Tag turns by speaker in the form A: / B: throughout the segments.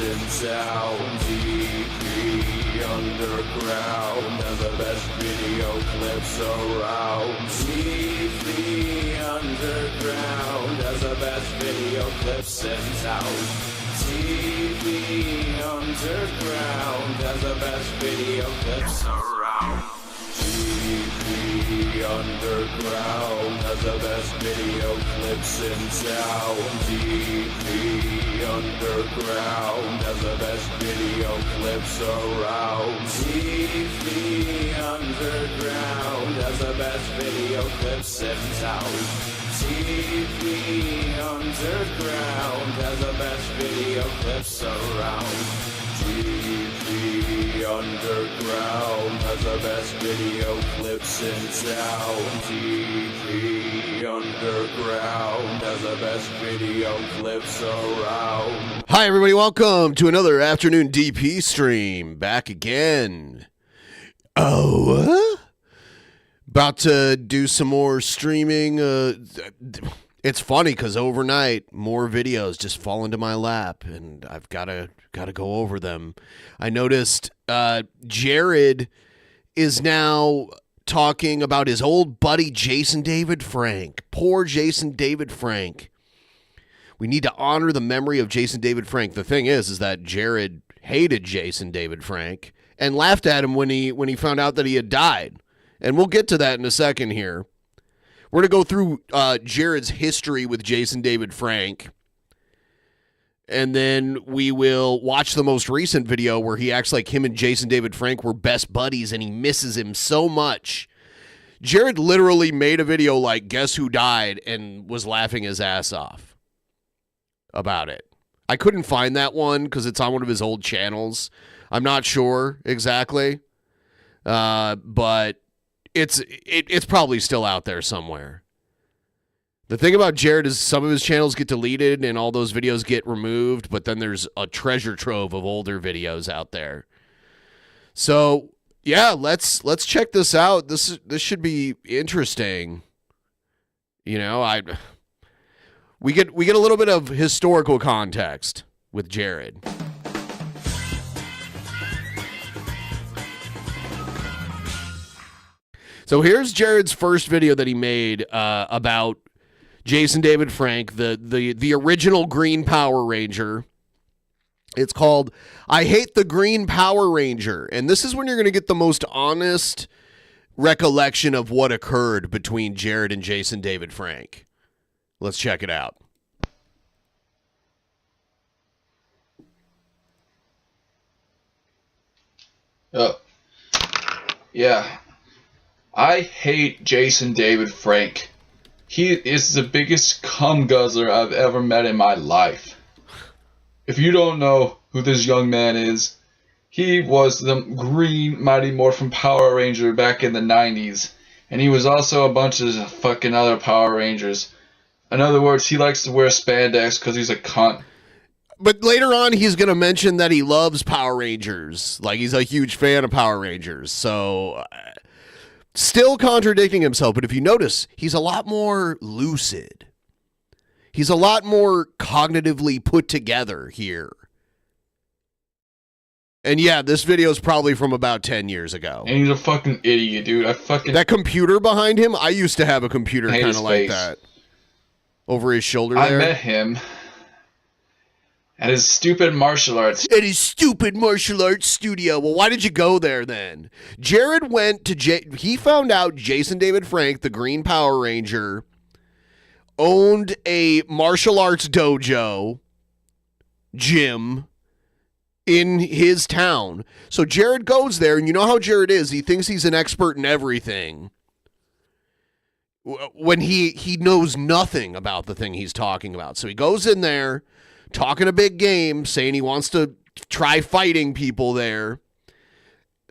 A: in town. DP Underground has the best video clips around. TV Underground has the best video clips in town. TV Underground has the best video clips around. TV Underground has the best video clips in town. TV Underground has the best video clips around. TV Underground has the best video clips in town. TV Underground has the best video clips around. TV Underground has the best video clips in town. TV Underground has the best video clips around.
B: Hi everybody, welcome to another afternoon DP stream. Back again. About to do some more streaming. It's funny because overnight more videos just fall into my lap and I've got to go over them. I noticed Jared is now talking about his old buddy Jason David Frank. Poor Jason David Frank. We need to honor the memory of Jason David Frank. The thing is that Jared hated Jason David Frank and laughed at him when he found out that he had died. And we'll get to that in a second here. We're going to go through Jared's history with Jason David Frank. And then we will watch the most recent video where he acts like him and Jason David Frank were best buddies and he misses him so much. Jared literally made a video like, guess who died, and was laughing his ass off about it. I couldn't find that one because it's on one of his old channels. I'm not sure exactly. But it's probably still out there somewhere. The thing about Jared is some of his channels get deleted and all those videos get removed, but then there's a treasure trove of older videos out there. So, yeah, let's check this out. This should be interesting. You know, we get a little bit of historical context with Jared. So here's Jared's first video that he made about Jason David Frank, the original Green Power Ranger. It's called I Hate the Green Power Ranger. And this is when you're going to get the most honest recollection of what occurred between Jared and Jason David Frank. Let's check it out.
C: Oh, yeah. I hate Jason David Frank. He is the biggest cum guzzler I've ever met in my life. If you don't know who this young man is, he was the Green Mighty Morphin Power Ranger back in the 90s. And he was also a bunch of fucking other Power Rangers. In other words, he likes to wear spandex because he's a cunt.
B: But later on, he's going to mention that he loves Power Rangers. Like, he's a huge fan of Power Rangers. So, still contradicting himself. But if you notice, he's a lot more lucid. He's a lot more cognitively put together here. And yeah, this video is probably from about 10 years ago.
C: And he's a fucking idiot, dude.
B: That computer behind him, I used to have a computer kind of like that. Over his shoulder there.
C: I met him at his stupid martial arts.
B: At his stupid martial arts studio. Well, why did you go there then? Jared went to he found out Jason David Frank, the Green Power Ranger, owned a martial arts dojo gym in his town. So Jared goes there, and you know how Jared is. He thinks he's an expert in everything when he knows nothing about the thing he's talking about. So he goes in there, talking a big game, saying he wants to try fighting people there.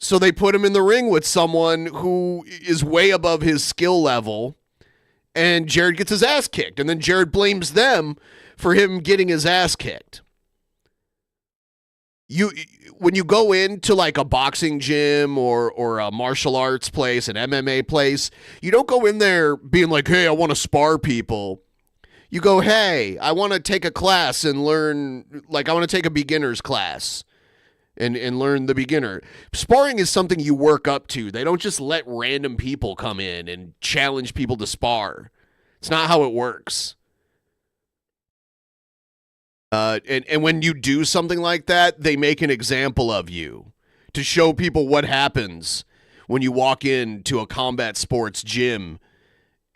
B: So they put him in the ring with someone who is way above his skill level, and Jared gets his ass kicked. And then Jared blames them for him getting his ass kicked. When you go into like a boxing gym or a martial arts place, an MMA place, you don't go in there being like, hey, I want to spar people. You go, hey, I want to take a class and learn, like I want to take a beginner's class and learn the beginner. Sparring is something you work up to. They don't just let random people come in and challenge people to spar. It's not how it works. And when you do something like that, they make an example of you to show people what happens when you walk into a combat sports gym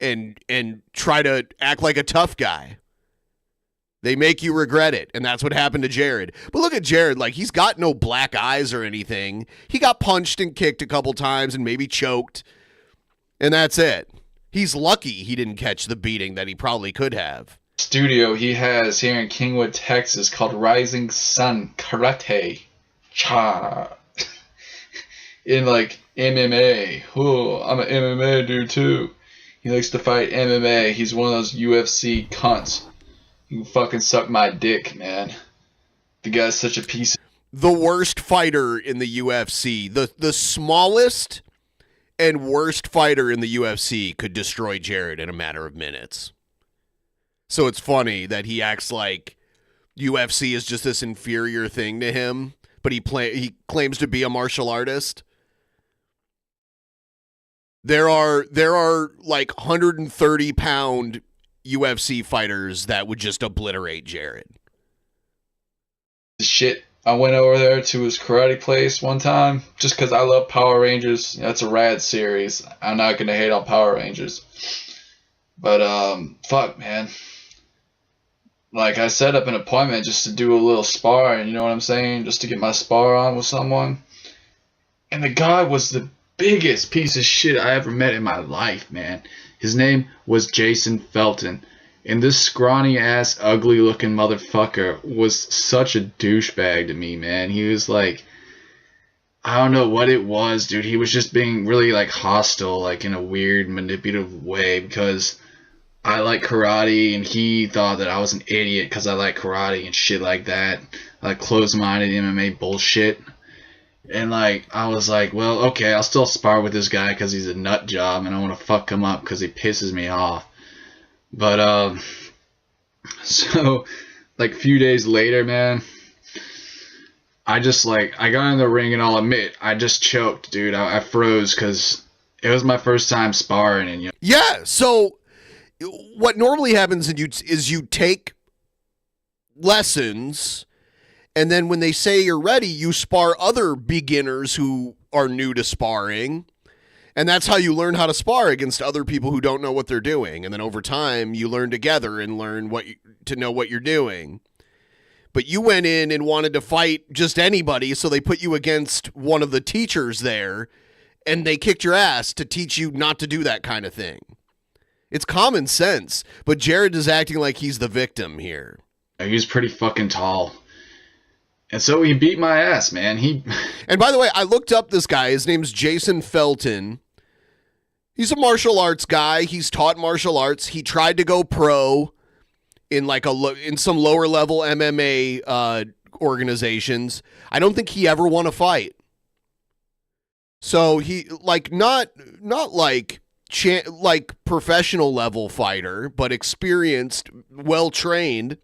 B: and try to act like a tough guy. They make you regret it, and that's what happened to Jared. But look at Jared, like, he's got no black eyes or anything. He got punched and kicked a couple times and maybe choked, and that's it. He's lucky he didn't catch the beating that he probably could have.
C: Studio he has here in Kingwood, Texas, called Rising Sun Karate Cha. In, like, MMA. Oh, I'm an MMA dude, too. He likes to fight MMA. He's one of those UFC cunts. You can fucking suck my dick, man. The guy's such a piece of...
B: The worst fighter in the UFC. The smallest and worst fighter in the UFC could destroy Jared in a matter of minutes. So it's funny that he acts like UFC is just this inferior thing to him, but he claims to be a martial artist. There are like 130-pound UFC fighters that would just obliterate Jared.
C: Shit, I went over there to his karate place one time just because I love Power Rangers. That's a rad series. I'm not gonna hate on Power Rangers, but fuck, man. Like, I set up an appointment just to do a little spar, and you know what I'm saying, just to get my spar on with someone. And the guy was the biggest piece of shit I ever met in my life, man. His name was Jason Felton. And this scrawny ass, ugly looking motherfucker was such a douchebag to me, man. He was like, I don't know what it was, dude. He was just being really like hostile, like in a weird, manipulative way, because I like karate and he thought that I was an idiot because I like karate and shit like that. Like closed-minded MMA bullshit. And like, I was like, well, okay, I'll still spar with this guy because he's a nut job and I want to fuck him up because he pisses me off. But, so, like, a few days later, man, I just, like, I got in the ring and I'll admit, I just choked, dude. I froze because it was my first time sparring. And, you know.
B: Yeah, so what normally happens is you take lessons, and then when they say you're ready, you spar other beginners who are new to sparring. And that's how you learn how to spar against other people who don't know what they're doing. And then over time, you learn together and learn to know what you're doing. But you went in and wanted to fight just anybody, so they put you against one of the teachers there, and they kicked your ass to teach you not to do that kind of thing. It's common sense, but Jared is acting like he's the victim here.
C: He was pretty fucking tall. And so he beat my ass, man.
B: And by the way, I looked up this guy. His name's Jason Felton. He's a martial arts guy. He's taught martial arts. He tried to go pro in like in some lower level MMA organizations. I don't think he ever won a fight. So he like not like professional level fighter, but experienced, well trained.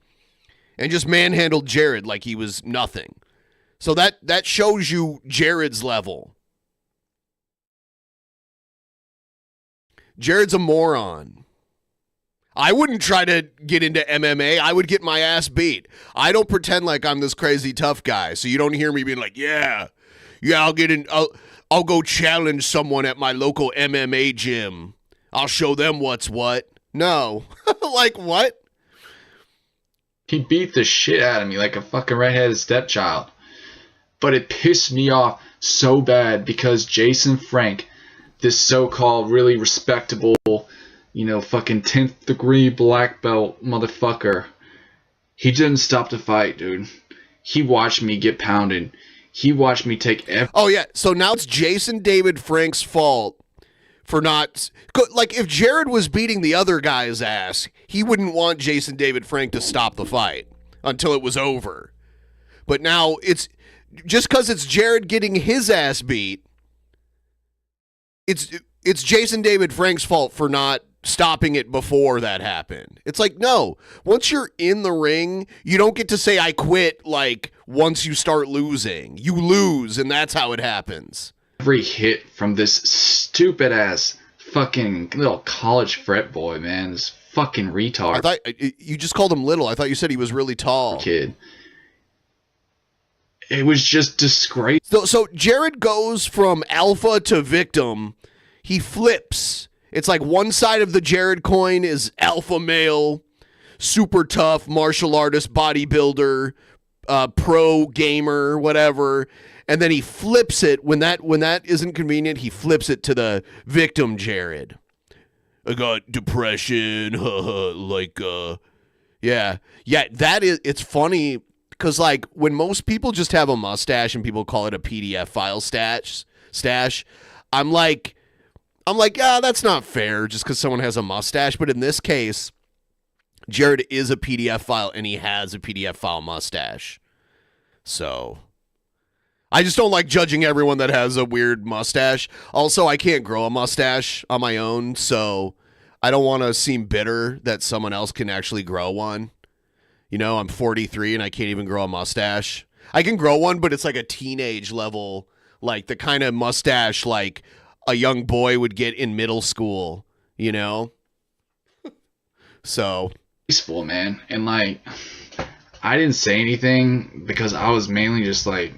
B: And just manhandled Jared like he was nothing. So that shows you Jared's level. Jared's a moron. I wouldn't try to get into MMA. I would get my ass beat. I don't pretend like I'm this crazy tough guy. So you don't hear me being like, yeah, I'll get in. I'll go challenge someone at my local MMA gym. I'll show them what's what. No. Like what?
C: He beat the shit out of me like a fucking redheaded stepchild. But it pissed me off so bad because Jason Frank, this so-called really respectable, you know, fucking 10th degree black belt motherfucker, he didn't stop to fight, dude. He watched me get pounded. He watched me take
B: Oh, yeah. So now it's Jason David Frank's fault for not... Like, if Jared was beating the other guy's ass, he wouldn't want Jason David Frank to stop the fight until it was over. But now, it's... Just because it's Jared getting his ass beat, it's Jason David Frank's fault for not stopping it before that happened. It's like, no, once you're in the ring, you don't get to say I quit like once you start losing. You lose, and that's how it happens.
C: Every hit from this stupid ass fucking little college frat boy, man. This fucking retard.
B: I thought you just called him little. I thought you said he was really tall.
C: Kid. It was just disgraceful.
B: So Jared goes from alpha to victim. He flips. It's like one side of the Jared coin is alpha male, super tough, martial artist, bodybuilder, pro gamer, whatever. And then he flips it when that isn't convenient. He flips it to the victim Jared. I got depression, yeah. It's funny because like when most people just have a mustache and people call it a PDF file stash, I'm like, yeah, that's not fair just because someone has a mustache. But in this case, Jared is a PDF file and he has a PDF file mustache. So I just don't like judging everyone that has a weird mustache. Also, I can't grow a mustache on my own, so I don't want to seem bitter that someone else can actually grow one. You know, I'm 43 and I can't even grow a mustache. I can grow one, but it's like a teenage level, like the kind of mustache like a young boy would get in middle school, you know? So
C: peaceful, man. And like, I didn't say anything because I was mainly just like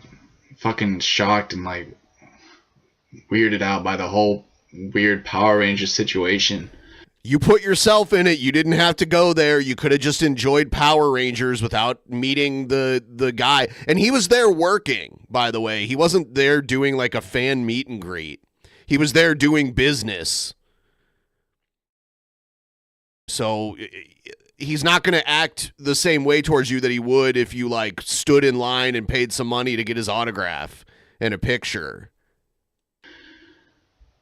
C: fucking shocked and like weirded out by the whole weird Power Rangers situation.
B: You put yourself in it. You didn't have to go there. You could have just enjoyed Power Rangers without meeting the guy. And he was there working, by the way. He wasn't there doing like a fan meet and greet. He was there doing business. So he's not going to act the same way towards you that he would if you like stood in line and paid some money to get his autograph and a picture.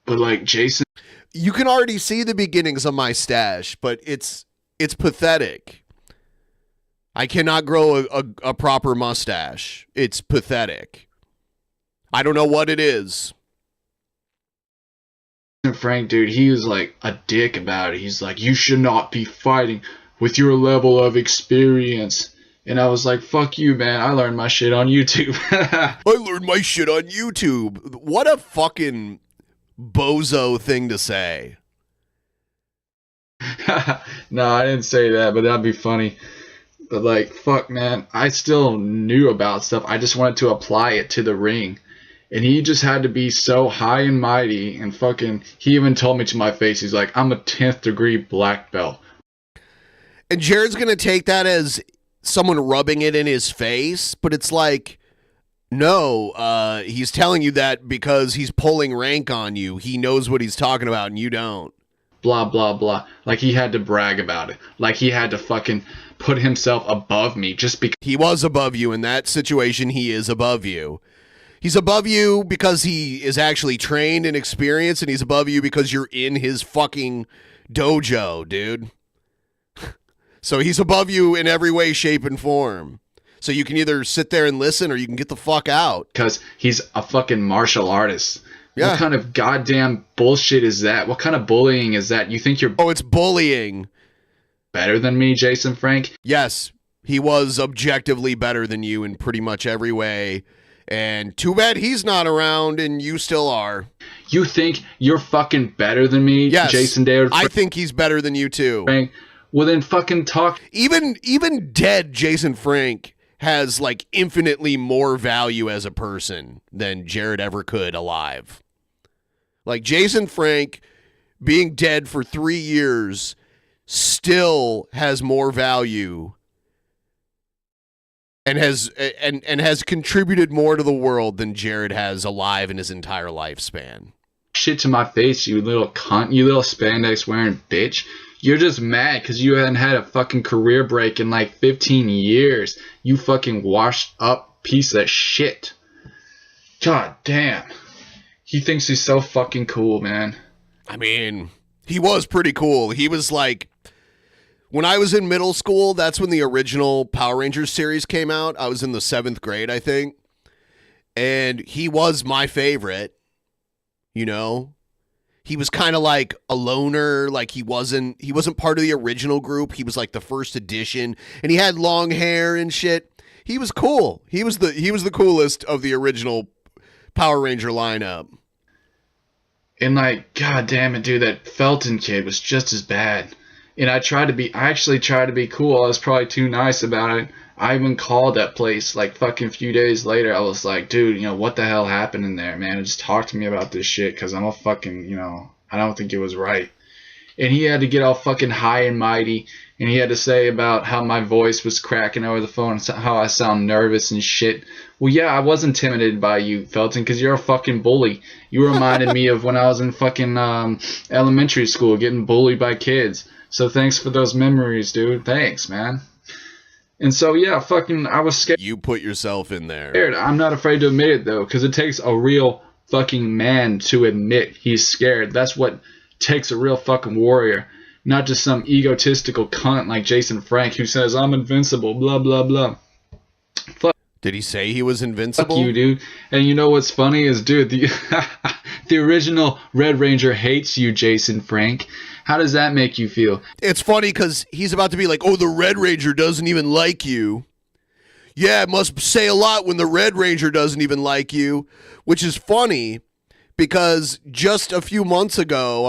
C: But like Jason,
B: you can already see the beginnings of my stash, but it's pathetic. I cannot grow a proper mustache. It's pathetic. I don't know what it is.
C: Frank, dude, he was like a dick about it. He's like, you should not be fighting with your level of experience. And I was like, fuck you, man. I learned my shit on YouTube.
B: I learned my shit on YouTube. What a fucking bozo thing to say.
C: No, I didn't say that, but that'd be funny. But like, fuck, man. I still knew about stuff. I just wanted to apply it to the ring. And he just had to be so high and mighty and fucking, he even told me to my face, he's like, I'm a 10th degree black belt.
B: And Jared's going to take that as someone rubbing it in his face, but it's like, no, he's telling you that because he's pulling rank on you. He knows what he's talking about and you don't.
C: Blah, blah, blah. Like he had to brag about it. Like he had to fucking put himself above me just because.
B: He was above you in that situation. He is above you. He's above you because he is actually trained and experienced, and he's above you because you're in his fucking dojo, dude. So he's above you in every way, shape, and form. So you can either sit there and listen or you can get the fuck out.
C: Because he's a fucking martial artist.
B: Yeah.
C: What kind of goddamn bullshit is that? What kind of bullying is that? You think you're
B: it's bullying.
C: Better than me, Jason Frank?
B: Yes, he was objectively better than you in pretty much every way. And too bad he's not around and you still are.
C: You think you're fucking better than me,
B: yes,
C: Jason David?
B: I think he's better than you too.
C: Frank? Well, then fucking talk.
B: Even dead Jason Frank has like infinitely more value as a person than Jared ever could alive. Like Jason Frank being dead for 3 years still has more value and has contributed more to the world than Jared has alive in his entire lifespan.
C: Shit to my face, you little cunt, you little spandex wearing bitch. You're just mad because you haven't had a fucking career break in like 15 years. You fucking washed up piece of shit. God damn. He thinks he's so fucking cool, man.
B: I mean, he was pretty cool. He was like, when I was in middle school, that's when the original Power Rangers series came out. I was in the 7th grade, I think. And he was my favorite. You know? he was kind of like a loner, like he wasn't part of the original group. He was like the first edition, and he had long hair and shit. He was cool. He was the coolest of the original Power Ranger lineup.
C: And like, god damn it, dude, that Felton kid was just as bad. And I actually tried to be cool. I was probably too nice about it. I even called that place like fucking few days later. I was like, dude, what the hell happened in there, man? Just talk to me about this shit, because I'm a fucking, I don't think it was right. And he had to get all fucking high and mighty, and he had to say about how my voice was cracking over the phone, and how I sound nervous and shit. Well, yeah, I was intimidated by you, Felton, because you're a fucking bully. You reminded me of when I was in fucking elementary school getting bullied by kids. So thanks for those memories, dude. Thanks, man. And so, yeah, I was scared.
B: You put yourself in there.
C: I'm not afraid to admit it, though, because it takes a real fucking man to admit he's scared. That's what takes a real fucking warrior, not just some egotistical cunt like Jason Frank who says, I'm invincible, blah, blah, blah. Fuck.
B: Did he say he was invincible?
C: Fuck you, dude. And you know what's funny is, dude, the original Red Ranger hates you, Jason Frank. How does that make you feel?
B: It's funny because he's about to be like, oh, the Red Ranger doesn't even like you. Yeah, it must say a lot when the Red Ranger doesn't even like you, which is funny because just a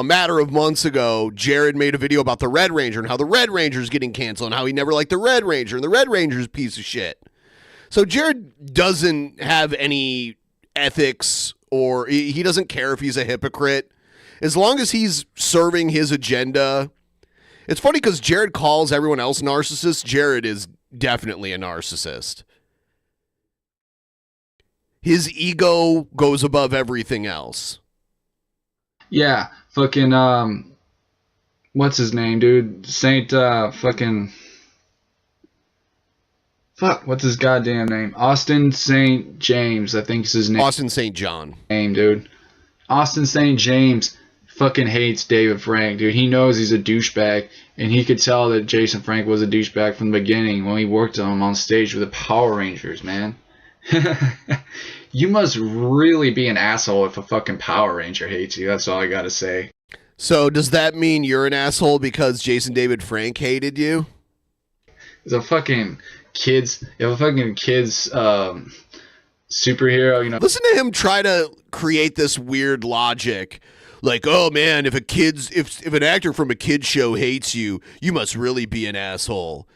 B: matter of months ago, Jared made a video about the Red Ranger and how the Red Ranger's getting canceled and how he never liked the Red Ranger and the Red Ranger's a piece of shit. So Jared doesn't have any ethics, or he doesn't care if he's a hypocrite. As long as he's serving his agenda. It's funny because Jared calls everyone else narcissists. Jared is definitely a narcissist. His ego goes above everything else.
C: Yeah, fucking, what's his name, dude? What's his goddamn name? Austin St. James, I think is his name.
B: Austin St. John.
C: Dude. Austin St. James fucking hates David Frank, dude. He knows he's a douchebag, and he could tell that Jason Frank was a douchebag from the beginning when he worked on him on stage with the Power Rangers, man. You must really be an asshole if a fucking Power Ranger hates you. That's all I gotta say.
B: So does that mean you're an asshole because Jason David Frank hated you?
C: If a fucking kid's superhero,
B: Listen to him try to create this weird logic. Like, oh man, if an actor from a kid's show hates you, you must really be an asshole.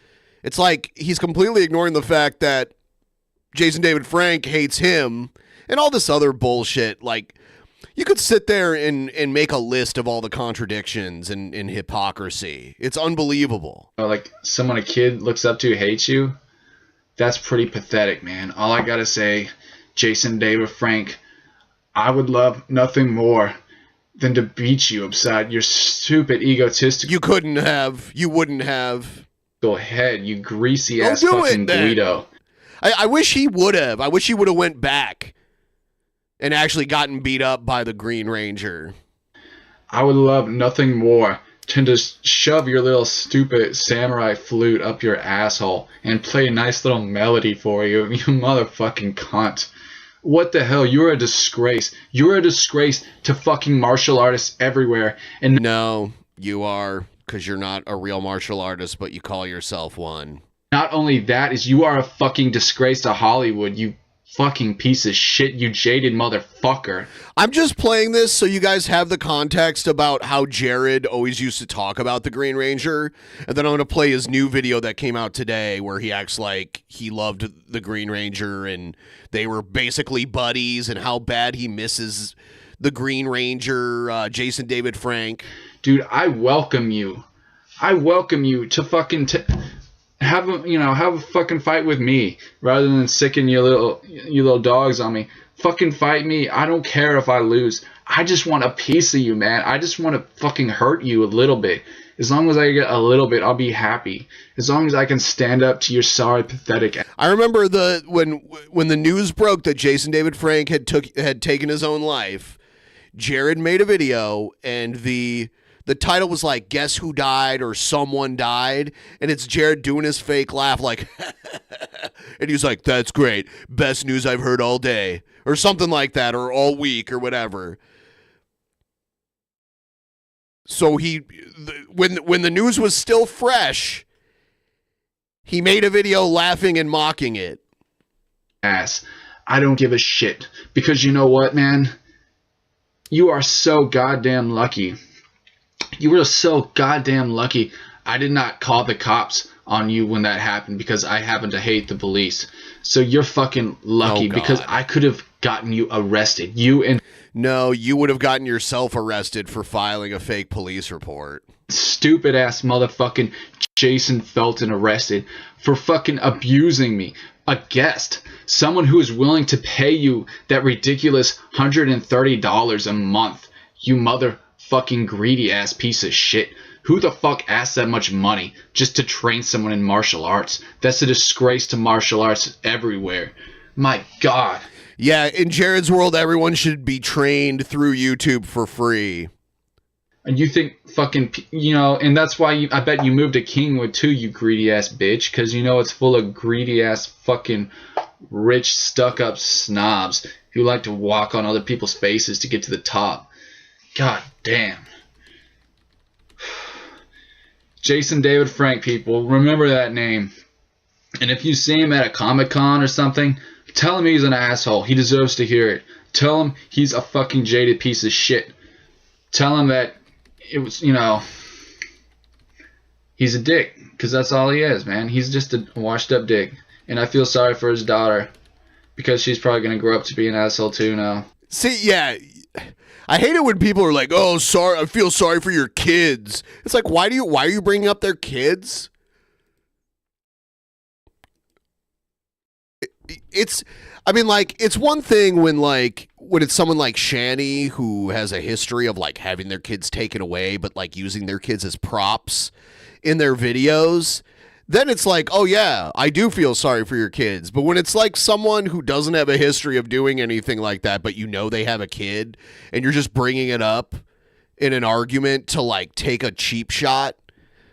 B: It's like he's completely ignoring the fact that Jason David Frank hates him and all this other bullshit. Like, you could sit there and make a list of all the contradictions and hypocrisy. It's unbelievable.
C: Like someone a kid looks up to hates you. That's pretty pathetic, man. All I gotta say, Jason David Frank, I would love nothing more than to beat you upside your stupid egotistical.
B: You wouldn't have.
C: Go ahead, you greasy ass fucking Guido.
B: I wish he would have. I wish he would have went back and actually gotten beat up by the Green Ranger.
C: I would love nothing more than to shove your little stupid samurai flute up your asshole and play a nice little melody for you, you motherfucking cunt. What the hell? You're a disgrace. You're a disgrace to fucking martial artists everywhere. And
B: no, you are, because you're not a real martial artist, but you call yourself one.
C: Not only that, is you are a fucking disgrace to Hollywood, you fucking piece of shit, you jaded motherfucker.
B: I'm just playing this so you guys have the context about how Jared always used to talk about the Green Ranger, and then I'm going to play his new video that came out today where he acts like he loved the Green Ranger and they were basically buddies and how bad he misses the Green Ranger, Jason David Frank.
C: Dude, I welcome you. I welcome you to fucking have a fucking fight with me rather than sicking your little dogs on me. Fucking fight me. I don't care if I lose. I just want a piece of you, man. I just want to fucking hurt you a little bit. As long as I get a little bit, I'll be happy. As long as I can stand up to your sorry, pathetic.
B: I remember when the news broke that Jason David Frank had taken his own life. Jared made a video, and the title was like, guess who died or someone died, and it's Jared doing his fake laugh like and he was like, that's great, best news I've heard all day or something like that, or all week or whatever. So when the news was still fresh, he made a video laughing and mocking it.
C: Ass. I don't give a shit. Because you know what, man? You are so goddamn lucky. You were so goddamn lucky. I did not call the cops on you when that happened because I happen to hate the police. So you're fucking lucky because I could have gotten you arrested.
B: No, you would have gotten yourself arrested for filing a fake police report.
C: Stupid ass motherfucking Jason Felton arrested for fucking abusing me. A guest. Someone who is willing to pay you that ridiculous $130 a month. You motherfucking greedy ass piece of shit. Who the fuck asks that much money just to train someone in martial arts? That's a disgrace to martial arts everywhere. My God.
B: Yeah, in Jared's world, everyone should be trained through YouTube for free.
C: And you think fucking, and that's why I bet you moved to Kingwood too, you greedy ass bitch, because you know it's full of greedy ass fucking rich stuck up snobs who like to walk on other people's faces to get to the top. God damn. Jason David Frank, people, remember that name. And if you see him at a Comic-Con or something, tell him he's an asshole. He deserves to hear it. Tell him he's a fucking jaded piece of shit. Tell him that it was, he's a dick, because that's all he is, man. He's just a washed up dick. And I feel sorry for his daughter, because she's probably going to grow up to be an asshole too now.
B: See, yeah, I hate it when people are like, oh, sorry, I feel sorry for your kids. It's like, why are you bringing up their kids? It's one thing when it's someone like Shani who has a history of like having their kids taken away, but like using their kids as props in their videos. Then it's like, oh yeah, I do feel sorry for your kids. But when it's like someone who doesn't have a history of doing anything like that, but they have a kid and you're just bringing it up in an argument to like take a cheap shot,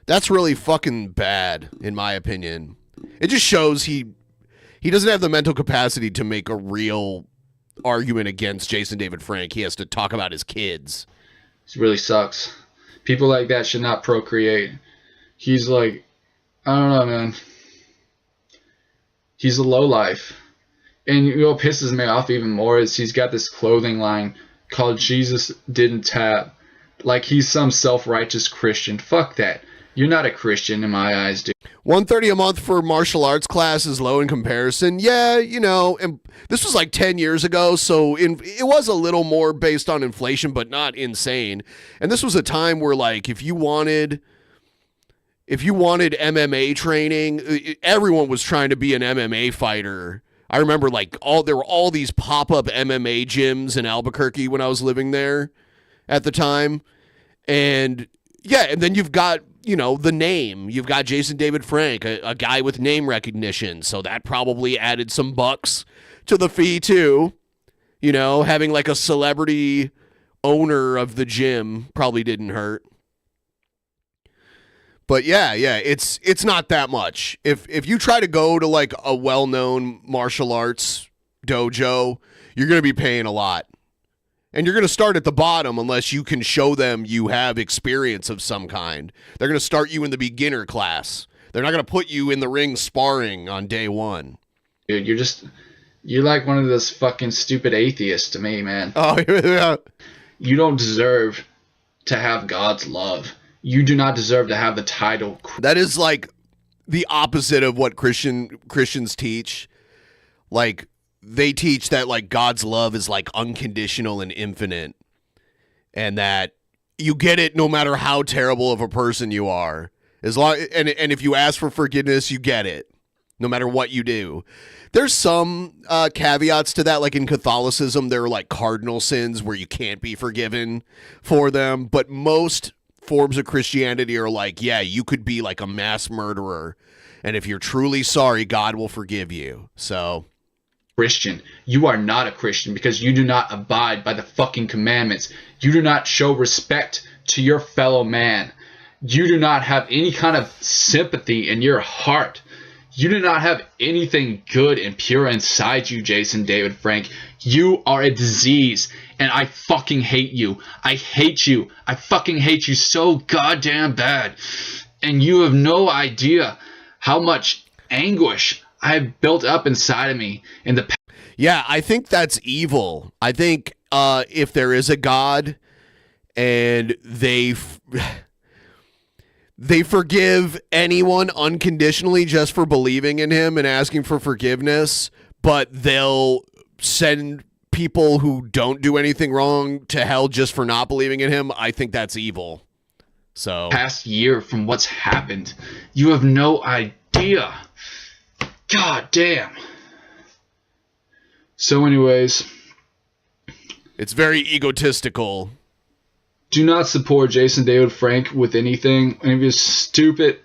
B: that's really fucking bad, in my opinion. It just shows he doesn't have the mental capacity to make a real argument against Jason David Frank. He has to talk about his kids.
C: It really sucks. People like that should not procreate. He's like, I don't know, man. He's a lowlife. And what pisses me off even more is he's got this clothing line called Jesus Didn't Tap. Like he's some self-righteous Christian. Fuck that. You're not a Christian in my eyes, dude.
B: $130 a month for martial arts class is low in comparison. Yeah, and this was like 10 years ago, so it was a little more based on inflation, but not insane. And this was a time where like if you wanted MMA training, everyone was trying to be an MMA fighter. I remember there were all these pop-up MMA gyms in Albuquerque when I was living there at the time. And yeah, and then you've got the name. You've got Jason David Frank, a guy with name recognition. So that probably added some bucks to the fee too. Having like a celebrity owner of the gym probably didn't hurt. But yeah, it's not that much. If you try to go to like a well-known martial arts dojo, you're going to be paying a lot. And you're going to start at the bottom unless you can show them you have experience of some kind. They're going to start you in the beginner class. They're not going to put you in the ring sparring on day one.
C: Dude, you're like one of those fucking stupid atheists to me, man.
B: Oh, yeah.
C: You don't deserve to have God's love. You do not deserve to have the title.
B: That is like the opposite of what Christians teach. Like, they teach that like God's love is like unconditional and infinite, and that you get it no matter how terrible of a person you are. And if you ask for forgiveness, you get it no matter what you do. There's some caveats to that, like in Catholicism, there are like cardinal sins where you can't be forgiven for them, but most forms of Christianity are like, yeah, you could be like a mass murderer, and if you're truly sorry, God will forgive you. So
C: Christian. You are not a Christian because you do not abide by the fucking commandments. You do not show respect to your fellow man. You do not have any kind of sympathy in your heart. You do not have anything good and pure inside you, Jason David Frank. You are a disease, and I fucking hate you. I hate you. I fucking hate you so goddamn bad. And you have no idea how much anguish I have built up inside of me in the past.
B: Yeah, I think that's evil. I think if there is a God and they forgive anyone unconditionally just for believing in him and asking for forgiveness, but they'll send people who don't do anything wrong to hell just for not believing in him, I think that's evil. So
C: Past year from what's happened, you have no idea. God damn. So anyways,
B: it's very egotistical.
C: Do not support Jason David Frank with anything, any of his stupid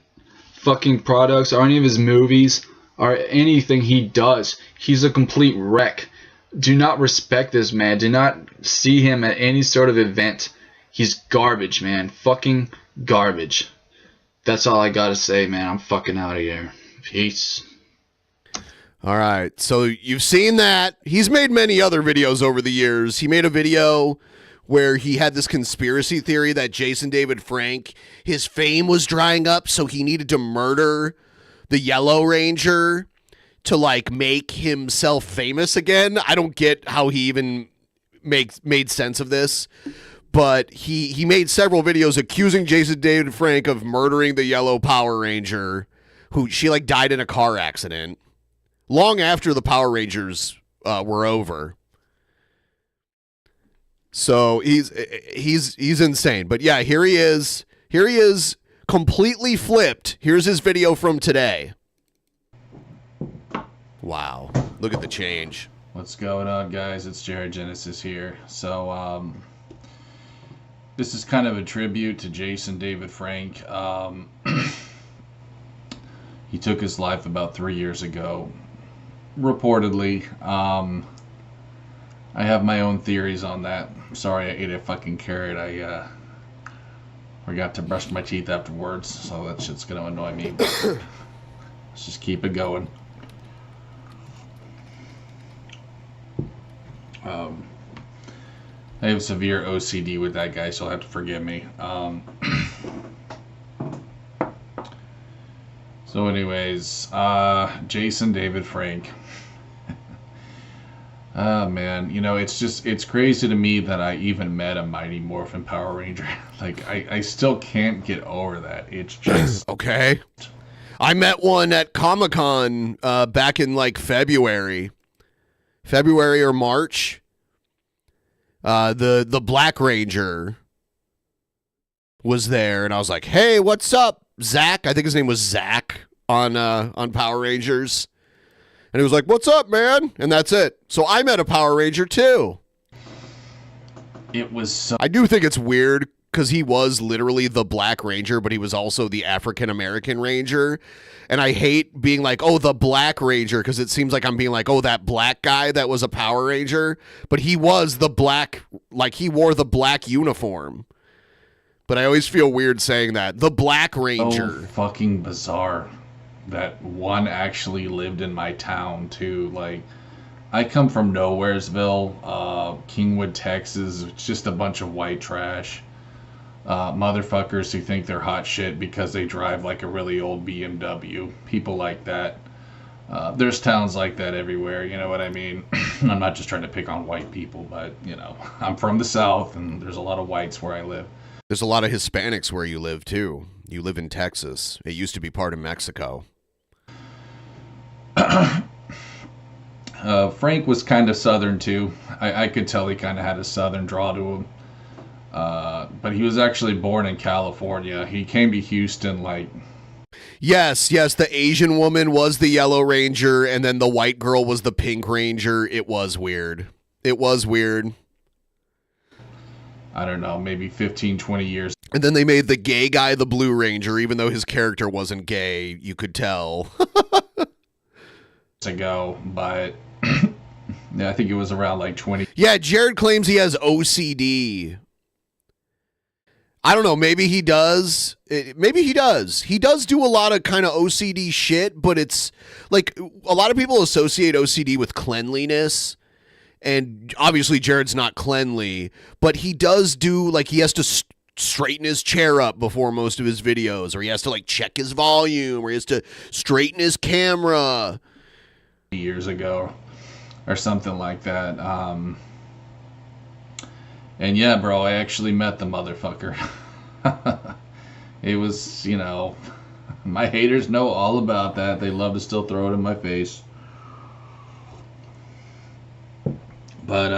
C: fucking products, or any of his movies, or anything he does. He's a complete wreck. Do not respect this man. Do not see him at any sort of event. He's garbage, man. Fucking garbage. That's all I gotta say, man. I'm fucking out of here. Peace.
B: All right, so you've seen that. He's made many other videos over the years. He made a video where he had this conspiracy theory that Jason David Frank, his fame was drying up, so he needed to murder the Yellow Ranger to, like, make himself famous again. I don't get how he even made sense of this, but he made several videos accusing Jason David Frank of murdering the Yellow Power Ranger, who she, like, died in a car accident long after the Power Rangers were over. So he's insane. But yeah, here he is. Here he is, completely flipped. Here's his video from today. Wow. Look at the change.
D: What's going on, guys? It's Jared Genesis here. So this is kind of a tribute to Jason David Frank. He took his life about 3 years ago, reportedly. I have my own theories on that. Sorry, I ate a fucking carrot. I forgot to brush my teeth afterwards, so that shit's gonna annoy me. But let's just keep it going. I have severe OCD with that guy, so you'll have to forgive me. So anyways, Jason David Frank. Oh man, you know, it's crazy to me that I even met a Mighty Morphin Power Ranger. Like, I still can't get over that. It's just...
B: Okay. I met one at Comic-Con back in, like, February or March. The Black Ranger was there, and I was like, hey, what's up, Zach? I think his name was Zach on Power Rangers. And he was like, what's up, man? And that's it. So I met a Power Ranger, too.
D: It was so...
B: I do think it's weird, because he was literally the Black Ranger, but he was also the African-American Ranger. And I hate being like, oh, the Black Ranger, because it seems like I'm being like, oh, that black guy that was a Power Ranger. But he was the black, like, he wore the black uniform. But I always feel weird saying that. The Black Ranger.
D: So fucking bizarre that one actually lived in my town, too. Like, I come from Nowheresville, Kingwood, Texas. It's just a bunch of white trash. Motherfuckers who think they're hot shit because they drive like a really old BMW. People like that. There's towns like that everywhere, you know what I mean? I'm not just trying to pick on white people, but, you know, I'm from the South, and there's a lot of whites where I live.
B: There's a lot of Hispanics where you live, too. You live in Texas. It used to be part of Mexico.
D: Frank was kind of Southern, too. I could tell he kind of had a Southern draw to him. But he was actually born in California. He came to Houston, like...
B: Yes, the Asian woman was the Yellow Ranger, and then the white girl was the Pink Ranger. It was weird. It was weird.
D: I don't know, maybe 15, 20 years.
B: And then they made the gay guy the Blue Ranger, even though his character wasn't gay. You could tell.
D: Ago, but... yeah, I think it was around like 20.
B: Yeah, Jared claims he has OCD. I don't know. Maybe he does. Maybe he does. He does do a lot of kind of OCD shit, but it's like a lot of people associate OCD with cleanliness. And obviously Jared's not cleanly, but he does do, like, he has to straighten his chair up before most of his videos, or he has to, like, check his volume, or he has to straighten his camera.
D: Years ago or something like that. And yeah, bro, I actually met the motherfucker. It was, you know, my haters know all about that. They love to still throw it in my face. But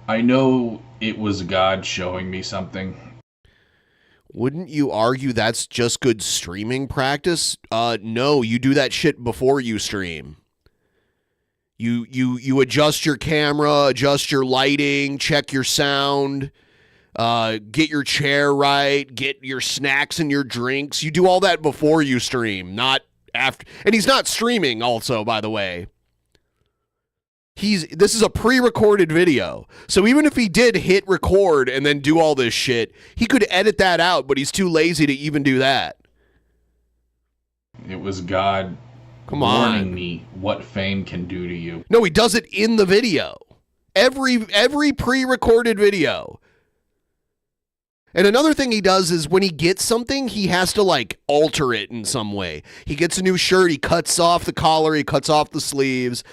D: I know it was God showing me something.
B: Wouldn't you argue that's just good streaming practice? No, you do that shit before you stream. You adjust your camera, adjust your lighting, check your sound, get your chair right, get your snacks and your drinks. You do all that before you stream, not after. And he's not streaming also, by the way. This is a pre-recorded video. So even if he did hit record and then do all this shit, he could edit that out, but he's too lazy to even do that.
D: It was God warning me what fame can do to you.
B: No, he does it in the video. Every pre-recorded video. And another thing he does is when he gets something, he has to, like, alter it in some way. He gets a new shirt, he cuts off the collar, he cuts off the sleeves.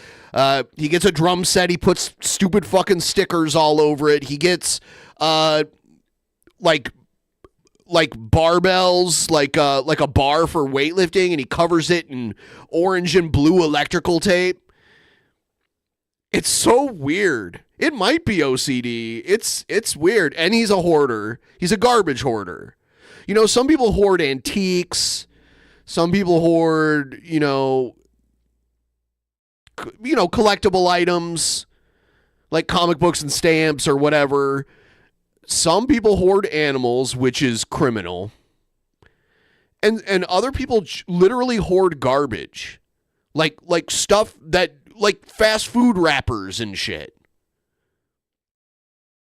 B: He gets a drum set, he puts stupid fucking stickers all over it. He gets, like barbells, like a bar for weightlifting, and he covers it in orange and blue electrical tape. It's so weird. It might be OCD. It's weird. And he's a hoarder. He's a garbage hoarder. You know, some people hoard antiques. Some people hoard, you know, collectible items like comic books and stamps or whatever. Some people hoard animals, which is criminal. And other people literally hoard garbage. Like stuff that, like fast food wrappers and shit.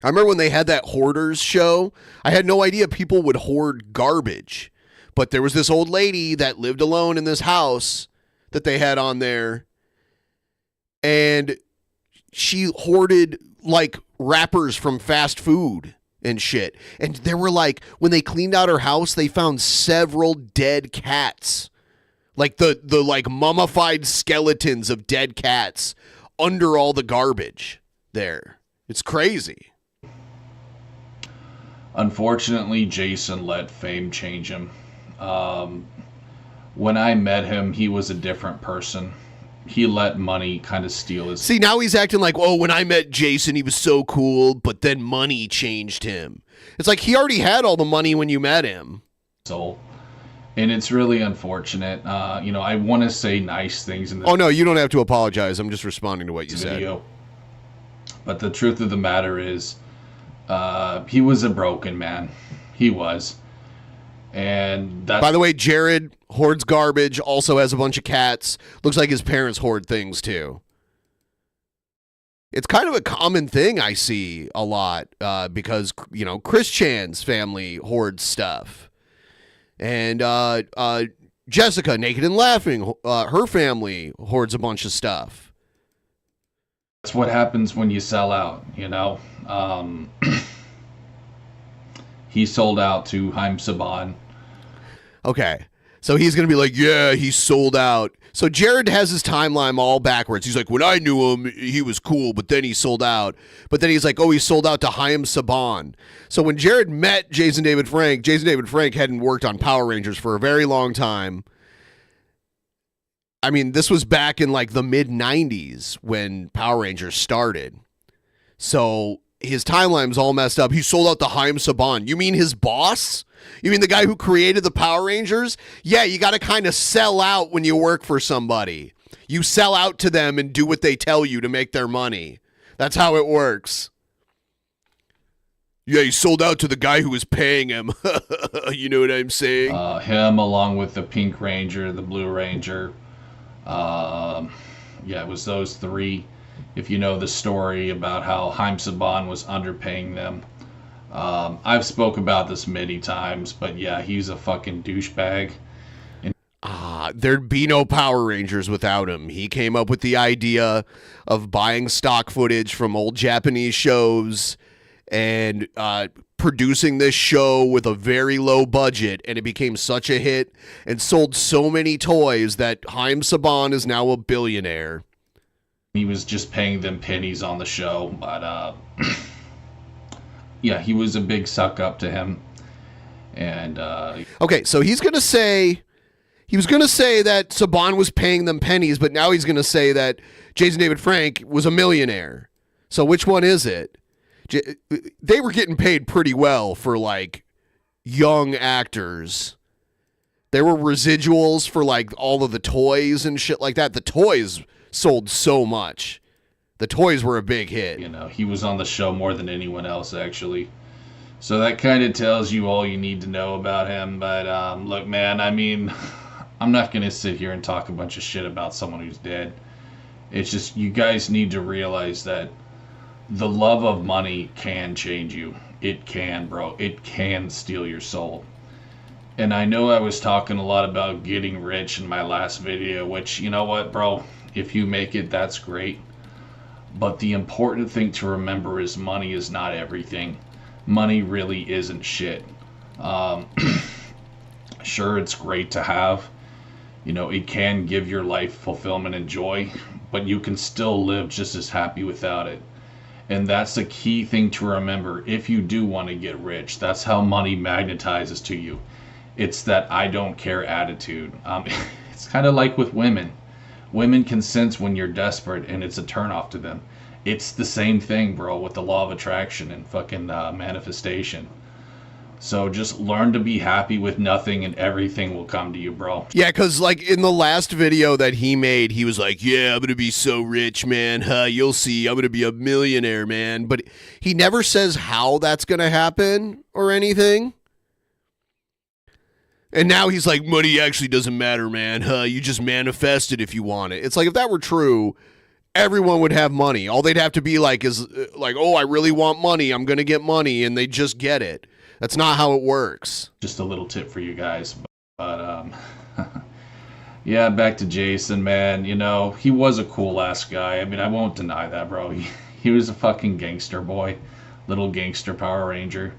B: I remember when they had that Hoarders show, I had no idea people would hoard garbage. But there was this old lady that lived alone in this house that they had on there. And she hoarded, like, wrappers from fast food and shit. And there were, like, when they cleaned out her house, they found several dead cats. Like the like mummified skeletons of dead cats under all the garbage there. It's crazy.
D: Unfortunately, Jason let fame change him. When I met him, he was a different person. He let money kind of steal his...
B: See, now he's acting like, oh, when I met Jason, he was so cool, but then money changed him. It's like he already had all the money when you met him.
D: Soul. And it's really unfortunate. You know, I want to say nice things in this...
B: Oh, no, you don't have to apologize. I'm just responding to what you
D: said. But the truth of the matter is, he was a broken man. He was. And that's...
B: By the way, Jared hoards garbage, also has a bunch of cats. Looks like his parents hoard things, too. It's kind of a common thing I see a lot because, you know, Chris Chan's family hoards stuff. And Jessica, Naked and Laughing, her family hoards a bunch of stuff.
D: That's what happens when you sell out, you know. He sold out to Haim Saban.
B: Okay. So he's going to be like, yeah, he sold out. So Jared has his timeline all backwards. He's like, when I knew him, he was cool, but then he sold out. But then he's like, oh, he sold out to Haim Saban. So when Jared met Jason David Frank hadn't worked on Power Rangers for a very long time. I mean, this was back in like the mid-90s when Power Rangers started. So his timeline's all messed up. He sold out to Haim Saban. You mean his boss? You mean the guy who created the Power Rangers? Yeah, you got to kind of sell out when you work for somebody. You sell out to them and do what they tell you to make their money. That's how it works. Yeah, he sold out to the guy who was paying him. You know what I'm saying?
D: Him along with the Pink Ranger, the Blue Ranger. Yeah, it was those three. If you know the story about how Haim Saban was underpaying them. I've spoke about this many times, but yeah, he's a fucking douchebag.
B: there'd be no Power Rangers without him. He came up with the idea of buying stock footage from old Japanese shows and producing this show with a very low budget, and it became such a hit and sold so many toys that Haim Saban is now a billionaire.
D: He was just paying them pennies on the show, but yeah, he was a big suck up to him. And
B: okay, so he was gonna say that Saban was paying them pennies, but now he's gonna say that Jason David Frank was a millionaire. So which one is it? They were getting paid pretty well for like young actors. There were residuals for like all of the toys and shit like that. The toys sold so much. The toys were a big hit.
D: You know, he was on the show more than anyone else, actually. So that kind of tells you all you need to know about him. But look, man, I mean, I'm not going to sit here and talk a bunch of shit about someone who's dead. It's just you guys need to realize that the love of money can change you. It can, bro. It can steal your soul. And I know I was talking a lot about getting rich in my last video, which, you know what, bro? If you make it, that's great. But the important thing to remember is money is not everything. Money really isn't shit. Sure, it's great to have. You know, it can give your life fulfillment and joy, but you can still live just as happy without it. And that's the key thing to remember if you do want to get rich. That's how money magnetizes to you. It's that I don't care attitude. It's kind of like with women. Women can sense when you're desperate and it's a turnoff to them. It's the same thing, bro, with the law of attraction and fucking manifestation. So just learn to be happy with nothing and everything will come to you, bro.
B: Yeah, because like in the last video that he made, he was like, yeah, I'm going to be so rich, man. You'll see. I'm going to be a millionaire, man. But he never says how that's going to happen or anything. And now he's like, money actually doesn't matter, man. You just manifest it if you want it. It's like if that were true, everyone would have money. All they'd have to be like is like, oh, I really want money. I'm going to get money. And they just get it. That's not how it works.
D: Just a little tip for you guys. But yeah, back to Jason, man. You know, he was a cool-ass guy. I mean, I won't deny that, bro. He was a fucking gangster boy. Little gangster Power Ranger.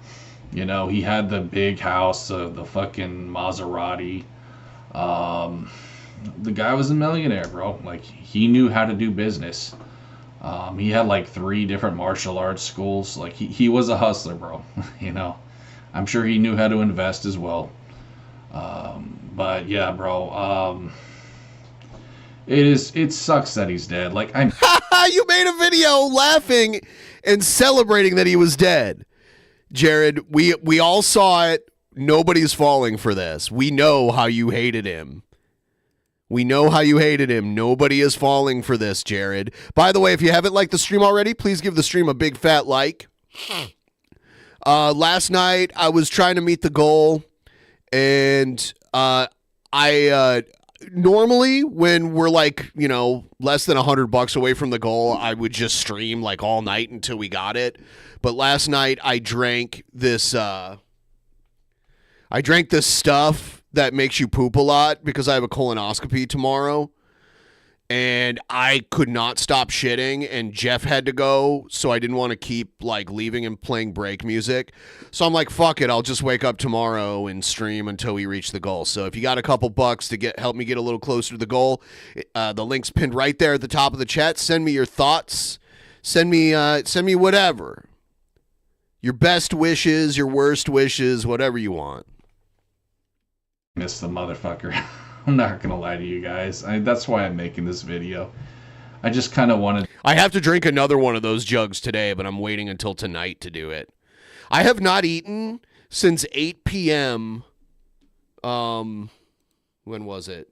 D: You know, he had the big house, the fucking Maserati. The guy was a millionaire, bro. Like, he knew how to do business. He had like 3 different martial arts schools. Like, he was a hustler, bro. You know, I'm sure he knew how to invest as well. But yeah, bro. It sucks that he's dead. Like,
B: you made a video laughing and celebrating that he was dead. Jared, we all saw it. Nobody's falling for this. We know how you hated him. We know how you hated him. Nobody is falling for this, Jared. By the way, if you haven't liked the stream already, please give the stream a big fat like. Last night, I was trying to meet the goal, and I normally, when we're like, you know, less than $100 away from the goal, I would just stream like all night until we got it. But last night, I drank this stuff that makes you poop a lot because I have a colonoscopy tomorrow. And I could not stop shitting, and Jeff had to go, so I didn't want to keep like leaving and playing break music. So I'm like, fuck it, I'll just wake up tomorrow and stream until we reach the goal. So if you got a couple bucks to help me get a little closer to the goal, the link's pinned right there at the top of the chat. Send me your thoughts. Send me whatever. Your best wishes, your worst wishes, whatever you want.
D: Miss the motherfucker. I'm not gonna lie to you guys. That's why I'm making this video. I just kind of wanted...
B: I have to drink another one of those jugs today, but I'm waiting until tonight to do it. I have not eaten since 8 p.m. When was it?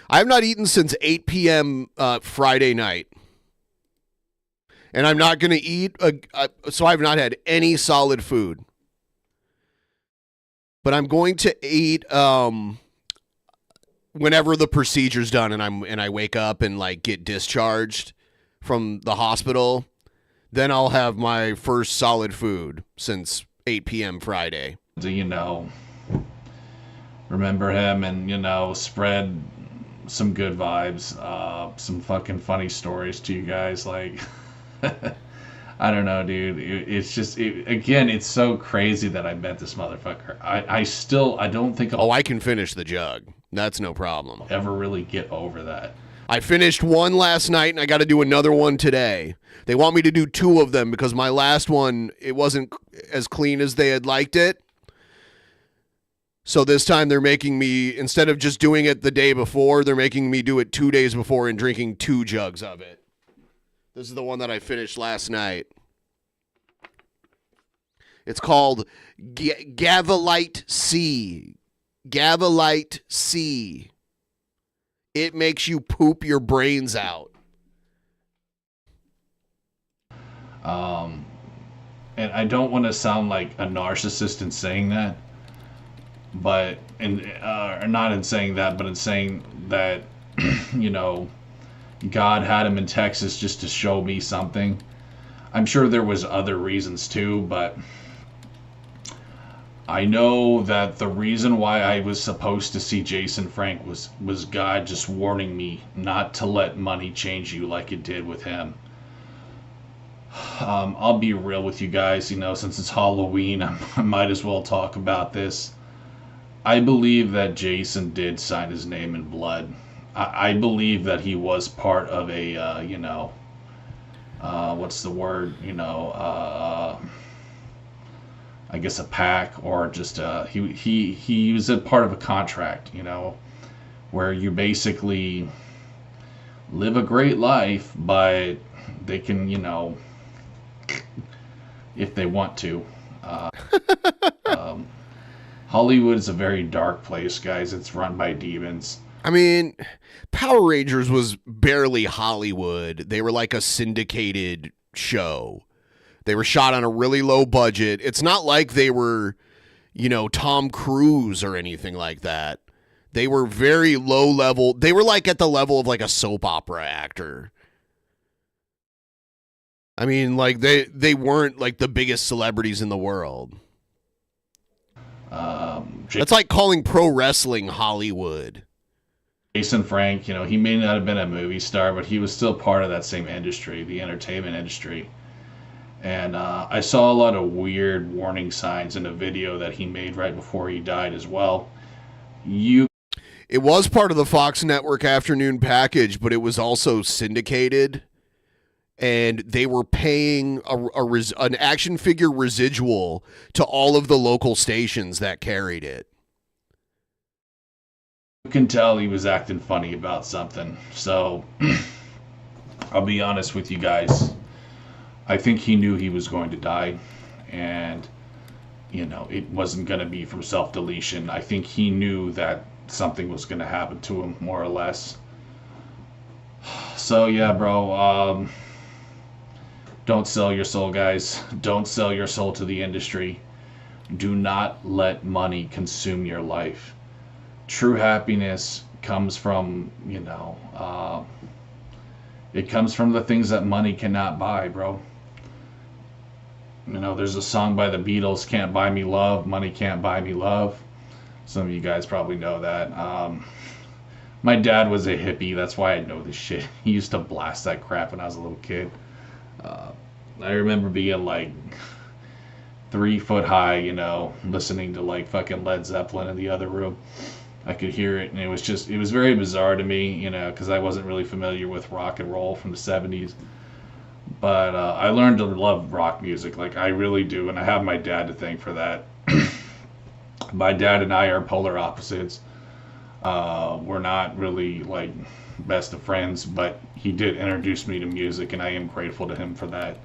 B: I have not eaten since 8 p.m. Friday night. And I'm not going to eat, so I've not had any solid food. But I'm going to eat whenever the procedure's done and I wake up and like get discharged from the hospital. Then I'll have my first solid food since 8 p.m. Friday.
D: You know, remember him and, you know, spread some good vibes, some fucking funny stories to you guys. Like, I don't know, dude. It's just, again, it's so crazy that I met this motherfucker. I don't think I'll
B: I can finish the jug. That's no problem.
D: ever really get over that.
B: I finished one last night, and I got to do another one today. They want me to do 2 of them because my last one, it wasn't as clean as they had liked it. So this time they're making me, instead of just doing it the day before, they're making me do it 2 days before and drinking 2 jugs of it. This is the one that I finished last night. It's called Gavialite C. Gavialite C. It makes you poop your brains out.
D: And I don't want to sound like a narcissist in saying that, but not in saying that, but in saying that, you know, God had him in Texas just to show me something. I'm sure there was other reasons too, but I know that the reason why I was supposed to see Jason Frank was God just warning me not to let money change you like it did with him. I'll be real with you guys, you know, since it's Halloween, I might as well talk about this. I believe that Jason did sign his name in blood. I believe that he was part of a, you know, what's the word, you know, I guess a pack, or just he was a part of a contract, you know, where you basically live a great life, but they can, you know, if they want to. Hollywood is a very dark place, guys. It's run by demons.
B: I mean, Power Rangers was barely Hollywood. They were like a syndicated show. They were shot on a really low budget. It's not like they were, you know, Tom Cruise or anything like that. They were very low level. They were like at the level of like a soap opera actor. I mean, like they weren't like the biggest celebrities in the world. That's like calling pro wrestling Hollywood.
D: Jason Frank, you know, he may not have been a movie star, but he was still part of that same industry, the entertainment industry. And I saw a lot of weird warning signs in a video that he made right before he died as well.
B: It was part of the Fox Network afternoon package, but it was also syndicated. And they were paying an action figure residual to all of the local stations that carried it.
D: You can tell he was acting funny about something. So, I'll be honest with you guys. I think he knew he was going to die. And, you know, it wasn't going to be from self-deletion. I think he knew that something was going to happen to him, more or less. So, yeah, bro. Don't sell your soul, guys. Don't sell your soul to the industry. Do not let money consume your life. True happiness comes from, you know, it comes from the things that money cannot buy, bro. You know, there's a song by the Beatles, Can't Buy Me Love, Money Can't Buy Me Love. Some of you guys probably know that. My dad was a hippie, that's why I know this shit. He used to blast that crap when I was a little kid. I remember being like 3 foot high, you know, listening to like fucking Led Zeppelin in the other room. I could hear it, and it was very bizarre to me, you know, because I wasn't really familiar with rock and roll from the 70s. But I learned to love rock music, like I really do, and I have my dad to thank for that. My dad and I are polar opposites. We're not really like best of friends, but he did introduce me to music, and I am grateful to him for that.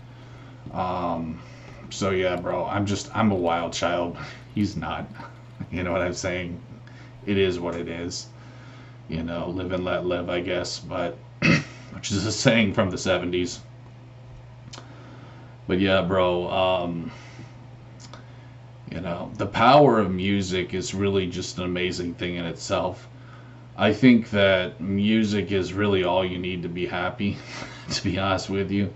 D: So yeah, bro, I'm a wild child. He's not. You know what I'm saying? It is what it is. You know, live and let live, I guess, but which is a saying from the 70s. But yeah, bro, you know, the power of music is really just an amazing thing in itself. I think that music is really all you need to be happy, to be honest with you.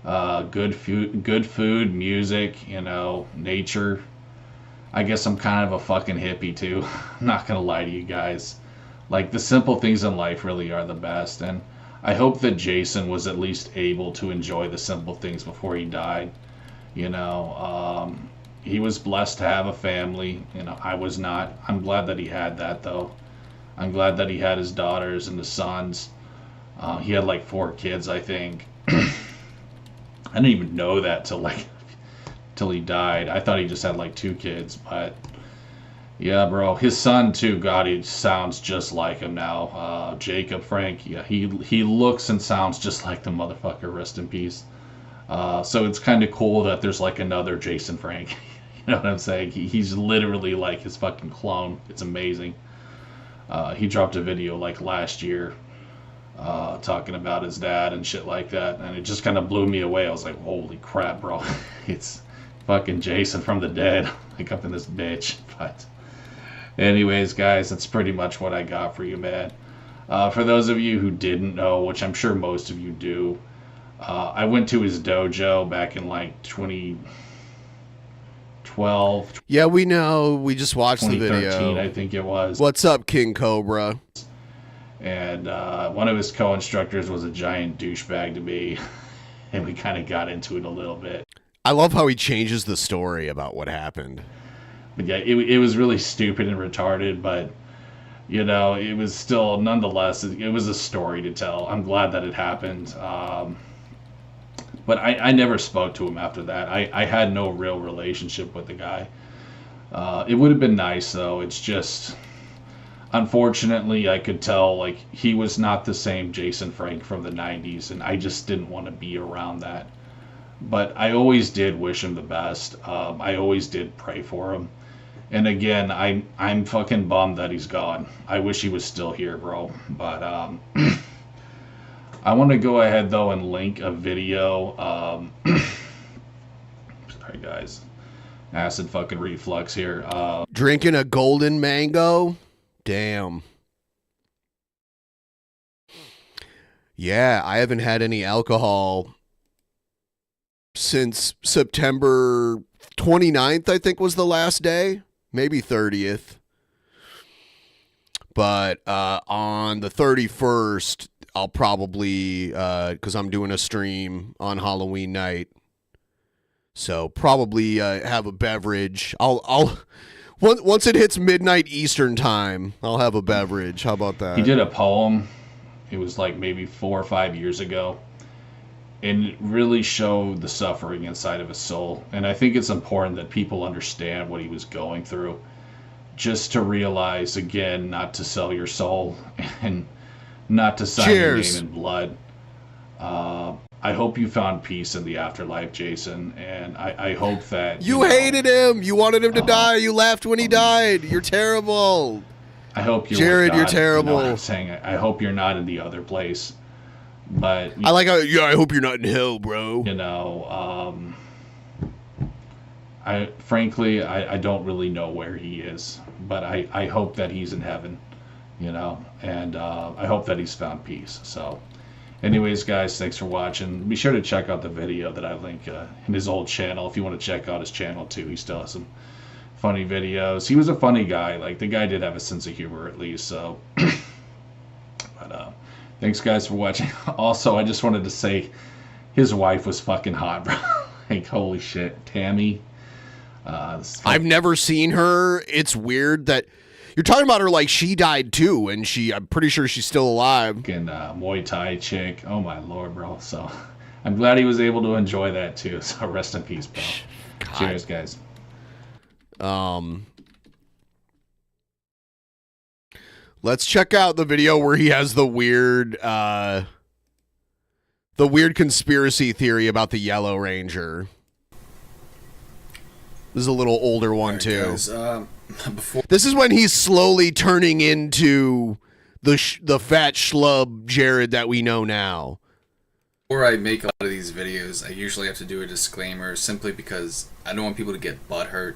D: Good food, music, you know, nature. I guess I'm kind of a fucking hippie too. I'm not gonna lie to you guys. Like, the simple things in life really are the best, and I hope that Jason was at least able to enjoy the simple things before he died. You know, he was blessed to have a family. You know, I was not. I'm glad that he had that, though. I'm glad that he had his daughters and his sons. He had like 4 kids, I think. I didn't even know that till he died. I thought he just had like 2 kids, but yeah, bro. His son too. God, he sounds just like him now. Jacob Frank. Yeah, he looks and sounds just like the motherfucker. Rest in peace. So it's kind of cool that there's like another Jason Frank. You know what I'm saying? He's literally like his fucking clone. It's amazing. He dropped a video like last year talking about his dad and shit like that, and it just kind of blew me away. I was like, holy crap, bro. It's fucking Jason from the dead, like up in this bitch. But anyways, guys, that's pretty much what I got for you, man. For those of you who didn't know, which I'm sure most of you do, I went to his dojo back in like 2012.
B: Yeah, we know. We just watched the
D: 2013,
B: video.
D: I think it was.
B: What's up, King Cobra?
D: And one of his co-instructors was a giant douchebag to me, and we kind of got into it a little bit.
B: I love how he changes the story about what happened.
D: But yeah, it was really stupid and retarded, but you know, it was still, nonetheless, it was a story to tell. I'm glad that it happened. But I never spoke to him after that. I had no real relationship with the guy. It would have been nice, though. It's just, unfortunately, I could tell, like, he was not the same Jason Frank from the 90s, and I just didn't want to be around that. But I always did wish him the best. I always did pray for him. And again, I'm fucking bummed that he's gone. I wish he was still here, bro. But I want to go ahead, though, and link a video. Sorry, guys. Acid fucking reflux here.
B: Drinking a golden mango? Damn. Yeah, I haven't had any alcohol since September 29th, I think was the last day. Maybe 30th. But on the 31st, I'll probably, because I'm doing a stream on Halloween night, so probably have a beverage. Once it hits midnight Eastern time, I'll have a beverage. How about that?
D: He did a poem. It was like maybe 4 or 5 years ago. And it really showed the suffering inside of his soul. And I think it's important that people understand what he was going through. Just to realize, again, not to sell your soul and not to sign your name in blood. I hope you found peace in the afterlife, Jason. And I hope that...
B: You hated him! You wanted him to die! You laughed when he died! You're terrible!
D: I hope you're...
B: Jared, you're terrible.
D: You know what I'm saying? I hope you're not in the other place. But
B: I like how, yeah, I hope you're not in hell, bro.
D: You know, frankly, I don't really know where he is, but I hope that he's in heaven, you know, and I hope that he's found peace. So, anyways, guys, thanks for watching. Be sure to check out the video that I link in his old channel if you want to check out his channel too. He still has some funny videos. He was a funny guy. Like, the guy did have a sense of humor at least. So, but thanks, guys, for watching. Also, I just wanted to say his wife was fucking hot, bro. Like, holy shit. Tammy.
B: I've never seen her. It's weird that you're talking about her like she died too, and I'm pretty sure she's still alive.
D: Fucking Muay Thai chick. Oh, my Lord, bro. So, I'm glad he was able to enjoy that, too. So, rest in peace, bro. God. Cheers, guys.
B: Let's check out the video where he has the weird conspiracy theory about the Yellow Ranger. This is a little older one, too.
E: Guys,
B: this is when he's slowly turning into the fat schlub Jared that we know now.
E: Before I make a lot of these videos, I usually have to do a disclaimer simply because I don't want people to get butthurt.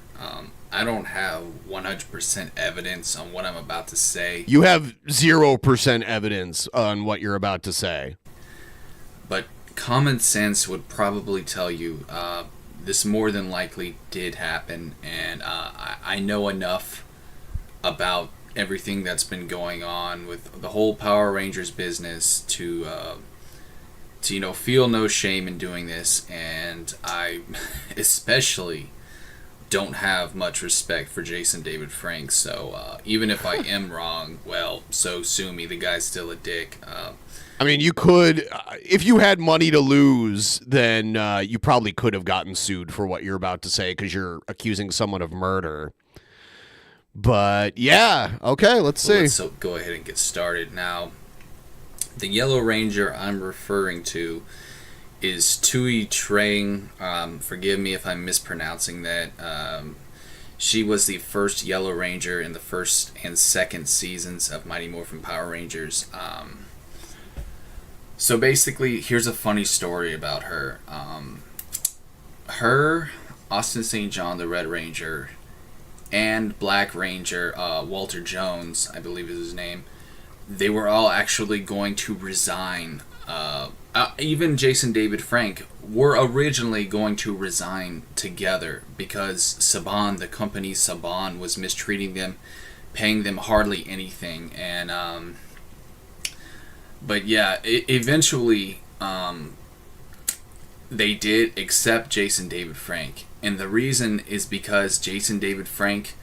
E: I don't have 100% evidence on what I'm about to say.
B: You have 0% evidence on what you're about to say.
E: But common sense would probably tell you this more than likely did happen, and I know enough about everything that's been going on with the whole Power Rangers business to feel no shame in doing this, and I especially don't have much respect for Jason David Frank. So even if I am wrong, well, so sue me. The guy's still a dick.
B: I mean, you could, if you had money to lose, then you probably could have gotten sued for what you're about to say because you're accusing someone of murder. But yeah, okay, let's see.
E: Let's go ahead and get started. Now, the Yellow Ranger I'm referring to is Tui Trang. Forgive me if I'm mispronouncing that. She was the first Yellow Ranger in the first and second seasons of Mighty Morphin Power Rangers. So basically, here's a funny story about her. Her, Austin St. John, the Red Ranger, and Black Ranger, Walter Jones, I believe is his name, they were all actually going to resign. Even Jason David Frank were originally going to resign together because Saban, the company Saban, was mistreating them, paying them hardly anything, and but yeah, eventually they did accept Jason David Frank, and the reason is because Jason David Frank,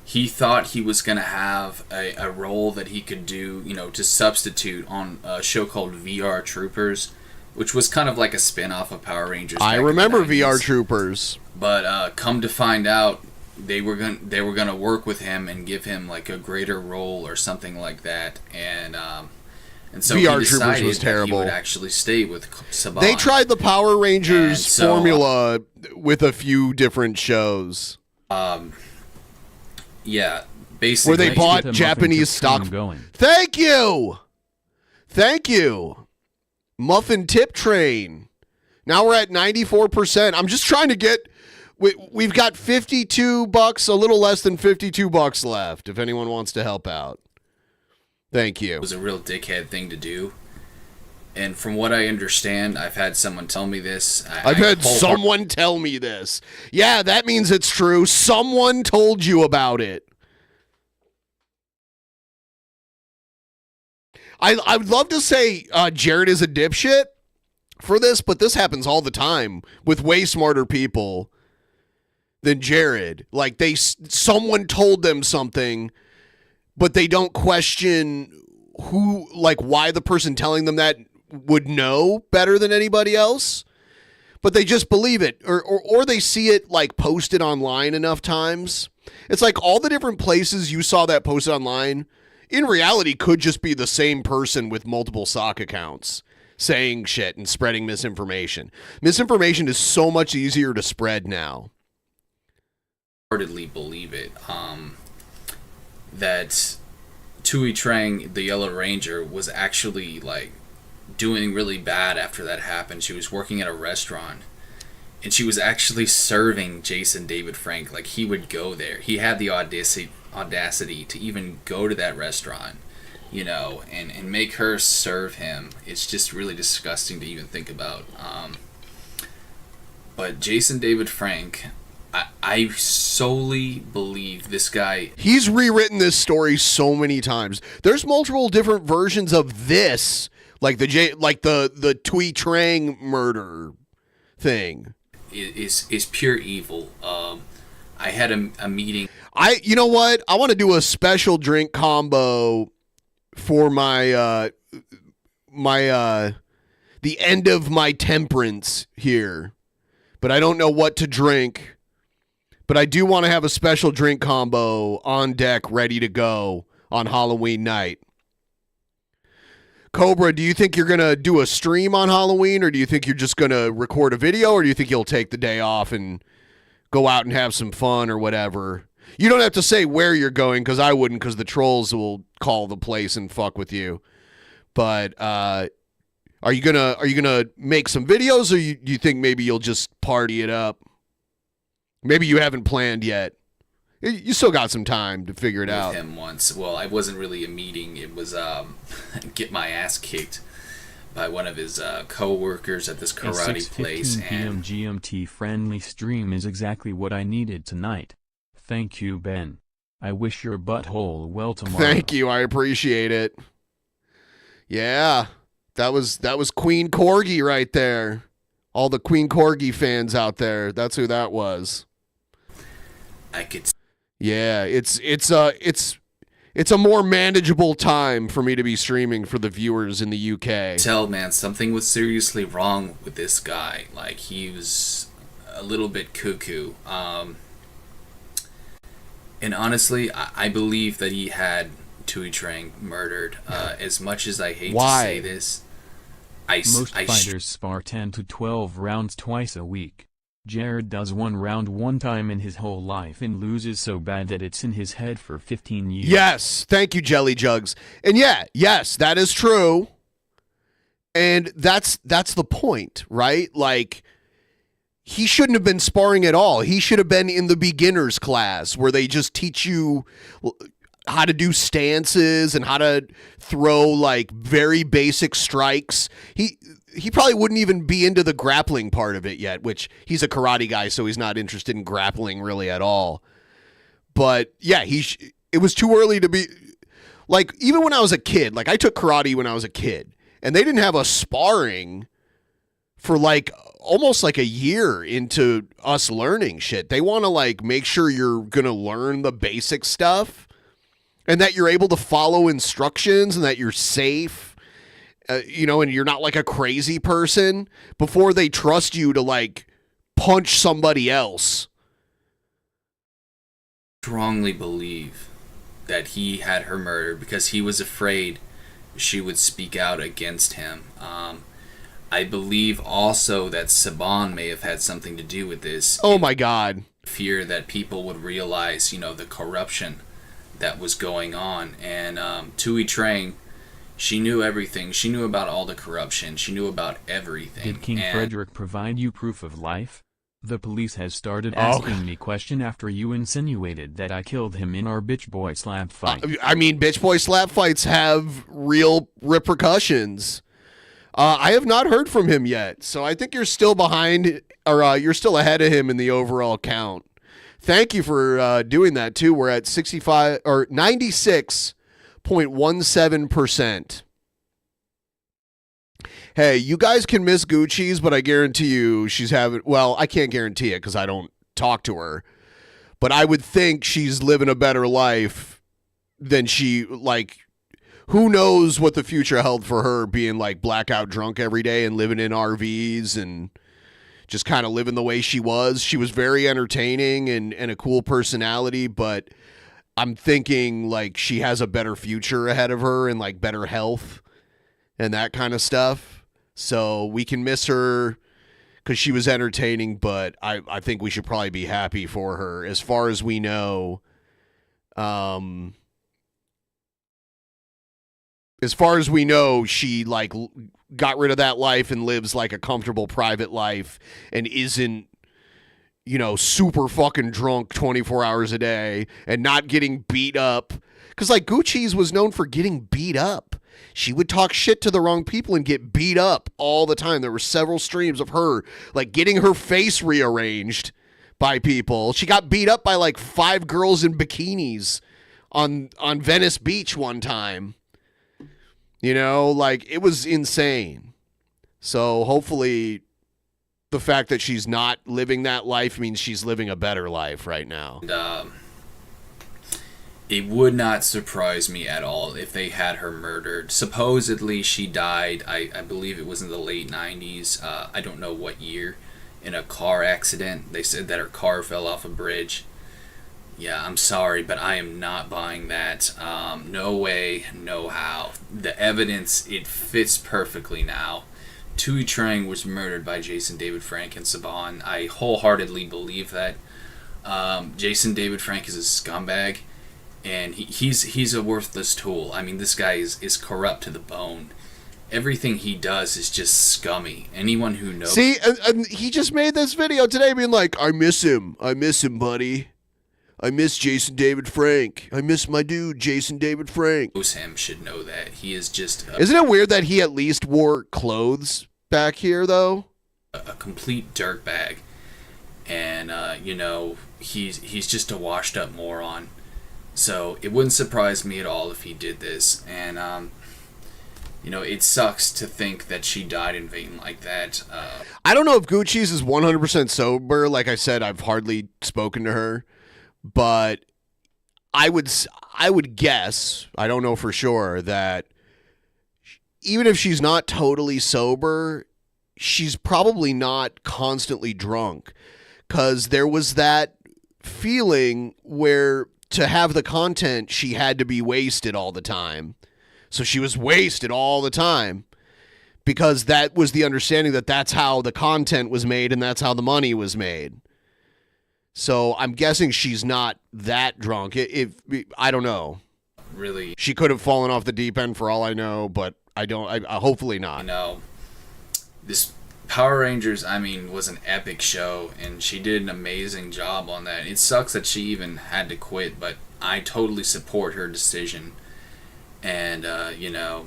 E: he thought he was going to have a role that he could do, to substitute on a show called VR Troopers, which was kind of like a spin-off of Power Rangers.
B: I remember VR Troopers.
E: But come to find out, they were going to work with him and give him like a greater role or something like that, and so
B: VR
E: he decided
B: Troopers was terrible.
E: That he would actually stay with Saban.
B: They tried the Power Rangers formula with a few different shows.
E: Yeah, basically.
B: Where they bought Japanese stock. Thank you! Muffin Tip Train. Now we're at 94%. I'm just trying to get... We've got $52, a little less than $52 left, if anyone wants to help out. Thank you.
E: It was a real dickhead thing to do. And from what I understand, I've had someone tell me this.
B: I've had someone tell me this. Yeah, that means it's true. Someone told you about it. I would love to say Jared is a dipshit for this, but this happens all the time with way smarter people than Jared. Like someone told them something, but they don't question why the person telling them that would know better than anybody else, but they just believe it, or they see it like posted online enough times. It's like all the different places you saw that posted online in reality could just be the same person with multiple sock accounts saying shit and spreading misinformation. Misinformation is so much easier to spread now.
E: Heartedly believe it. That Tui Trang, the Yellow Ranger, was actually like doing really bad after that happened. She was working at a restaurant, and she was actually serving Jason David Frank. Like, he would go there. He had the audacity to even go to that restaurant, and make her serve him. It's just really disgusting to even think about. But Jason David Frank, I solely believe this guy.
B: He's rewritten this story so many times. There's multiple different versions of this, like the Tui Trang murder thing.
E: Is pure evil. I had a meeting.
B: You know what? I want to do a special drink combo for my the end of my temperance here, but I don't know what to drink. But I do want to have a special drink combo on deck, ready to go on Halloween night. Cobra, do you think you're going to do a stream on Halloween, or do you think you're just going to record a video, or do you think you'll take the day off and go out and have some fun or whatever? You don't have to say where you're going, because I wouldn't, because the trolls will call the place and fuck with you. But are you gonna make some videos, or do you think maybe you'll just party it up? Maybe you haven't planned yet. You still got some time to figure it out.
E: Him once. Well, I wasn't really a meeting. It was get my ass kicked. by one of his co-workers at this
F: A
E: karate place.
F: 6:15 p.m.
E: And
F: GMT friendly stream is exactly what I needed tonight. Thank you, Ben. I wish your butthole well tomorrow.
B: Thank you. I appreciate it. Yeah. That was Queen Corgi right there. All the Queen Corgi fans out there. That's who that was.
E: I could
B: Yeah, it's a more manageable time for me to be streaming for the viewers in the UK.
E: tell, man, something was seriously wrong with this guy. Like, he was a little bit cuckoo. And honestly, I believe that he had Tui Trang murdered. As much as I hate
B: Why?
E: to say this,
F: Most fighters spar 10 to 12 rounds twice a week. Jared does one round one time in his whole life and loses so bad that it's in his head for 15 years.
B: Yes, thank you, Jelly Jugs. And yeah, yes, that is true. And that's the point, right? Like, he shouldn't have been sparring at all. He should have been in the beginner's class where they just teach you how to do stances and how to throw like very basic strikes. He probably wouldn't even be into the grappling part of it yet, which he's a karate guy, so he's not interested in grappling really at all. But yeah, it was too early to be like, even when I was a kid, like I took karate when I was a kid and they didn't have us sparring for like almost like a year into us learning shit. They want to like make sure you're going to learn the basic stuff and that you're able to follow instructions and that you're safe, and you're not like a crazy person before they trust you to like punch somebody else.
E: strongly believe that he had her murdered because he was afraid she would speak out against him. I believe also that Saban may have had something to do with this.
B: Oh my God.
E: Fear that people would realize, the corruption that was going on. And Tui Trang, she knew everything. She knew about all the corruption. She knew about everything.
F: Did King Frederick provide you proof of life? The police has started asking me question after you insinuated that I killed him in our bitch boy slap fight.
B: I mean, bitch boy slap fights have real repercussions. I have not heard from him yet, so I think you're still behind, or you're still ahead of him in the overall count. Thank you for doing that too. We're at 96.17%. Hey, you guys can miss Gucci's, but I guarantee you she's having, well, I can't guarantee it because I don't talk to her, but I would think she's living a better life than she, like, who knows what the future held for her, being like blackout drunk every day and living in RVs and just kind of living the way she was. She was very entertaining and a cool personality, but I'm thinking like she has a better future ahead of her and like better health and that kind of stuff. So we can miss her because she was entertaining, but I think we should probably be happy for her. As far as we know, she like got rid of that life and lives like a comfortable private life and isn't, super fucking drunk 24 hours a day and not getting beat up. Because like Gucci's was known for getting beat up. She would talk shit to the wrong people and get beat up all the time. There were several streams of her like getting her face rearranged by people. She got beat up by like 5 girls in bikinis on Venice Beach one time. Like it was insane. So hopefully the fact that she's not living that life means she's living a better life right now.
E: And, it would not surprise me at all if they had her murdered. Supposedly she died, I believe it was in the late 90s, I don't know what year, in a car accident. They said that her car fell off a bridge. Yeah, I'm sorry, but I am not buying that. No way, no how. The evidence, it fits perfectly now. Tui Trang was murdered by Jason David Frank and Saban. I wholeheartedly believe that. Jason David Frank is a scumbag, and he's a worthless tool. I mean, this guy is corrupt to the bone. Everything he does is just scummy. Anyone who knows... See,
B: and he just made this video today being like, I miss him, buddy. I miss Jason David Frank. I miss my dude, Jason David Frank.
E: Him should know that. He is just...
B: Isn't it weird that he at least wore clothes back here, though?
E: A complete dirtbag. And, you know, he's just a washed-up moron. So it wouldn't surprise me at all if he did this. And, you know, it sucks to think that she died in vain like that.
B: I don't know if Gucci's is 100% sober. Like I said, I've hardly spoken to her. But I would guess, I don't know for sure, that even if she's not totally sober, she's probably not constantly drunk. Because there was that feeling where to have the content, she had to be wasted all the time. So she was wasted all the time because that was the understanding that that's how the content was made and that's how the money was made. So I'm guessing she's not that drunk. I don't know.
E: Really,
B: she could have fallen off the deep end for all I know, but I hopefully not.
E: You know, this Power Rangers, I mean, was an epic show, and she did an amazing job on that. It sucks that she even had to quit, but I totally support her decision. And, you know,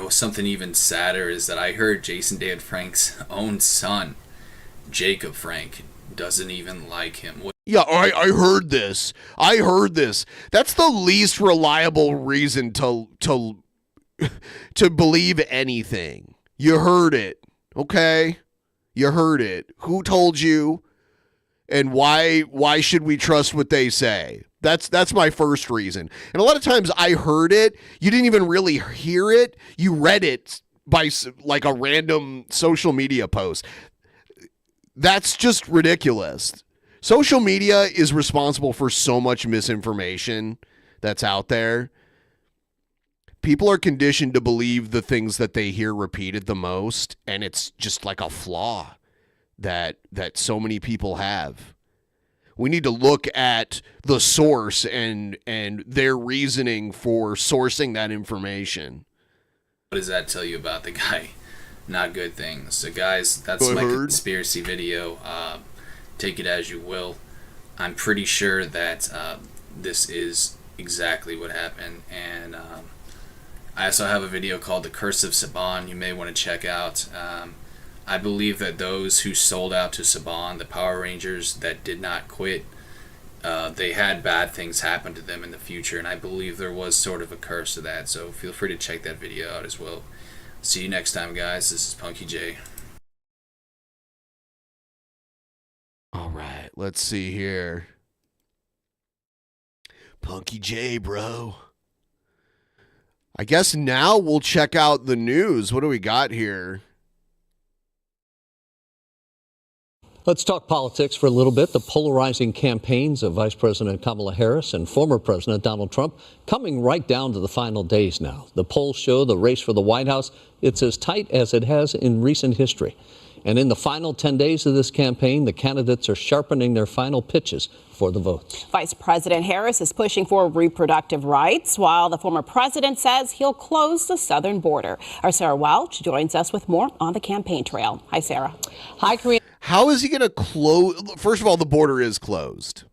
E: something even sadder is that I heard Jason David Frank's own son, Jacob Frank, doesn't even like him.
B: Yeah, I heard this. That's the least reliable reason to believe anything. You heard it, okay? You heard it. Who told you? And why should we trust what they say? That's my first reason. And a lot of times I heard it. You didn't even really hear it. You read it by like a random social media post. That's just ridiculous. Social media is responsible for so much misinformation that's out there. People are conditioned to believe the things that they hear repeated the most, and it's just like a flaw that so many people have. We need to look at the source and their reasoning for sourcing that information.
E: What does that tell you about the guy? Not good things. So guys, that's my conspiracy video. Take it as you will. I'm pretty sure that this is exactly what happened. And I also have a video called The Curse of Saban you may want to check out. I believe that those who sold out to Saban, the Power Rangers that did not quit, they had bad things happen to them in the future, and I believe there was sort of a curse to that, so feel free to check that video out as well. See you next time, guys. This is Punky J.
B: All right, let's see here. Punky J, bro. I guess now we'll check out the news. What do we got here?
G: Let's talk politics for a little bit. The polarizing campaigns of Vice President Kamala Harris and former President Donald Trump coming right down to the final days now. The polls show the race for the White House, it's as tight as it has in recent history. And in the final 10 days of this campaign, the candidates are sharpening their final pitches for the votes.
H: Vice President Harris is pushing for reproductive rights, while the former president says he'll close the southern border. Our Sarah Welch joins us with more on the campaign trail. Hi, Sarah.
I: Hi, Karina.
B: How is he going to close? First of all, the border is closed.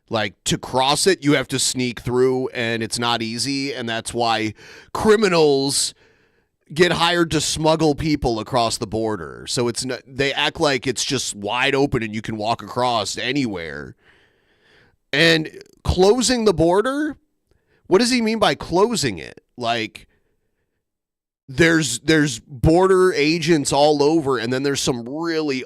B: Like, to cross it, you have to sneak through, and it's not easy, and that's why criminals get hired to smuggle people across the border. So it's not, they act like it's just wide open and you can walk across anywhere. And closing the border, what does he mean by closing it? Like, there's border agents all over, and then there's some really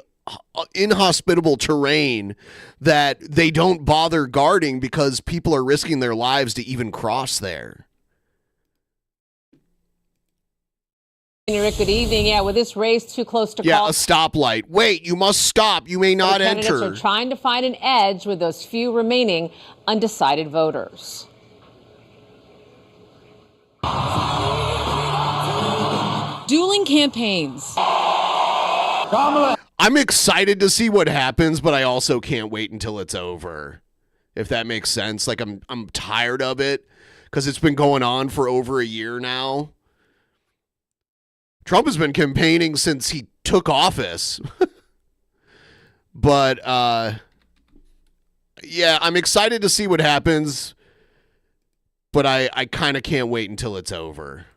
B: inhospitable terrain that they don't bother guarding because people are risking their lives to even cross there.
I: Rick, good evening. Yeah, with this race too close to
B: call.
I: A
B: stoplight. Wait, you must stop. You may not enter.
I: Candidates are trying to find an edge with those few remaining undecided voters. Dueling campaigns.
B: I'm excited to see what happens, but I also can't wait until it's over. If that makes sense. Like, I'm tired of it because it's been going on for over a year now. Trump has been campaigning since he took office. But Yeah, I'm excited to see what happens, but I kind of can't wait until it's over.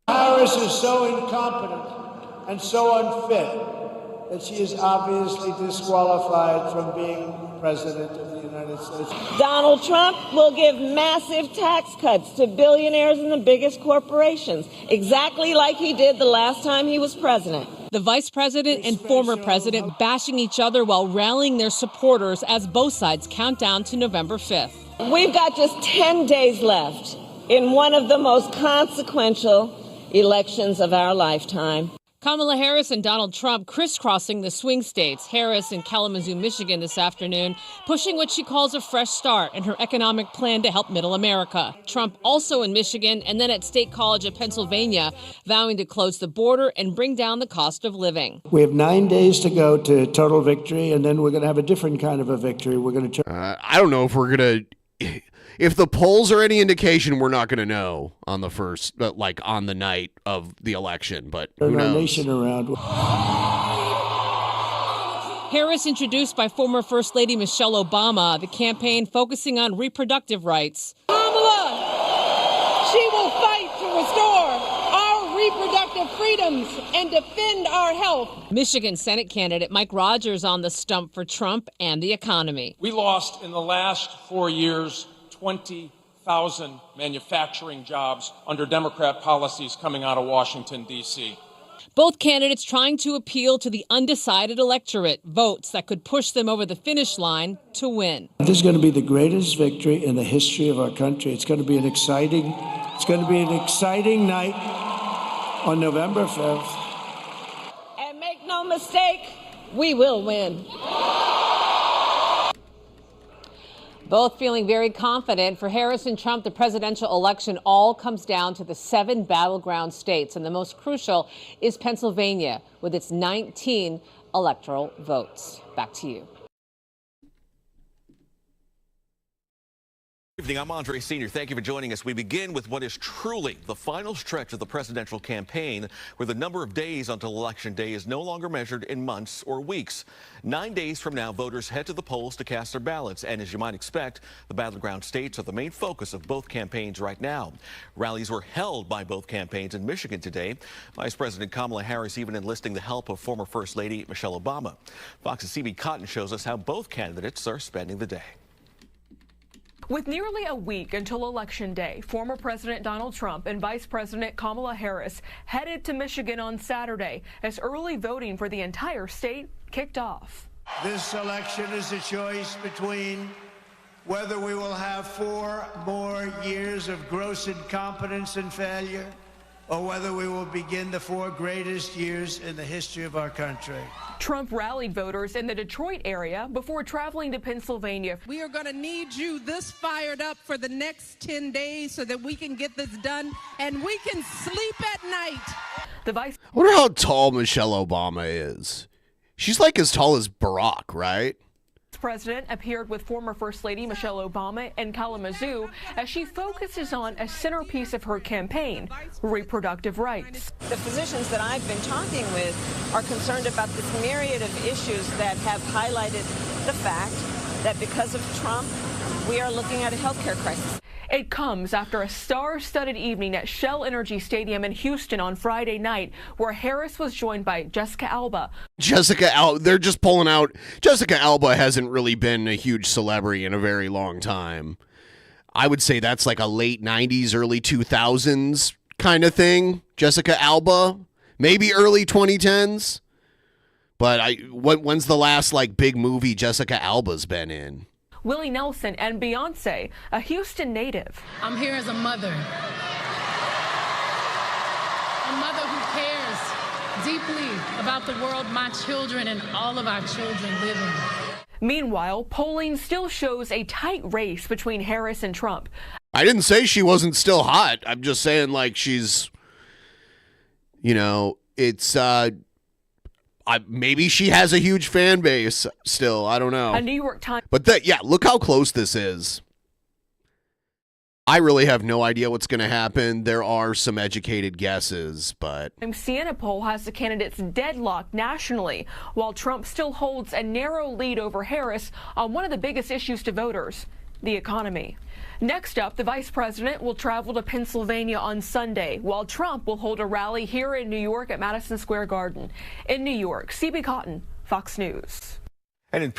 J: Harris is so incompetent and so unfit that she is obviously disqualified from being president of the United States.
K: Donald Trump will give massive tax cuts to billionaires and the biggest corporations, exactly like he did the last time he was president.
L: The vice president and former president bashing each other while rallying their supporters as both sides count down to November 5th.
K: We've got just 10 days left in one of the most consequential elections of our lifetime.
L: Kamala Harris and Donald Trump crisscrossing the swing states. Harris in Kalamazoo, Michigan this afternoon, pushing what she calls a fresh start in her economic plan to help middle America. Trump also in Michigan and then at State College of Pennsylvania, vowing to close the border and bring down the cost of living.
J: We have 9 days to go to total victory, and then we're going to have a different kind of a victory. We're going to
B: I don't know if we're going to... If the polls are any indication, we're not going to know on the first, like on the night of the election, but who knows?
J: Our nation around.
L: Harris introduced by former First Lady Michelle Obama, the campaign focusing on reproductive rights.
M: Kamala, she will fight to restore our reproductive freedoms and defend our health.
L: Michigan Senate candidate Mike Rogers on the stump for Trump and the economy.
N: We lost in the last 4 years 20,000 manufacturing jobs under Democrat policies coming out of Washington, D.C.
L: Both candidates trying to appeal to the undecided electorate, votes that could push them over the finish line to win.
J: This is going to be the greatest victory in the history of our country. It's going to be an exciting night on November 5th.
K: And make no mistake, we will win.
I: Both feeling very confident. For Harris and Trump, the presidential election all comes down to the 7 battleground states, and the most crucial is Pennsylvania with its 19 electoral votes. Back to you.
O: Good evening. I'm Andre Sr. Thank you for joining us. We begin with what is truly the final stretch of the presidential campaign, where the number of days until Election Day is no longer measured in months or weeks. 9 days from now, voters head to the polls to cast their ballots. And as you might expect, the battleground states are the main focus of both campaigns right now. Rallies were held by both campaigns in Michigan today. Vice President Kamala Harris even enlisting the help of former First Lady Michelle Obama. Fox's CB Cotton shows us how both candidates are spending the day.
P: With nearly a week until Election Day, former President Donald Trump and Vice President Kamala Harris headed to Michigan on Saturday as early voting for the entire state kicked off.
J: This election is a choice between whether we will have 4 more years of gross incompetence and failure, or whether we will begin the 4 greatest years in the history of our country.
P: Trump rallied voters in the Detroit area before traveling to Pennsylvania.
M: We are going to need you this fired up for the next 10 days so that we can get this done and we can sleep at night.
P: The vice.
B: I wonder how tall Michelle Obama is. She's like as tall as Barack, right?
P: President appeared with former First Lady Michelle Obama in Kalamazoo as she focuses on a centerpiece of her campaign, reproductive rights.
K: The physicians that I've been talking with are concerned about this myriad of issues that have highlighted the fact that because of Trump, we are looking at a health care crisis.
P: It comes after a star-studded evening at Shell Energy Stadium in Houston on Friday night, where Harris was joined by Jessica Alba.
B: They're just pulling out. Jessica Alba hasn't really been a huge celebrity in a very long time. I would say that's like a late 90s, early 2000s kind of thing. Jessica Alba, maybe early 2010s. But when's the last like big movie Jessica Alba's been in?
P: Willie Nelson and Beyonce, a Houston native.
M: I'm here as a mother who cares deeply about the world my children and all of our children live in.
P: Meanwhile, polling still shows a tight race between Harris and Trump.
B: I didn't say she wasn't still hot. I'm just saying like she's, it's maybe she has a huge fan base still. I don't know.
P: A New York Times.
B: But look how close this is. I really have no idea what's going to happen. There are some educated guesses, but
P: Siena poll has the candidates deadlocked nationally, while Trump still holds a narrow lead over Harris on one of the biggest issues to voters, the economy. Next up, the vice president will travel to Pennsylvania on Sunday, while Trump will hold a rally here in New York at Madison Square Garden. In New York, CB Cotton, Fox News.
O: And in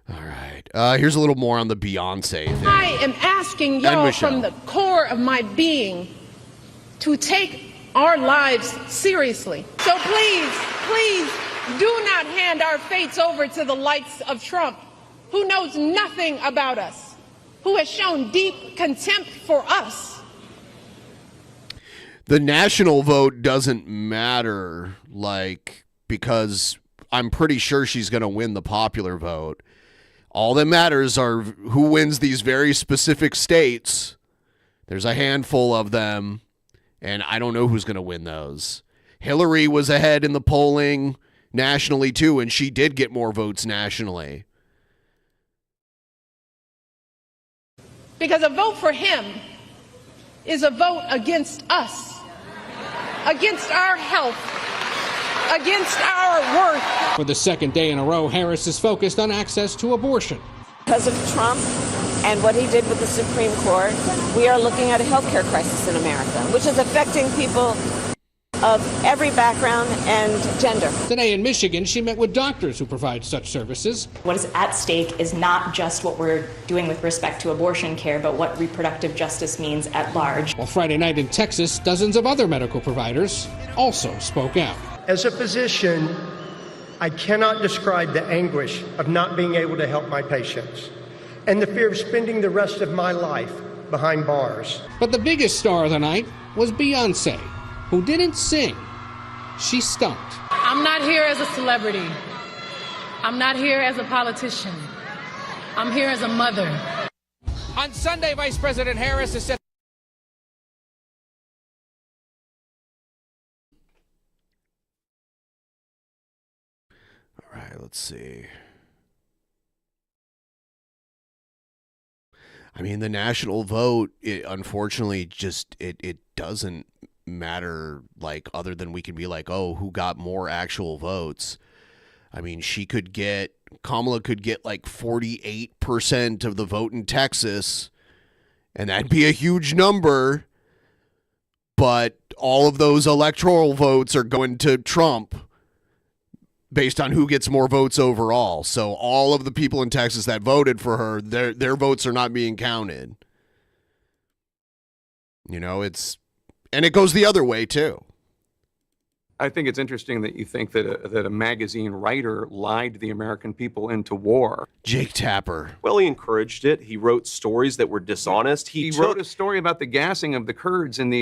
B: all right. Here's a little more on the Beyonce thing.
M: I am asking y'all from the core of my being to take our lives seriously. So please, please do not hand our fates over to the likes of Trump, who knows nothing about us, who has shown deep contempt for us.
B: The national vote doesn't matter, because I'm pretty sure she's going to win the popular vote. All that matters are who wins these very specific states. There's a handful of them, and I don't know who's going to win those. Hillary was ahead in the polling nationally, too, and she did get more votes nationally.
M: Because a vote for him is a vote against us, against our health, against our worth.
Q: For the second day in a row, Harris is focused on access to abortion.
K: Because of Trump and what he did with the Supreme Court, we are looking at a health care crisis in America, which is affecting people of every background and gender.
Q: Today in Michigan, she met with doctors who provide such services.
R: What is at stake is not just what we're doing with respect to abortion care, but what reproductive justice means at large.
Q: Well, Friday night in Texas, dozens of other medical providers also spoke out.
S: As a physician, I cannot describe the anguish of not being able to help my patients and the fear of spending the rest of my life behind bars.
Q: But the biggest star of the night was Beyonce, who didn't sing. She stumped.
T: I'm not here as a celebrity. I'm not here as a politician. I'm here as a mother.
Q: On Sunday, Vice President Harris is set.
B: All right, let's see. I mean, the national vote, unfortunately, it doesn't matter, other than we can be like, oh, who got more actual votes? I mean, Kamala could get 48% of the vote in Texas, and that'd be a huge number, but all of those electoral votes are going to Trump based on who gets more votes overall. So all of the people in Texas that voted for her, their votes are not being counted. And it goes the other way too.
U: I think it's interesting that you think that a magazine writer lied the American people into war.
B: Jake Tapper.
V: Well, he encouraged it. He wrote stories that were dishonest.
U: He wrote a story about the gassing of the Kurds in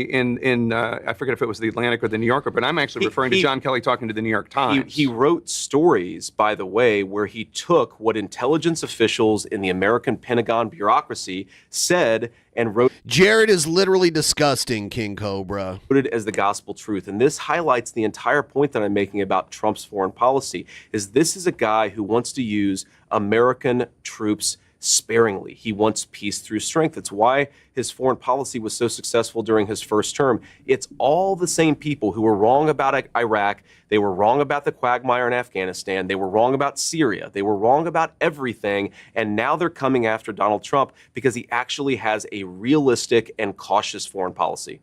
U: I forget if it was the Atlantic or the New Yorker, but I'm actually referring to John Kelly talking to the New York Times.
V: He wrote stories, by the way, where he took what intelligence officials in the American Pentagon bureaucracy said and wrote.
B: Jared is literally disgusting, King Cobra.
V: It as the gospel truth. And this highlights the entire point that I'm making about Trump's foreign policy, is this is a guy who wants to use American troops sparingly. He wants peace through strength. It's why his foreign policy was so successful during his first term. It's all the same people who were wrong about Iraq. They were wrong about the quagmire in Afghanistan. They were wrong about Syria. They were wrong about everything. And now they're coming after Donald Trump because he actually has a realistic and cautious foreign policy.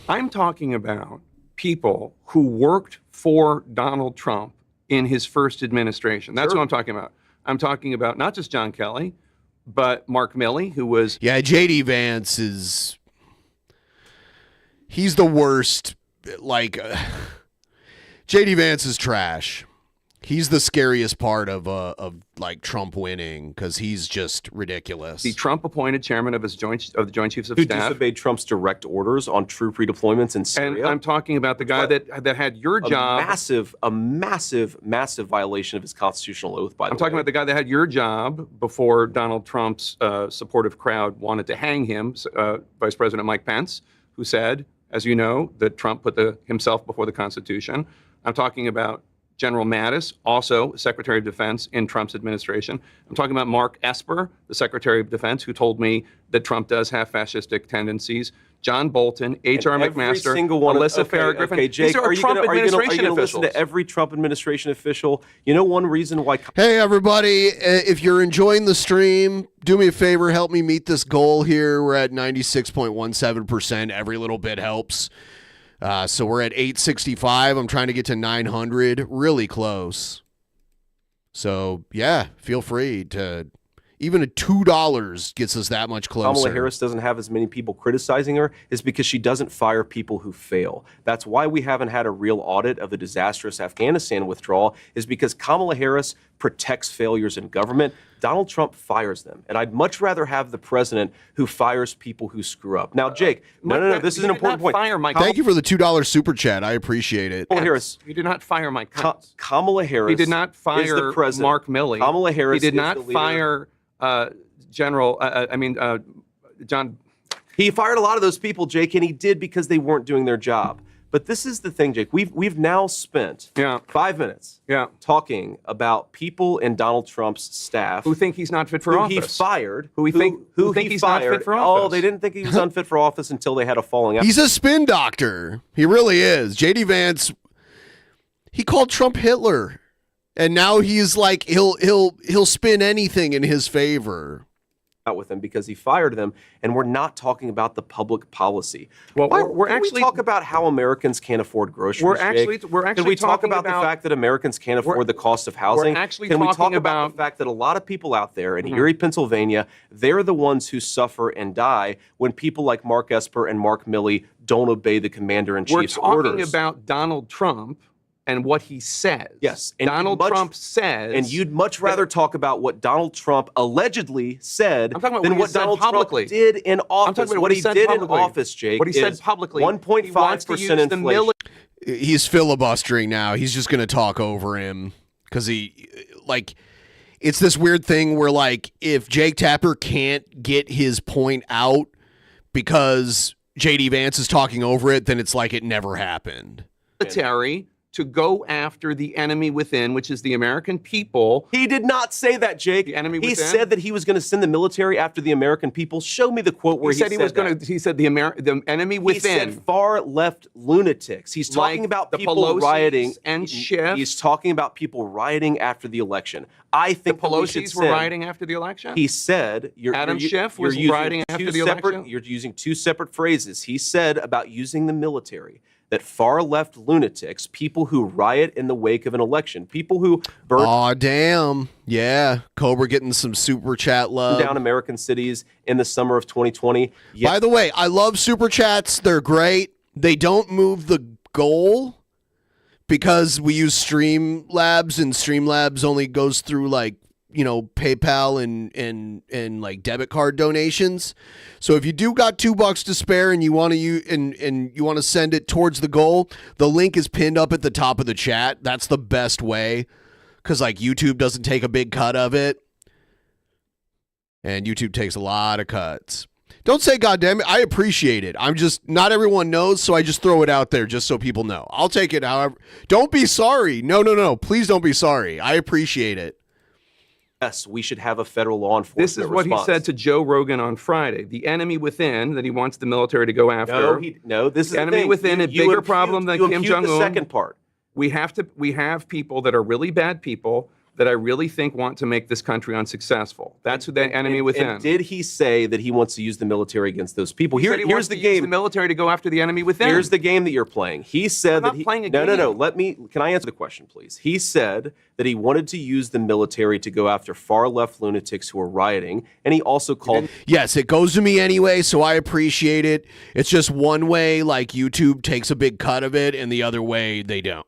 U: I'm talking about people who worked for Donald Trump in his first administration. That's what I'm talking about. I'm talking about not just John Kelly, but Mark Milley, who was...
B: Yeah, J.D. Vance he's the worst. J.D. Vance is trash. He's the scariest part of Trump winning because he's just ridiculous.
U: The Trump-appointed chairman of the Joint Chiefs of
V: Who
U: Staff
V: disobeyed Trump's direct orders on troop redeployments in Syria.
U: And I'm talking about the guy that had your job.
V: A massive violation of his constitutional oath, by the way.
U: I'm talking about the guy that had your job before Donald Trump's supportive crowd wanted to hang him, Vice President Mike Pence, who said, as you know, that Trump put himself before the Constitution. I'm talking about General Mattis, also Secretary of Defense in Trump's administration. I'm talking about Mark Esper, the Secretary of Defense, who told me that Trump does have fascistic tendencies. John Bolton, H.R. McMaster, Alyssa Farah-Griffin.
V: Okay, Jake,
U: These are Trump administration officials.
V: Listen to every Trump administration official? You know one reason why...
B: Hey, everybody, if you're enjoying the stream, do me a favor, help me meet this goal here. We're at 96.17%. Every little bit helps. So we're at 865. I'm trying to get to 900. Really close. So, yeah, feel free to... Even a $2 gets us that much closer.
V: Kamala Harris doesn't have as many people criticizing her is because she doesn't fire people who fail. That's why we haven't had a real audit of the disastrous Afghanistan withdrawal, is because Kamala Harris protects failures in government. Donald Trump fires them. And I'd much rather have the president who fires people who screw up. Now, Jake, no, this is an important point.
B: Thank you for the $2 super chat. I appreciate it.
U: Kamala Harris. He did not fire Mike Pence.
V: Kamala Harris.
U: He did not fire
V: is the president.
U: Mark Milley.
V: Kamala Harris.
U: He did not fire John.
V: He fired a lot of those people, Jake, and he did because they weren't doing their job. But this is the thing, Jake. We've now spent 5 minutes talking about people in Donald Trump's staff
U: who think he's not fit for office.
V: He fired.
U: Who think he's not fit for office.
V: Oh, they didn't think he was unfit for office until they had a falling out.
B: He's a spin doctor. He really is. J.D. Vance, he called Trump Hitler. And now he's like, he'll spin anything in his favor.
V: With him because he fired them, and we're not talking about the public policy.
U: Well,
V: we're actually talk about how Americans can't afford groceries.
U: We're actually
V: Can we talk about the fact that Americans can't afford the cost of housing? Can we talk about the fact that a lot of people out there in Erie, Pennsylvania, they're the ones who suffer and die when people like Mark Esper and Mark Milley don't obey the commander-in-chief's orders.
U: We're talking about Donald Trump and what he says.
V: Yes. And
U: Donald Trump says...
V: And you'd much rather talk about what Donald Trump allegedly said than what Donald Trump did in office. What he did in office, Jake,
U: what he said publicly,
V: 1.5% inflation.
B: He's filibustering now. He's just going to talk over him because it's this weird thing where, like, if Jake Tapper can't get his point out because J.D. Vance is talking over it, then it's like it never happened.
U: To go after the enemy within, which is the American people.
V: He did not say that, Jake.
U: The enemy within.
V: He said that he was going to send the military after the American people. Show me the quote where he said
U: he was going to. He said the enemy within.
V: He said far left lunatics. He's talking about people
U: Pelosi's
V: rioting
U: and Schiff.
V: He's talking about people rioting after the election. I think
U: the Pelosi's were rioting after the election.
V: He said
U: Adam Schiff was rioting after the election.
V: You're using two separate phrases. He said about using the military that far-left lunatics, people who riot in the wake of an election, people who burn...
B: Aw, damn. Yeah, Cobra getting some super chat love.
V: ...down American cities in the summer of 2020.
B: Yes. By the way, I love super chats. They're great. They don't move the goal because we use Streamlabs, and Streamlabs only goes through, like, you know, PayPal and like debit card donations. So if you do got $2 to spare and you want to you want to send it towards the goal, the link is pinned up at the top of the chat. That's the best way, because like YouTube doesn't take a big cut of it, and YouTube takes a lot of cuts. Don't say goddamn it. I appreciate it. I'm just, not everyone knows, so I just throw it out there just so people know. I'll take it however. Don't be sorry. No. Please don't be sorry. I appreciate it.
V: Yes, we should have a federal law enforcement
U: This is what
V: response.
U: he said to Joe Rogan on Friday. The enemy within that he wants the military to go after.
V: This is
U: the enemy within, a bigger problem than Kim Jong-un.
V: The second part.
U: We have people that are really bad people that I really think want to make this country unsuccessful. That's who the enemy within.
V: And did he say that he wants to use the military against those people?
U: Here's the game. Use the military to go after the enemy within.
V: Here's the game that you're playing. He said
U: I'm not playing a game.
V: No. Can I answer the question, please? He said that he wanted to use the military to go after far-left lunatics who are rioting, and he also called...
B: Yes, it goes to me anyway, so I appreciate it. It's just one way, like, YouTube takes a big cut of it, and the other way, they don't.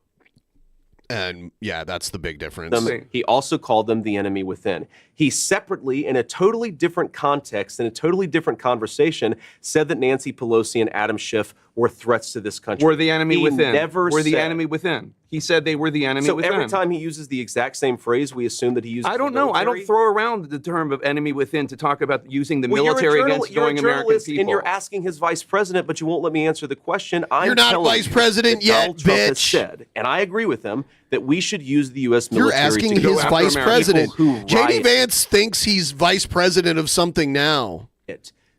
B: And yeah, that's the big difference.
V: He also called them the enemy within. He separately, in a totally different context, in a totally different conversation, said that Nancy Pelosi and Adam Schiff were threats to this country.
U: Were the enemy
V: He
U: within.
V: Never
U: were the
V: said,
U: enemy within. He said they were the enemy
V: so
U: within.
V: every time he uses the exact same phrase, we assume that he uses
U: I don't
V: the
U: know. I
V: military?
U: don't throw around the term of enemy within to talk about using the
V: Well,
U: military
V: you're a
U: against going American
V: journalist,
U: people.
V: and you're asking his vice president, but you won't let me answer the question.
B: You're not
V: telling
B: vice
V: you
B: president
V: that
B: yet,
V: Donald Trump has
B: bitch.
V: said, and I agree with him, that we should use the U.S.
B: You're
V: military
B: asking
V: to go
B: his
V: after
B: vice
V: American
B: president.
V: people who
B: JD
V: riot,
B: Vance thinks he's vice president of something now.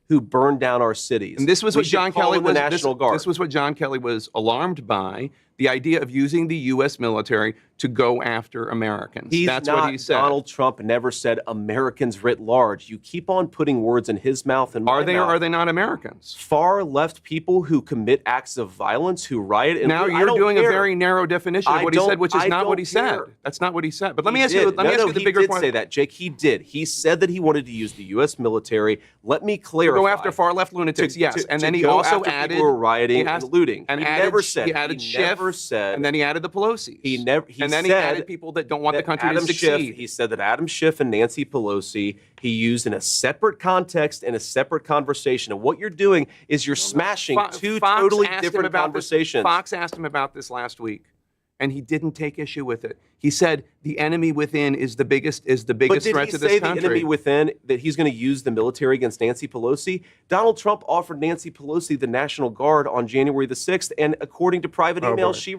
V: who burned down our cities.
U: And this was
V: We
U: what
V: should
U: John
V: call
U: Kelly
V: in
U: was.
V: the National Guard.
U: This was what John Kelly was alarmed by: the idea of using the U.S. military to go after Americans. That's
V: not,
U: what he said.
V: Donald Trump never said Americans writ large. You keep on putting words in his mouth and my
U: Are they
V: mouth.
U: or are they not Americans?
V: Far left people who commit acts of violence, who riot. And
U: Now
V: I
U: you're
V: don't
U: doing
V: care.
U: a very narrow definition of
V: I
U: what he said,
V: don't-
U: which is
V: I
U: not what
V: don't
U: he said.
V: care.
U: That's not what he said. But let me
V: He
U: ask you.
V: did.
U: Let me ask you the
V: he
U: bigger
V: did
U: point.
V: say that, Jake. He did. He said that he wanted to use the U.S. military. Let me
U: To
V: clarify.
U: go after far left lunatics, yes. And then he also added
V: people who were rioting
U: he asked-
V: and looting.
U: and
V: he
U: added,
V: never said.
U: he added
V: he
U: Schiff,
V: never said.
U: and then he added the Pelosi's.
V: He never. He
U: and then
V: said
U: he added people that don't want the
V: that
U: country
V: Adam
U: to
V: Schiff,
U: succeed.
V: he said that Adam Schiff and Nancy Pelosi he used in a separate context in a separate conversation. And what you're doing is you're smashing two totally different conversations.
U: Fox asked him about this last week, and he didn't take issue with it. He said the enemy within is the biggest
V: But
U: threat
V: did he
U: to
V: say
U: this
V: the
U: country.
V: enemy within that he's going to use the military against Nancy Pelosi? Donald Trump offered Nancy Pelosi the National Guard on January the 6th, and according to private emails, she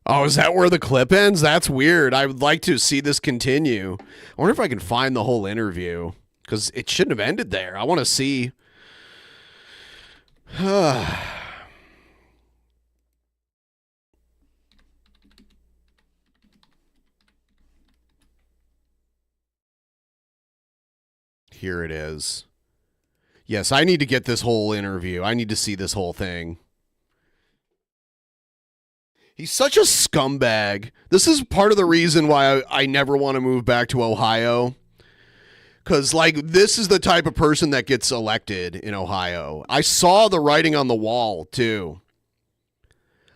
B: Oh, is that where the clip ends? That's weird. I would like to see this continue. I wonder if I can find the whole interview, because it shouldn't have ended there. I want to see. Here it is. Yes, I need to get this whole interview. I need to see this whole thing. He's such a scumbag. This is part of the reason why I never want to move back to Ohio. Because, like, this is the type of person that gets elected in Ohio. I saw the writing on the wall, too.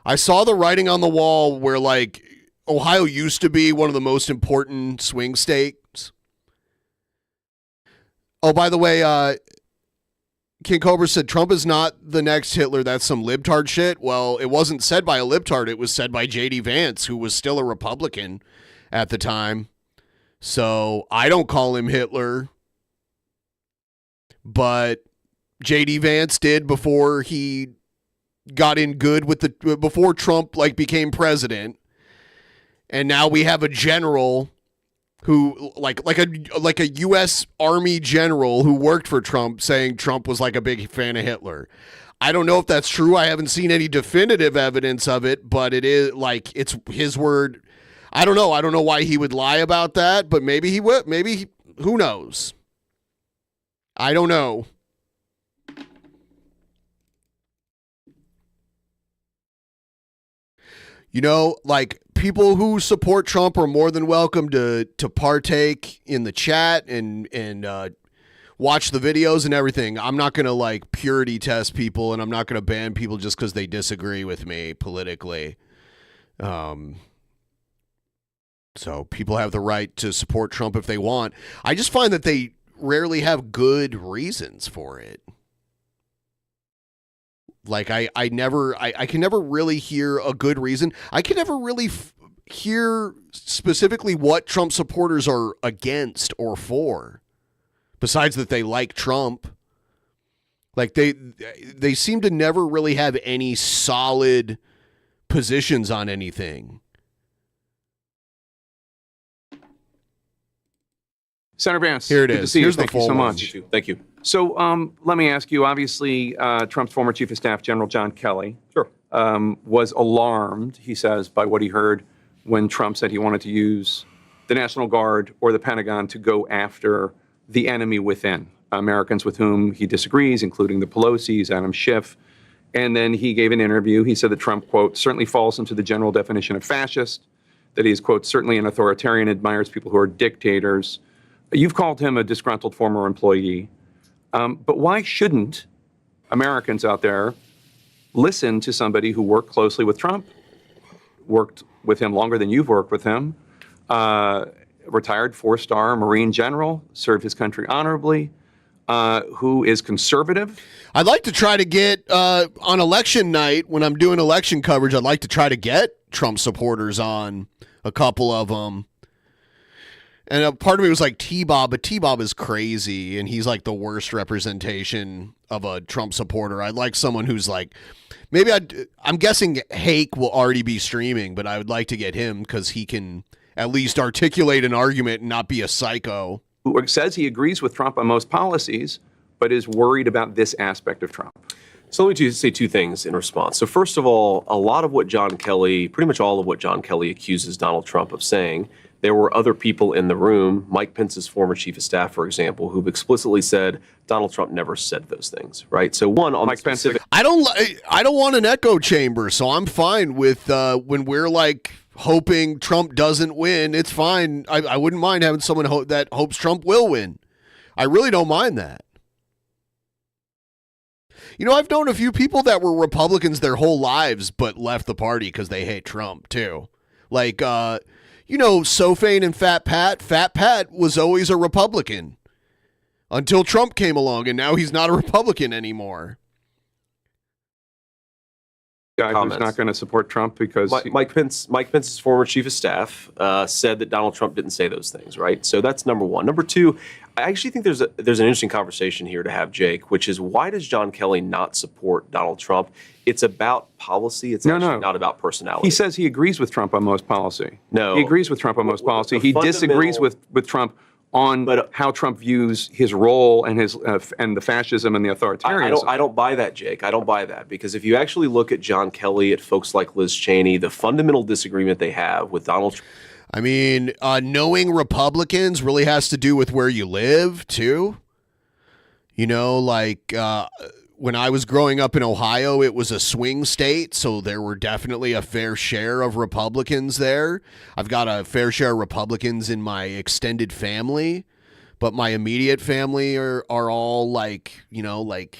B: I saw the writing on the wall where, like, Ohio used to be one of the most important swing states. Oh, by the way, King Cobra said Trump is not the next Hitler. That's some libtard shit. Well, it wasn't said by a libtard. It was said by JD Vance, who was still a Republican at the time. So I don't call him Hitler. But JD Vance did before he got in good with before Trump became president. And now we have a general who like a U.S. Army general who worked for Trump saying Trump was like a big fan of Hitler. I don't know if that's true. I haven't seen any definitive evidence of it, but it is like it's his word. I don't know. I don't know why he would lie about that, but maybe he would. Who knows? I don't know. You know, like, people who support Trump are more than welcome to partake in the chat and watch the videos and everything. I'm not going to, like, purity test people, and I'm not going to ban people just because they disagree with me politically. So people have the right to support Trump if they want. I just find that they rarely have good reasons for it. Like, I can never really hear a good reason. I can never really hear specifically what Trump supporters are against or for, besides that they like Trump. Like, they seem to never really have any solid positions on anything.
U: Senator Vance,
B: here it
U: good
B: is.
U: to see you.
B: Here's
U: Thank
B: the
U: you
B: full
U: so
B: one.
U: much.
V: Thank you.
U: So let me ask you, obviously, Trump's former chief of staff, General John Kelly, was alarmed, he says, by what he heard when Trump said he wanted to use the National Guard or the Pentagon to go after the enemy within, Americans with whom he disagrees, including the Pelosi's, Adam Schiff. And then he gave an interview. He said that Trump, quote, certainly falls into the general definition of fascist, that he is, quote, certainly an authoritarian, admires people who are dictators. You've called him a disgruntled former employee. But why shouldn't Americans out there listen to somebody who worked closely with Trump, worked with him longer than you've worked with him, retired 4-star Marine general, served his country honorably, who is conservative.
B: I'd like to try to get on election night when I'm doing election coverage. I'd like to try to get Trump supporters on, a couple of them. And a part of me was like T-Bob, but T-Bob is crazy, and he's like the worst representation of a Trump supporter. I'd like someone who's like, maybe I'm guessing Hake will already be streaming, but I would like to get him because he can at least articulate an argument and not be a psycho.
U: Who says he agrees with Trump on most policies, but is worried about this aspect of Trump.
V: So let me say two things in response. So first of all, a lot of what John Kelly, pretty much all of what John Kelly accuses Donald Trump of saying, there were other people in the room, Mike Pence's former chief of staff, for example, who've explicitly said Donald Trump never said those things, right? So one, on Mike Pence,
B: I don't want an echo chamber, so I'm fine with when we're like hoping Trump doesn't win. It's fine. I wouldn't mind having someone that hopes Trump will win. I really don't mind that. You know, I've known a few people that were Republicans their whole lives, but left the party because they hate Trump too. Like, you know, Sophane and Fat Pat. Fat Pat was always a Republican until Trump came along, and now he's not a Republican anymore.
U: Guy who's not going to support Trump because
V: Mike Pence's former chief of staff said that Donald Trump didn't say those things, right? So that's number one. Number two, I actually think there's an interesting conversation here to have, Jake, which is why does John Kelly not support Donald Trump? It's about policy. It's actually not about personality.
U: He says he agrees with Trump on most policy.
V: No.
U: He agrees with Trump on most policy. He disagrees with Trump on how Trump views his role and his and the fascism and the authoritarianism.
V: I don't buy that, Jake. I don't buy that, because if you actually look at John Kelly, at folks like Liz Cheney, the fundamental disagreement they have with Donald Trump.
B: I mean, knowing Republicans really has to do with where you live, too. You know, like when I was growing up in Ohio, it was a swing state, so there were definitely a fair share of Republicans there. I've got a fair share of Republicans in my extended family, but my immediate family are all like, you know, like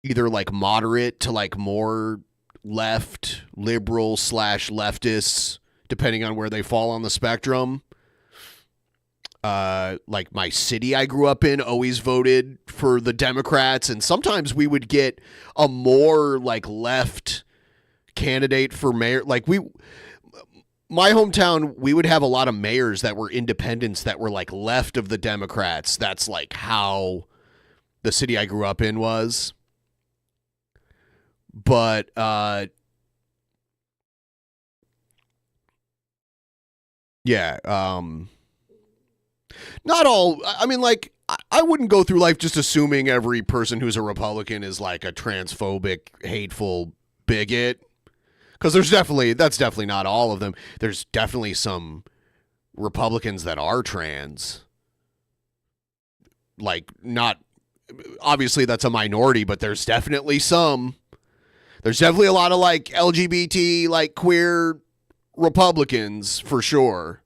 B: either like moderate to like more left, liberal / leftists, depending on where they fall on the spectrum. Like my city I grew up in always voted for the Democrats, and sometimes we would get a more like left candidate for mayor. Like my hometown, we would have a lot of mayors that were independents that were like left of the Democrats. That's like how the city I grew up in was. But yeah, not all. I mean, like, I wouldn't go through life just assuming every person who's a Republican is like a transphobic, hateful bigot. Because that's definitely not all of them. There's definitely some Republicans that are trans. Like, not, obviously that's a minority, but there's definitely some. There's definitely a lot of like LGBT, like queer Republicans for sure.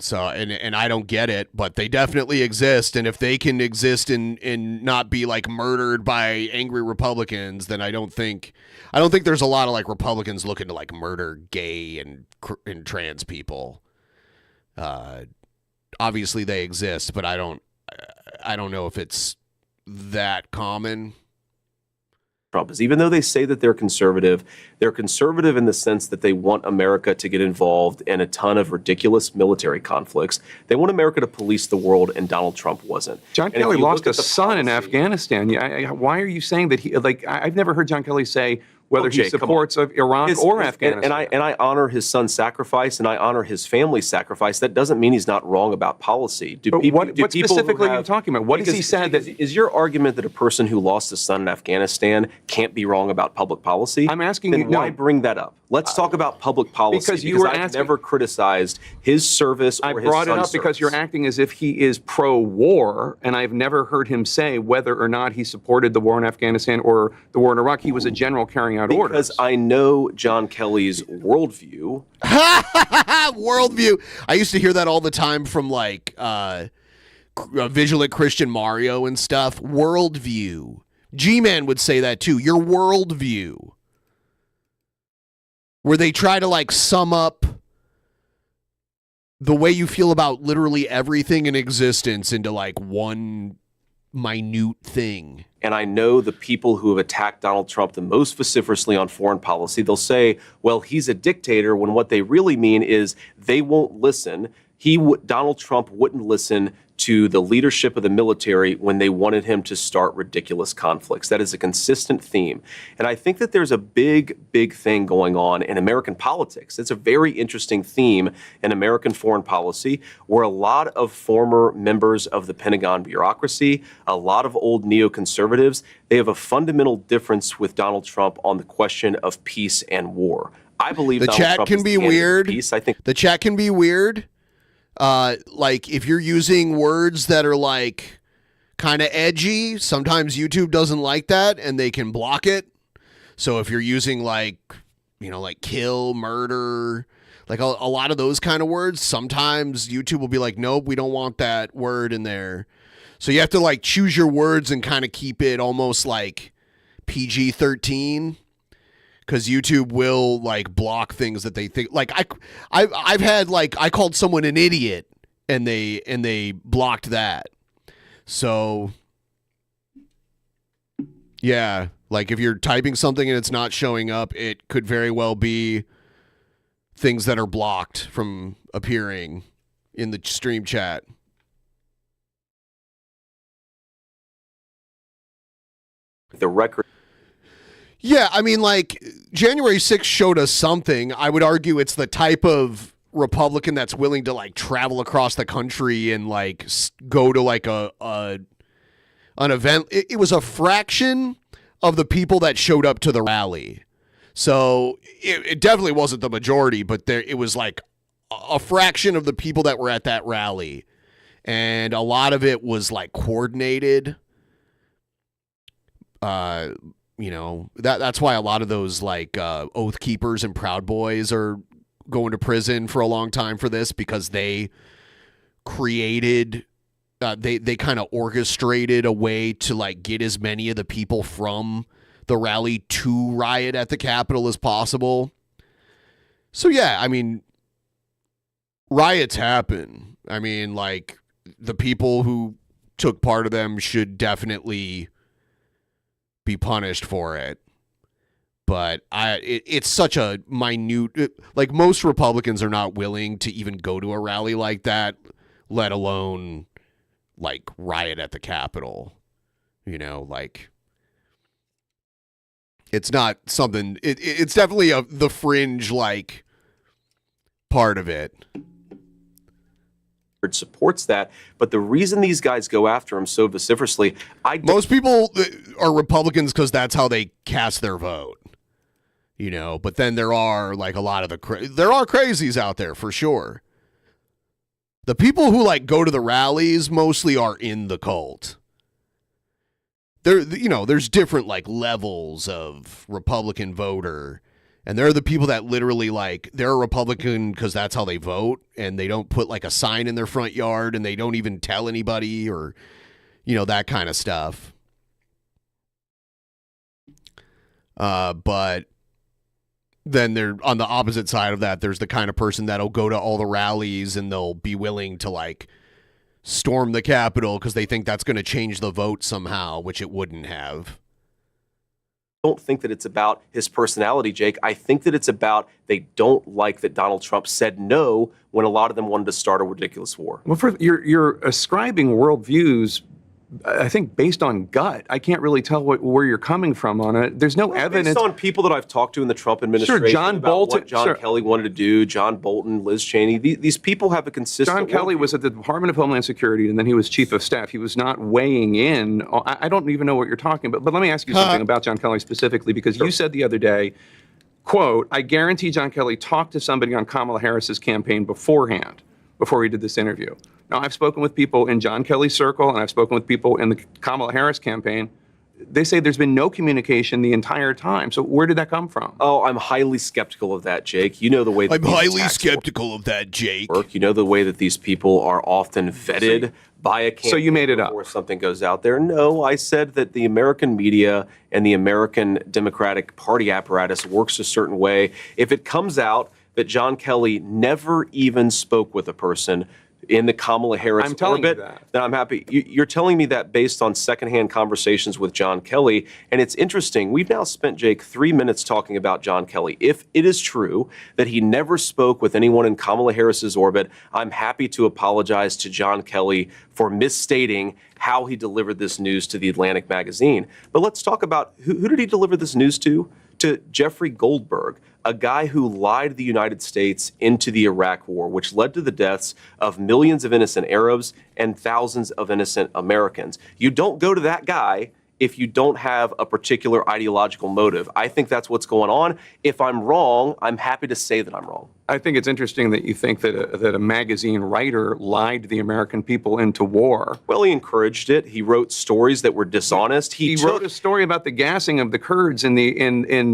B: So, and I don't get it, but they definitely exist. And if they can exist and not be like murdered by angry Republicans, then I don't think there's a lot of like Republicans looking to like murder gay and trans people. Obviously they exist, but I don't know if it's that common.
V: Trump is, even though they say that they're conservative in the sense that they want America to get involved in a ton of ridiculous military conflicts. They want America to police the world, and Donald Trump wasn't.
U: John Kelly lost a son in Afghanistan. Why are you saying that he, like, I've never heard John Kelly say whether he supports of Iraq or Afghanistan.
V: And I honor his son's sacrifice, and I honor his family's sacrifice. That doesn't mean he's not wrong about policy.
U: What specifically are you talking about? What has he said that
V: is your argument that a person who lost a son in Afghanistan can't be wrong about public policy?
U: I'm asking
V: then
U: you.
V: Why bring that up? Let's talk about public policy, because I've never criticized his service or his son's
U: I brought it up because you're acting as if he is pro-war, and I've never heard him say whether or not he supported the war in Afghanistan or the war in Iraq. He was a general carrying out orders.
V: Because I know John Kelly's worldview.
B: Worldview. I used to hear that all the time from like Vigilant Christian Mario and stuff. Worldview. G-Man would say that too. Your worldview. Where they try to like sum up the way you feel about literally everything in existence into like one minute thing.
V: And I know the people who have attacked Donald Trump the most vociferously on foreign policy, they'll say, well, he's a dictator, when what they really mean is they won't listen. Donald Trump wouldn't listen to the leadership of the military when they wanted him to start ridiculous conflicts. That is a consistent theme. And I think that there's a big, big thing going on in American politics. It's a very interesting theme in American foreign policy, where a lot of former members of the Pentagon bureaucracy, a lot of old neoconservatives, they have a fundamental difference with Donald Trump on the question of peace and war. I believe
B: the
V: Donald
B: chat
V: Trump
B: can
V: is
B: be
V: the candidate
B: weird.
V: for peace. I think
B: the chat can be weird. Like if you're using words that are like kind of edgy, sometimes YouTube doesn't like that and they can block it. So if you're using like, you know, like kill, murder, like a lot of those kind of words, sometimes YouTube will be like, nope, we don't want that word in there. So you have to like choose your words and kind of keep it almost like PG-13. Because YouTube will like block things that they think like I've had like I called someone an idiot and they blocked that. So yeah, like if you're typing something and it's not showing up, it could very well be things that are blocked from appearing in the stream chat.
V: the record.
B: Yeah, I mean, like, January 6th showed us something. I would argue it's the type of Republican that's willing to, like, travel across the country and, like, go to, like, an event. It was a fraction of the people that showed up to the rally. So it definitely wasn't the majority, but it was, like, a fraction of the people that were at that rally. And a lot of it was, like, coordinated. You know, that's why a lot of those like Oath Keepers and Proud Boys are going to prison for a long time for this, because they created, they kind of orchestrated a way to like get as many of the people from the rally to riot at the Capitol as possible. So yeah, I mean, riots happen. I mean, like, the people who took part of them should definitely be punished for it. But it's such a minute, like, most Republicans are not willing to even go to a rally like that, let alone like riot at the Capitol. You know, like, it's not something, it's definitely the fringe, like, part of it.
V: Supports that, but the reason these guys go after him so vociferously,
B: most people are Republicans because that's how they cast their vote, you know. But then there are like a lot of there are crazies out there for sure. The people who like go to the rallies mostly are in the cult. You know, there's different like levels of Republican voter. And they're the people that literally, like, they're a Republican because that's how they vote, and they don't put, like, a sign in their front yard, and they don't even tell anybody, or, you know, that kind of stuff. But then they're on the opposite side of that. There's the kind of person that'll go to all the rallies, and they'll be willing to, like, storm the Capitol because they think that's going to change the vote somehow, which it wouldn't have.
V: Don't think that it's about his personality, Jake. I think that it's about they don't like that Donald Trump said no when a lot of them wanted to start a ridiculous war.
U: Well, you're ascribing worldviews, I think, based on gut. I can't really tell where you're coming from on it. There's no evidence.
V: Based on people that I've talked to in the Trump administration,
U: sure, John
V: about
U: Bolton,
V: what John Kelly wanted to do, John Bolton, Liz Cheney, these people have a consistent
U: John Kelly was at the Department of Homeland Security, and then he was chief of staff. He was not weighing in. I don't even know what you're talking about. But let me ask you something about John Kelly specifically, because you said the other day, quote, I guarantee John Kelly talked to somebody on Kamala Harris's campaign beforehand, before he did this interview. Now, I've spoken with people in John Kelly's circle, and I've spoken with people in the Kamala Harris campaign. They say there's been no communication the entire time. So where did that come from?
V: Oh, I'm highly skeptical of that, Jake. You know the way that
B: I'm highly skeptical of that, Jake.
V: Work. You know the way that these people are often vetted by a campaign.
U: So you made it up
V: before something goes out there. No, I said that the American media and the American Democratic Party apparatus works a certain way. If it comes out that John Kelly never even spoke with a person in the Kamala Harris
U: I'm telling
V: orbit,
U: you that.
V: then I'm happy. You're telling me that based on secondhand conversations with John Kelly. And it's interesting. We've now spent, Jake, 3 minutes talking about John Kelly. If it is true that he never spoke with anyone in Kamala Harris's orbit, I'm happy to apologize to John Kelly for misstating how he delivered this news to the Atlantic magazine. But let's talk about who did he deliver this news to? To Jeffrey Goldberg, a guy who lied the United States into the Iraq War, which led to the deaths of millions of innocent Arabs and thousands of innocent Americans. You don't go to that guy if you don't have a particular ideological motive. I think that's what's going on. If I'm wrong, I'm happy to say that I'm wrong.
U: I think it's interesting that you think that a magazine writer lied the American people into war.
V: Well, he encouraged it. He wrote stories that were dishonest.
U: He wrote a story about the gassing of the Kurds in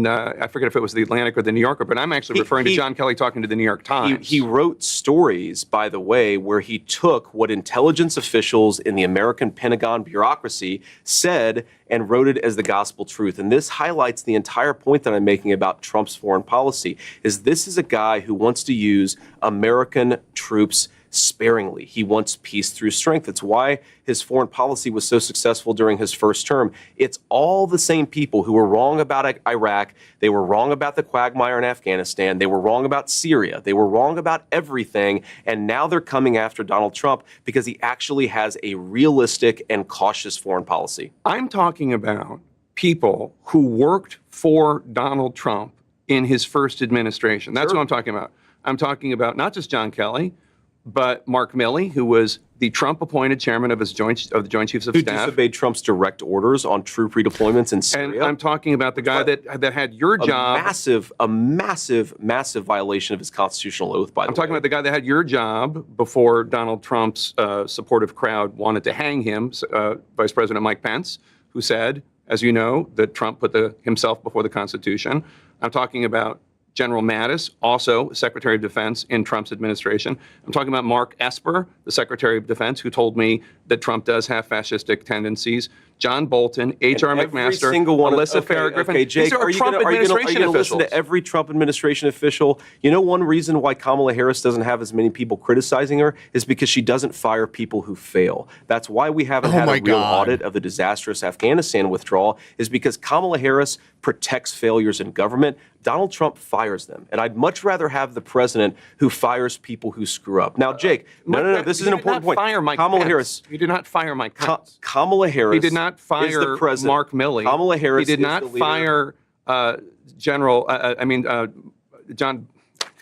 U: I forget if it was the Atlantic or the New Yorker, but I'm actually referring to John Kelly talking to the New York Times.
V: He wrote stories, by the way, where he took what intelligence officials in the American Pentagon bureaucracy said and wrote it as the gospel truth. And this highlights the entire point that I'm making about Trump's foreign policy, is this is a guy who wants to use American troops sparingly. He wants peace through strength. It's why his foreign policy was so successful during his first term. It's all the same people who were wrong about Iraq. They were wrong about the quagmire in Afghanistan. They were wrong about Syria. They were wrong about everything. And now they're coming after Donald Trump because he actually has a realistic and cautious foreign policy.
U: I'm talking about people who worked for Donald Trump in his first administration. That's what I'm talking about. I'm talking about not just John Kelly, but Mark Milley, who was the Trump-appointed chairman of the Joint Chiefs of Staff.
V: Who disobeyed Trump's direct orders on troop redeployments in Syria.
U: And I'm talking about the guy that had your job.
V: A massive violation of his constitutional oath, by the way.
U: I'm talking about the guy that had your job before Donald Trump's supportive crowd wanted to hang him, Vice President Mike Pence, who said, as you know, that Trump put himself before the Constitution. I'm talking about General Mattis, also Secretary of Defense in Trump's administration. I'm talking about Mark Esper, the Secretary of Defense, who told me that Trump does have fascistic tendencies. John Bolton, H.R. McMaster, Alyssa Farah-Griffin.
V: Okay, Jake,
U: these are Trump administration officials.
V: Listen to every Trump administration official? You know, one reason why Kamala Harris doesn't have as many people criticizing her is because she doesn't fire people who fail. That's why we haven't had a real audit of the disastrous Afghanistan withdrawal, is because Kamala Harris protects failures in government. Donald Trump fires them. And I'd much rather have the president who fires people who screw up. Now, Jake, no, this is an important point.
U: Kamala Harris. You did not fire Mike Pence.
V: Kamala Harris.
U: He did not fire Mark Milley.
V: Kamala Harris.
U: He did not fire John.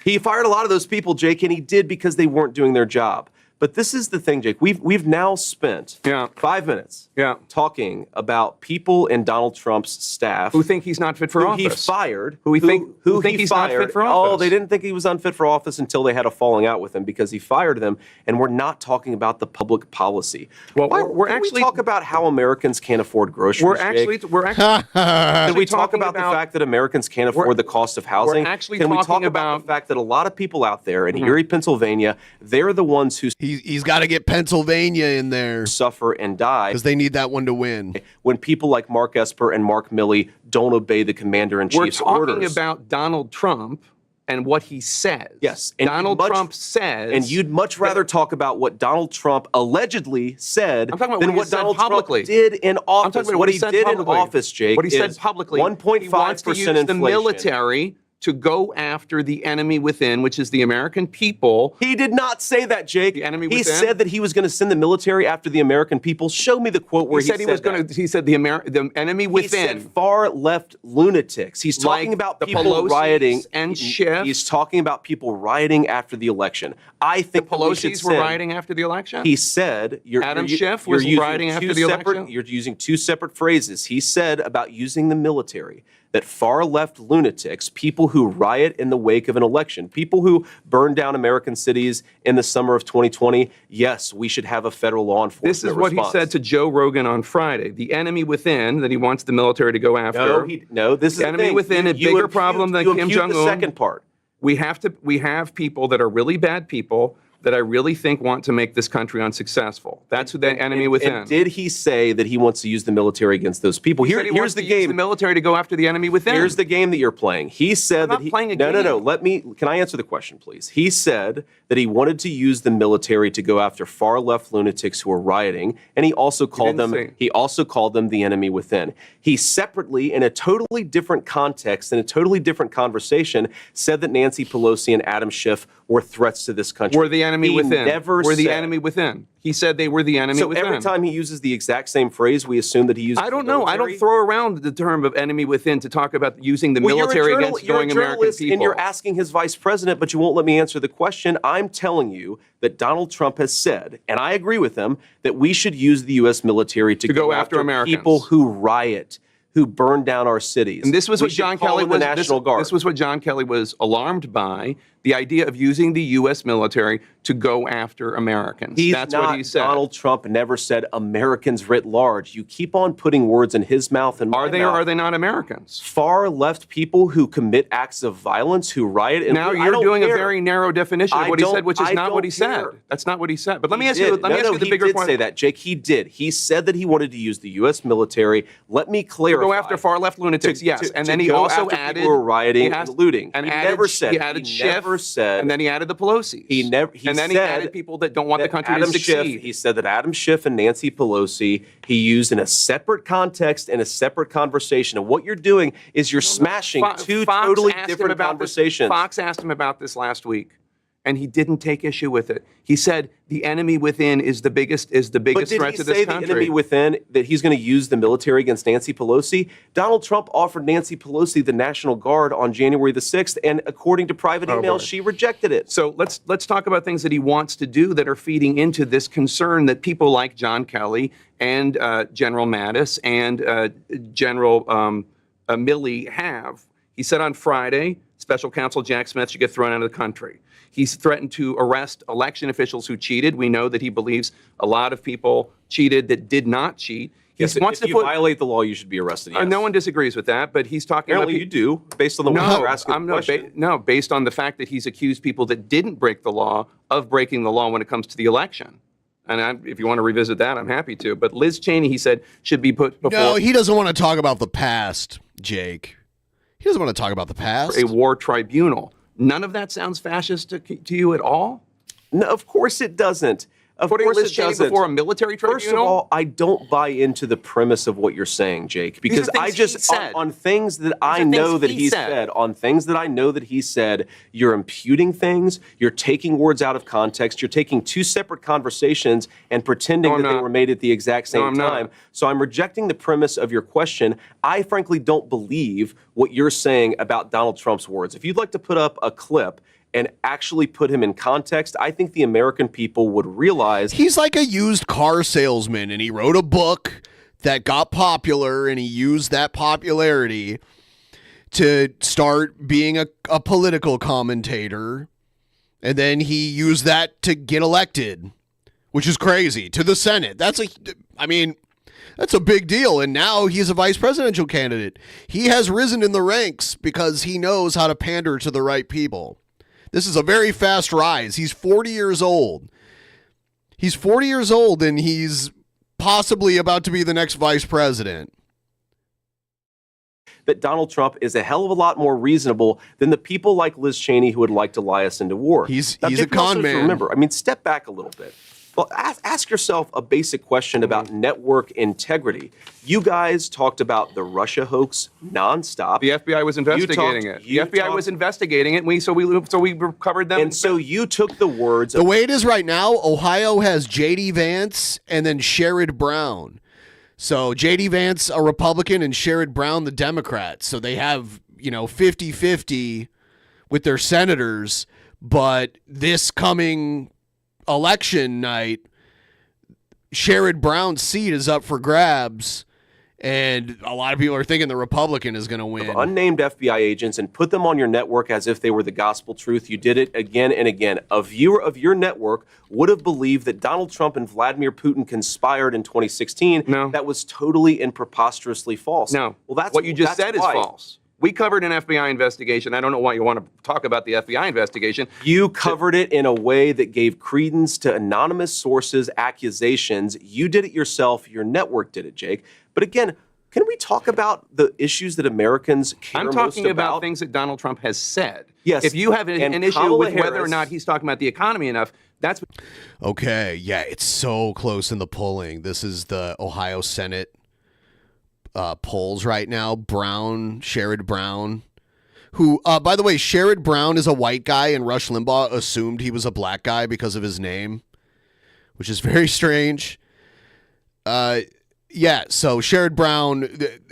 V: He fired a lot of those people, Jake, and he did because they weren't doing their job. But this is the thing, Jake. We've now spent 5 minutes talking about people in Donald Trump's staff
U: who think he's not fit for office.
V: He fired.
U: Who think he's not fit for office.
V: Oh, they didn't think he was unfit for office until they had a falling out with him because he fired them. And we're not talking about the public policy. Well, we're actually talk about how Americans can't afford groceries.
U: We're actually.
V: Can we talk about the fact that Americans can't afford the cost of housing?
U: We're actually
V: Can we
U: talking
V: talk about the fact that a lot of people out there in Erie, Pennsylvania, they're the ones who
B: He's got to get Pennsylvania in there.
V: Suffer and die.
B: Because they need that one to win.
V: When people like Mark Esper and Mark Milley don't obey the commander-in-chief's orders.
U: We're talking about Donald Trump and what he says.
V: Yes.
U: And Donald Trump says.
V: And you'd much rather talk about what Donald Trump allegedly said than what Donald Trump did in office.
U: What
V: he did in office, Jake,
U: what he said publicly.
V: 1.5% inflation.
U: The military to go after the enemy within, which is the American people.
V: He did not say that, Jake.
U: The enemy within.
V: He said that he was going to send the military after the American people. Show me the quote where he said
U: he was going to. He said the enemy within.
V: He said far left lunatics. He's talking about people rioting
U: and Schiff.
V: He's talking about people rioting after the election. I think
U: the Pelosi's were rioting after the election.
V: He said
U: Adam Schiff was rioting after the election.
V: You're using two separate phrases. He said about using the military that far left lunatics, people who riot in the wake of an election, people who burn down American cities in the summer of 2020, yes, we should have a federal law enforcement
U: response. This is what he said to Joe Rogan on Friday. The enemy within that he wants the military to go after.
V: No, this is
U: the enemy within, a bigger problem than Kim Jong-un.
V: The second part.
U: We have people that are really bad people that I really think want to make this country unsuccessful. That's who the enemy within.
V: And did he say that he wants to use the military against those people?
U: Here's the game. Use the military to go after the enemy within.
V: Here's the game that you're playing. He said
U: I'm not playing a game.
V: No. Can I answer the question, please? He said that he wanted to use the military to go after far left lunatics who are rioting, and he also called them the enemy within. He separately, in a totally different context, in a totally different conversation, said that Nancy Pelosi and Adam Schiff were threats to this country.
U: Were the enemy within.
V: Were
U: the enemy within. He said they were the enemy within.
V: So every time he uses the exact same phrase, we assume that he uses
U: I don't know. I don't throw around the term of enemy within to talk about using the military against American people.
V: You're a journalist and you're asking his vice president, but you won't let me answer the question. I'm telling you that Donald Trump has said, and I agree with him, that we should use the U.S. military to go after
U: Americans.
V: People who riot, who burn down our cities.
U: And this was what John Kelly was.
V: National Guard.
U: This was what John Kelly was alarmed by: the idea of using the U.S. military to go after Americans. That's what he said.
V: Donald Trump never said Americans writ large. You keep on putting words in his mouth and my mouth.
U: Are they or are they not Americans?
V: Far left people who commit acts of violence, who riot. And
U: now you're doing a very narrow definition of what he said, which is not what he said. That's not what he said. But let me ask you. Let me ask you the bigger question.
V: He did say that, Jake. He did. He said that he wanted to use the U.S. military. Let me clarify.
U: To go after far left lunatics, yes. And then he also added
V: people who were rioting and looting.
U: And
V: he never said.
U: He added Schiff. And then he added the Pelosi's. And then he added people that don't want the country to succeed.
V: He said that Adam Schiff and Nancy Pelosi he used in a separate context and a separate conversation. And what you're doing is you're smashing two totally different conversations.
U: Fox asked him about this last week, and he didn't take issue with it. He said the enemy within is the biggest threat to this country.
V: But did he say the enemy within, that he's going to use the military against Nancy Pelosi? Donald Trump offered Nancy Pelosi the National Guard on January the 6th, and according to private emails, she rejected it.
U: So let's talk about things that he wants to do that are feeding into this concern that people like John Kelly and General Mattis and General Milley have. He said on Friday, Special Counsel Jack Smith should get thrown out of the country. He's threatened to arrest election officials who cheated. We know that he believes a lot of people cheated that did not cheat.
V: Yes, if you violate the law, you should be arrested. Yes.
U: No one disagrees with that, but he's talking
V: Apparently you do, based on the way you're asking the question.
U: Based on the fact that he's accused people that didn't break the law of breaking the law when it comes to the election. And if you want to revisit that, I'm happy to. But Liz Cheney, he said, should be put before...
B: No, he doesn't want to talk about the past, Jake. He doesn't want to talk about the past.
U: A war tribunal. None of that sounds fascist to you at all?
V: No, of course it doesn't. Of course
U: Liz Cheney before a military tribunal?
V: First of all, I don't buy into the premise of what you're saying, Jake, because I just on things that I know that he said, on things that I know that he said, you're imputing things, you're taking words out of context, you're taking two separate conversations and pretending that they were made at the exact same time. So I'm rejecting the premise of your question. I frankly don't believe what you're saying about Donald Trump's words. If you'd like to put up a clip and actually put him in context, I think the American people would realize...
B: He's like a used car salesman, and he wrote a book that got popular, and he used that popularity to start being a political commentator, and then he used that to get elected, which is crazy, to the Senate. That's a big deal, and now he's a vice presidential candidate. He has risen in the ranks because he knows how to pander to the right people. This is a very fast rise. He's 40 years old. He's 40 years old, and he's possibly about to be the next vice president.
V: That Donald Trump is a hell of a lot more reasonable than the people like Liz Cheney who would like to lie us into war.
B: He's a con man.
V: Remember, step back a little bit. Well, ask yourself a basic question about network integrity. You guys talked about the Russia hoax nonstop.
U: The FBI was investigating it. The FBI was investigating it, so we covered them.
V: And so you took the words.
B: The way it is right now, Ohio has J.D. Vance and then Sherrod Brown. So J.D. Vance, a Republican, and Sherrod Brown, the Democrat. So they have, 50-50 with their senators. But this coming election night, Sherrod Brown's seat is up for grabs, and a lot of people are thinking the Republican is going to win.
V: Unnamed FBI agents and put them on your network as if they were the gospel truth. You did it again and again. A viewer of your network would have believed that Donald Trump and Vladimir Putin conspired in 2016.
U: No.
V: That was totally and preposterously false.
U: No.
V: Well, that's
U: what you just said is false. We covered an FBI investigation. I don't know why you want to talk about the FBI investigation.
V: You covered it in a way that gave credence to anonymous sources' accusations. You did it yourself. Your network did it, Jake. But again, can we talk about the issues that Americans care most about?
U: I'm talking about things that Donald Trump has said.
V: Yes.
U: If you have an issue
V: Kamala
U: with whether or
V: Harris-
U: not he's talking about the economy enough, that's...
B: Okay, yeah, it's so close in the polling. This is the Ohio Senate polls right now. Sherrod Brown, who, by the way, Sherrod Brown is a white guy, and Rush Limbaugh assumed he was a black guy because of his name, which is very strange. Yeah, so Sherrod Brown,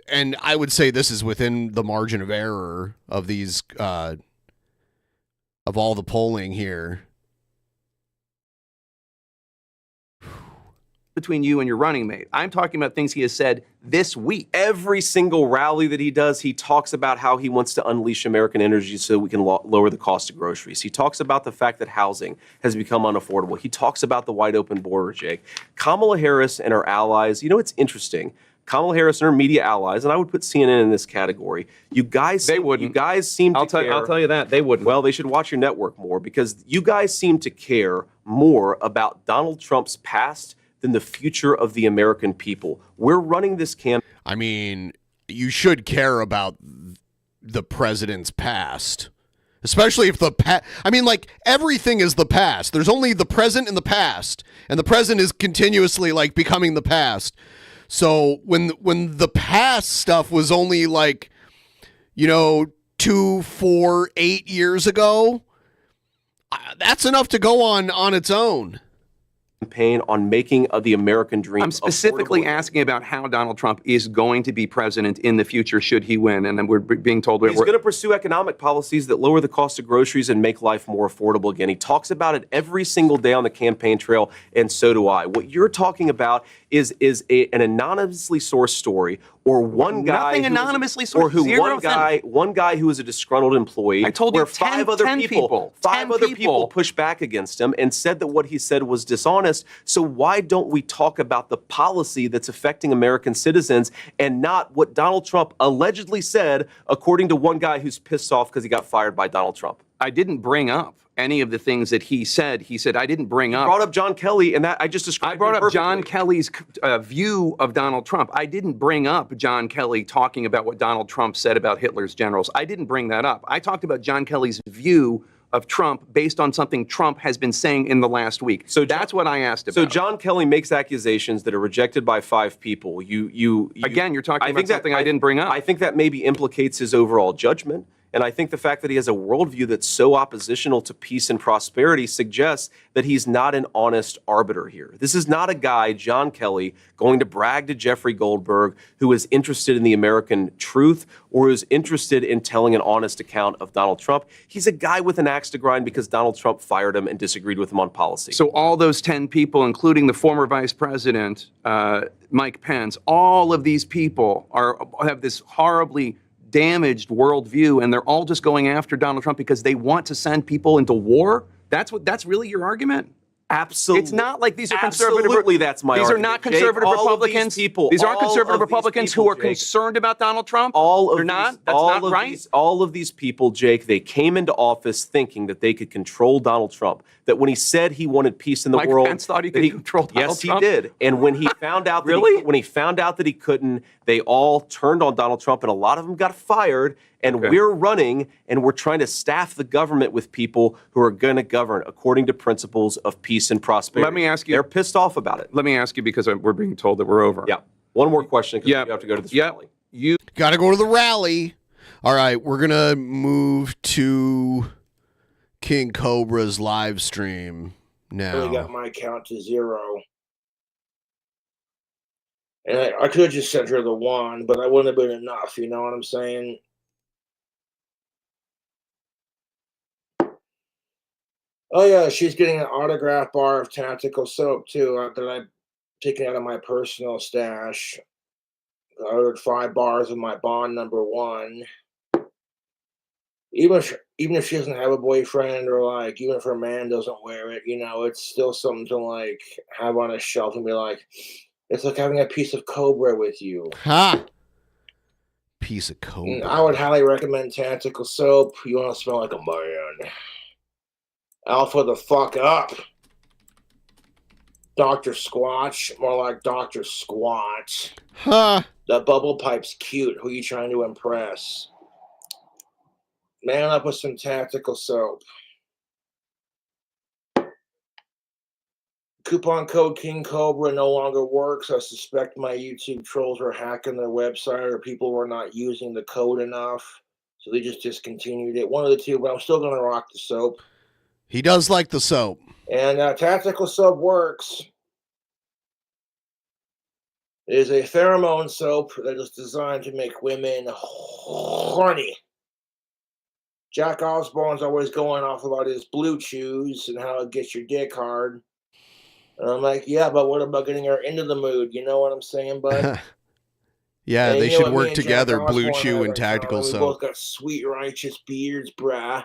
B: and I would say this is within the margin of error of these, of all the polling here.
U: Between you and your running mate. I'm talking about things he has said this week.
V: Every single rally that he does, he talks about how he wants to unleash American energy so we can lower the cost of groceries. He talks about the fact that housing has become unaffordable. He talks about the wide open border, Jake. Kamala Harris and her allies, you know, it's interesting. Kamala Harris and her media allies, and I would put CNN in this category. You guys seem to care.
U: I'll tell you that. They wouldn't.
V: Well, they should watch your network more because you guys seem to care more about Donald Trump's past than the future of the American people. We're running this campaign.
B: I mean, you should care about the president's past, especially if I mean, like, everything is the past. There's only the present and the past, and the present is continuously, like, becoming the past. So when the past stuff was only, like, 2, 4, 8 years ago, that's enough to go on its own.
V: Campaign on making the American dream.
U: I'm specifically asking about how Donald Trump is going to be president in the future should he win, and then we're being told
V: he's going to pursue economic policies that lower the cost of groceries and make life more affordable again. He talks about it every single day on the campaign trail, and so do I. What you're talking about is an anonymously sourced story, or one guy
U: nothing anonymously sourced,
V: or who one guy who is a disgruntled employee.
U: I told you
V: where
U: 10
V: five other people pushed back against him and said that what he said was dishonest. So why don't we talk about the policy that's affecting American citizens and not what Donald Trump allegedly said, according to one guy who's pissed off because he got fired by Donald Trump?
U: I didn't bring up any of the things that he said. He said I didn't bring up.
V: Brought up John Kelly, and that I just described.
U: I brought up John Kelly's view of Donald Trump. I didn't bring up John Kelly talking about what Donald Trump said about Hitler's generals. I didn't bring that up. I talked about John Kelly's view of Trump based on something Trump has been saying in the last week. So that's what I asked about.
V: So John Kelly makes accusations that are rejected by 5 people.
U: Again, you're talking about something I didn't bring up.
V: I think that maybe implicates his overall judgment. And I think the fact that he has a worldview that's so oppositional to peace and prosperity suggests that he's not an honest arbiter here. This is not a guy, John Kelly, going to brag to Jeffrey Goldberg, who is interested in the American truth or is interested in telling an honest account of Donald Trump. He's a guy with an axe to grind because Donald Trump fired him and disagreed with him on policy.
U: So all those 10 people, including the former vice president, Mike Pence, all of these people have this horribly damaged worldview, and they're all just going after Donald Trump because they want to send people into war? That's really your argument?
V: Absolutely.
U: It's not like these are conservative.
V: Absolutely, that's my argument.
U: These are not conservative
V: Jake,
U: Republicans. These aren't conservative Republicans who are concerned about Donald Trump. They're not. That's not right.
V: All of these people, Jake, they came into office thinking that they could control Donald Trump. That when he said he wanted peace in the world,
U: Mike Pence thought he could control Donald Trump.
V: Yes, he did. And when he found out that he couldn't, they all turned on Donald Trump, and a lot of them got fired. And we're running, and we're trying to staff the government with people who are going to govern according to principles of peace and prosperity.
U: Let me ask you.
V: They're pissed off about it.
U: Let me ask you, because we're being told that we're over.
V: Yeah. One more question, because you have to go to this rally.
U: You
B: got to go to the rally. All right, we're going to move to King Cobra's live stream now.
A: I really got my count to 0. And I could have just sent her the 1, but I wouldn't have been enough, you know what I'm saying? Oh, yeah, she's getting an autograph bar of tactical soap, too, that I'm taking out of my personal stash. I ordered 5 bars of my Bond number 1. Even if she doesn't have a boyfriend, or, like, even if her man doesn't wear it, you know, it's still something to, like, have on a shelf and be like, it's like having a piece of Cobra with you.
B: Ha! Piece of cobra.
A: I would highly recommend Tactical Soap. You want to smell like a man. Alpha the fuck up. Dr. Squatch, more like Dr. Squat.
B: Huh.
A: The bubble pipe's cute. Who you trying to impress? Man up with some Tactical Soap. Coupon code King Cobra no longer works. I suspect my YouTube trolls were hacking their website, or people were not using the code enough. So they just discontinued it. One of the two, but I'm still going to rock the soap.
B: He does like the soap.
A: And Tactical Soap works. It is a pheromone soap that is designed to make women horny. Jack Osborne's always going off about his blue chews and how it gets your dick hard. And I'm like, yeah, but what about getting her into the mood? You know what I'm saying, bud?
B: Yeah,
A: and
B: they
A: you know
B: should
A: what me
B: work
A: and
B: together,
A: Jack
B: Blue
A: Osborne
B: Chew
A: have
B: and
A: in
B: Tactical
A: common? We
B: Soap.
A: both got sweet, righteous beards, brah.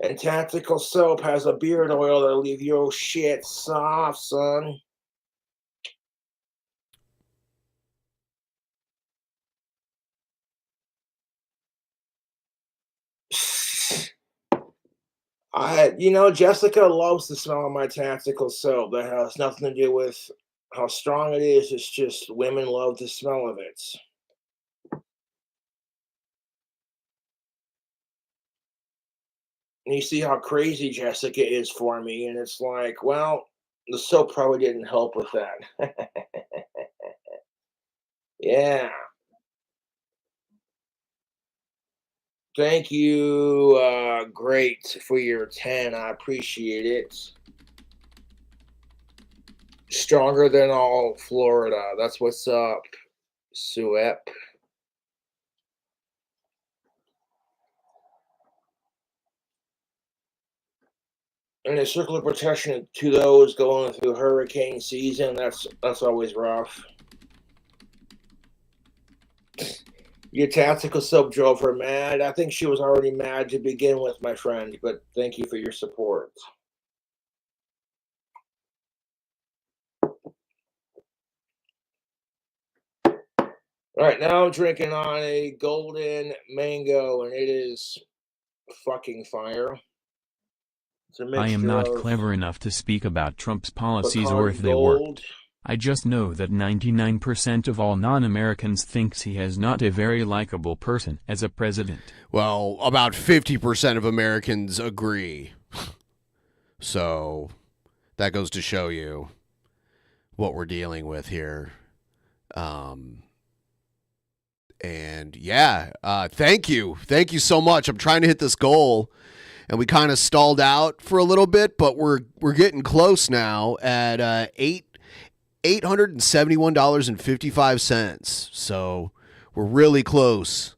A: And Tactical Soap has a beard oil that'll leave your shit soft, son. Jessica loves the smell of my Tactical Soap. That has nothing to do with how strong it is. It's just women love the smell of it. And you see how crazy Jessica is for me, and it's like, well, the soap probably didn't help with that. Yeah. Thank you, great, for your 10. I appreciate it. Stronger than all Florida. That's what's up, Suep. And a circle of protection to those going through hurricane season. That's always rough. Your Tactical Soap drove her mad. I think she was already mad to begin with, my friend, but thank you for your support. All right, now I'm drinking on a golden mango, and it is fucking fire. It's a
F: I am
A: mixture
F: not
A: of
F: clever enough to speak about Trump's policies or
A: Bacardi
F: if they
A: Gold.
F: worked. I just know that 99% of all non-Americans thinks he is not a very likable person as a president.
B: Well, about 50% of Americans agree. So that goes to show you what we're dealing with here. And yeah, thank you. Thank you so much. I'm trying to hit this goal, and we kind of stalled out for a little bit, but we're getting close now at $871.55. So we're really close.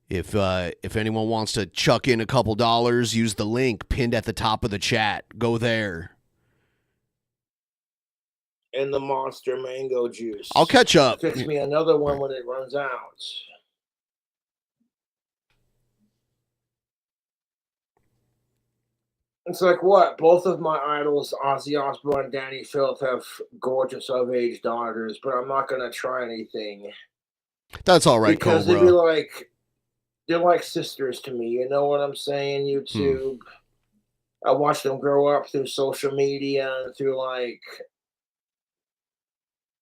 B: If anyone wants to chuck in a couple dollars, use the link pinned at the top of the chat. Go there.
A: And the Monster Mango juice.
B: I'll catch up.
A: Fix me another one when it runs out. It's like what? Both of my idols, Ozzy Osbourne and Danny Filth, have gorgeous of-age daughters, but I'm not going to try anything.
B: That's all right,
A: because
B: Cobra.
A: they'd be like, they're like sisters to me. You know what I'm saying, YouTube? I watch them grow up through social media and through, like,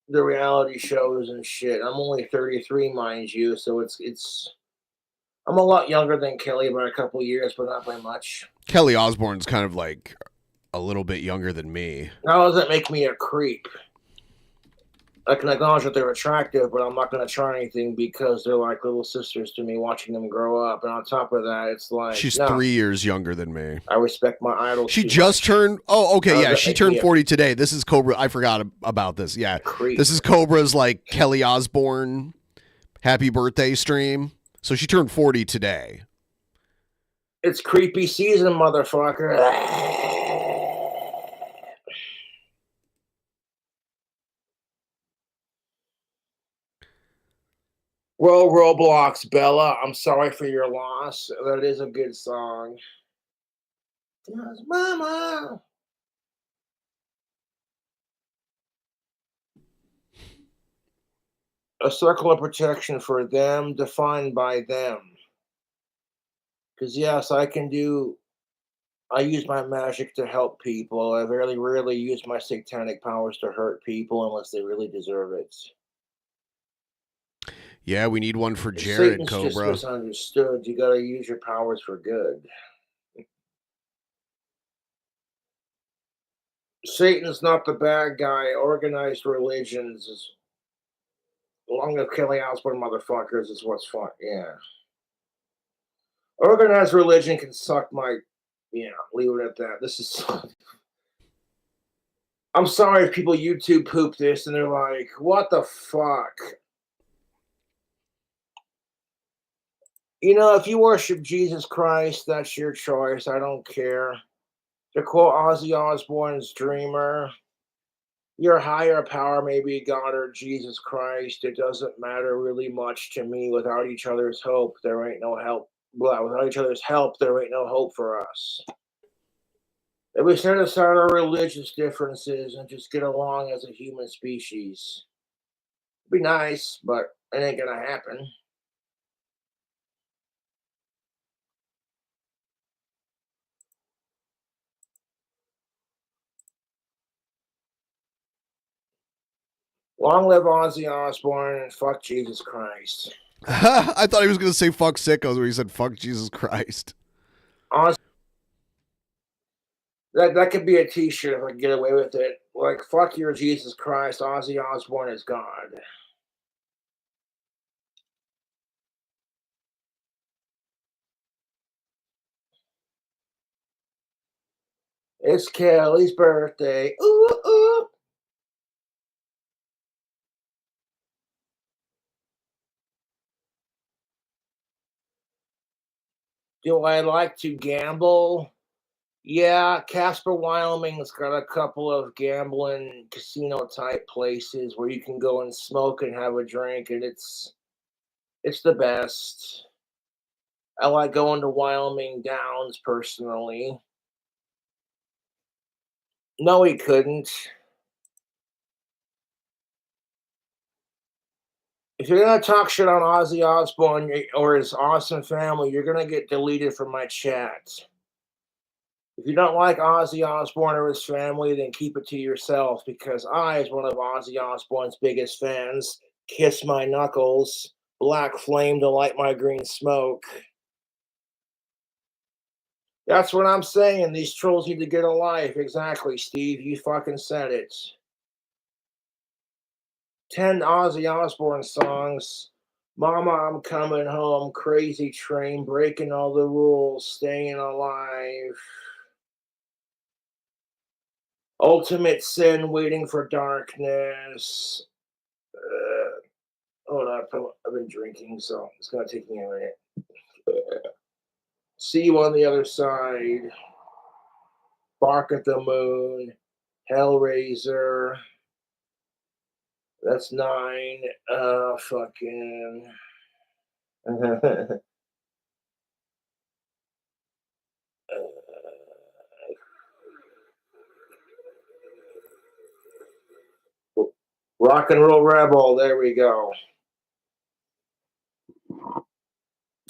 A: the reality shows and shit. I'm only 33, mind you, so it's I'm a lot younger than Kelly by a couple years, but not by much.
B: Kelly Osbourne's kind of like a little bit younger than me.
A: That doesn't make me a creep. I can acknowledge that they're attractive, but I'm not going to try anything because they're like little sisters to me, watching them grow up. And on top of that, it's like,
B: She's
A: no,
B: 3 years younger than me.
A: I respect my idols.
B: She just turned. Oh, okay,
A: How
B: yeah.
A: does that
B: She
A: make
B: turned
A: me a
B: 40 today. This is Cobra. I forgot about this. Yeah,
A: creep?
B: This is Cobra's like Kelly Osbourne happy birthday stream. So she turned 40 today.
A: It's creepy season, motherfucker. Roll Roblox, Bella. I'm sorry for your loss. That is a good song. Yes, Mama. a circle of protection for them, defined by them. Because yes, I use my magic to help people. I very rarely use my satanic powers to hurt people unless they really deserve it.
B: Yeah, we need one for Jared,
A: Satan's just
B: Cobra.
A: misunderstood. You gotta use your powers for good. Satan's not the bad guy. Organized religions, along with Kelly Osbourne motherfuckers, is what's fun. Yeah. Organized religion can suck my. Yeah, leave it at that. This is. I'm sorry if people YouTube poop this and they're like, what the fuck? You know, if you worship Jesus Christ, that's your choice. I don't care. To quote Ozzy Osbourne's Dreamer, your higher power may be God or Jesus Christ. It doesn't matter really much to me. Without each other's hope, there ain't no help. Well, without each other's help, there ain't no hope for us. If we set aside our religious differences and just get along as a human species, it'd be nice, but it ain't gonna happen. Long live Ozzy Osbourne and fuck Jesus Christ.
B: I thought he was going to say fuck sickos where he said fuck Jesus Christ.
A: That could be a t-shirt if I could get away with it. Like, fuck your Jesus Christ, Ozzy Osbourne is God. It's Kelly's birthday. Ooh, ooh. Do I like to gamble? Yeah, Casper, Wyoming's got a couple of gambling casino type places where you can go and smoke and have a drink, and it's the best. I like going to Wyoming Downs personally. No, he couldn't. If you're gonna talk shit on Ozzy Osbourne or his awesome family, you're gonna get deleted from my chat. If you don't like Ozzy Osbourne or his family, then keep it to yourself, because I, as one of Ozzy Osbourne's biggest fans, kiss my knuckles, black flame to light my green smoke. That's what I'm saying. These trolls need to get a life. Exactly, Steve. You fucking said it. 10 Ozzy Osbourne songs. Mama, I'm coming home. Crazy Train. Breaking all the rules. Staying alive. Ultimate Sin. Waiting for Darkness. Hold on. I've been drinking, so it's going to take me a minute. See you on the other side. Bark at the Moon. Hellraiser. That's 9. Fucking. Rock and Roll Rebel. There we go.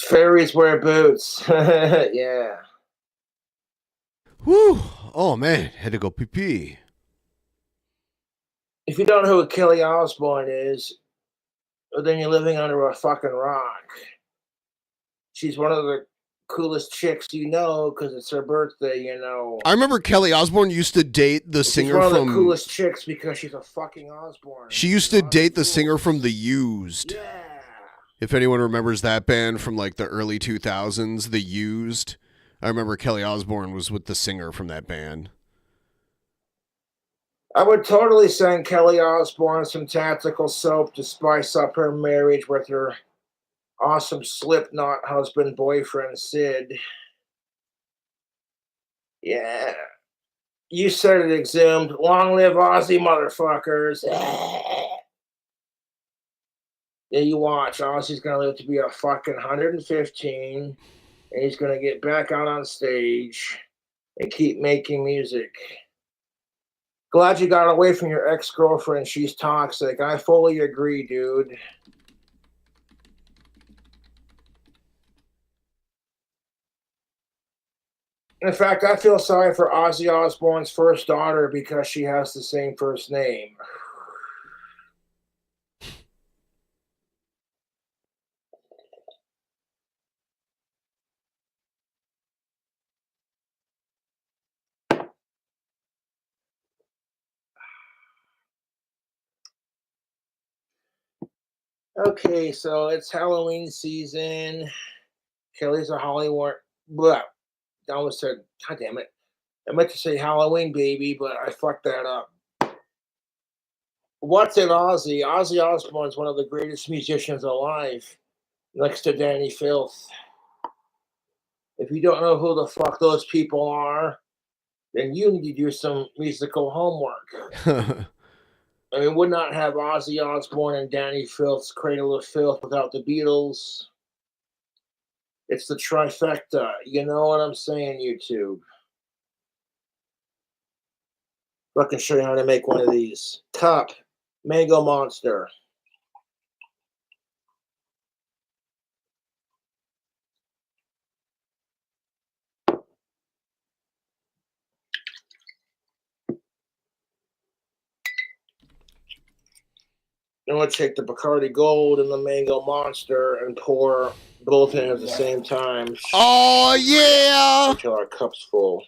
A: Fairies wear boots. Yeah.
B: Whew. Oh, man. Had to go pee-pee.
A: If you don't know who Kelly Osbourne is, then you're living under a fucking rock. She's one of the coolest chicks you know because it's her birthday, you know.
B: I remember Kelly Osbourne used to date the singer from...
A: She's one of the coolest chicks because she's a fucking Osbourne.
B: She used to date the singer from The Used.
A: Yeah.
B: If anyone remembers that band from like the early 2000s, The Used. I remember Kelly Osbourne was with the singer from that band.
A: I would totally send Kelly Osbourne some tactical soap to spice up her marriage with her awesome Slipknot husband boyfriend Sid. Yeah. You said it, Exhumed. Long live Ozzy, motherfuckers. Yeah, you watch. Ozzy's gonna live to be a fucking 115, and he's gonna get back out on stage and keep making music. Glad you got away from your ex-girlfriend. She's toxic. I fully agree, dude. In fact, I feel sorry for Ozzy Osbourne's first daughter because she has the same first name. Okay, so it's Halloween season. Kelly's a Hollywood. Blah. I almost said, God damn it. I meant to say Halloween baby, but I fucked that up. What's in Ozzy? Ozzy Osbourne is one of the greatest musicians alive, next to Danny Filth. If you don't know who the fuck those people are, then you need to do some musical homework. I mean, would not have Ozzy Osbourne and Danny Filth's Cradle of Filth without the Beatles. It's the trifecta. You know what I'm saying, YouTube? I can show you how to make one of these. Cup, Mango Monster. Then we'll take the Bacardi Gold and the Mango Monster and pour both in at the same time.
B: Oh, yeah!
A: Until our cup's full.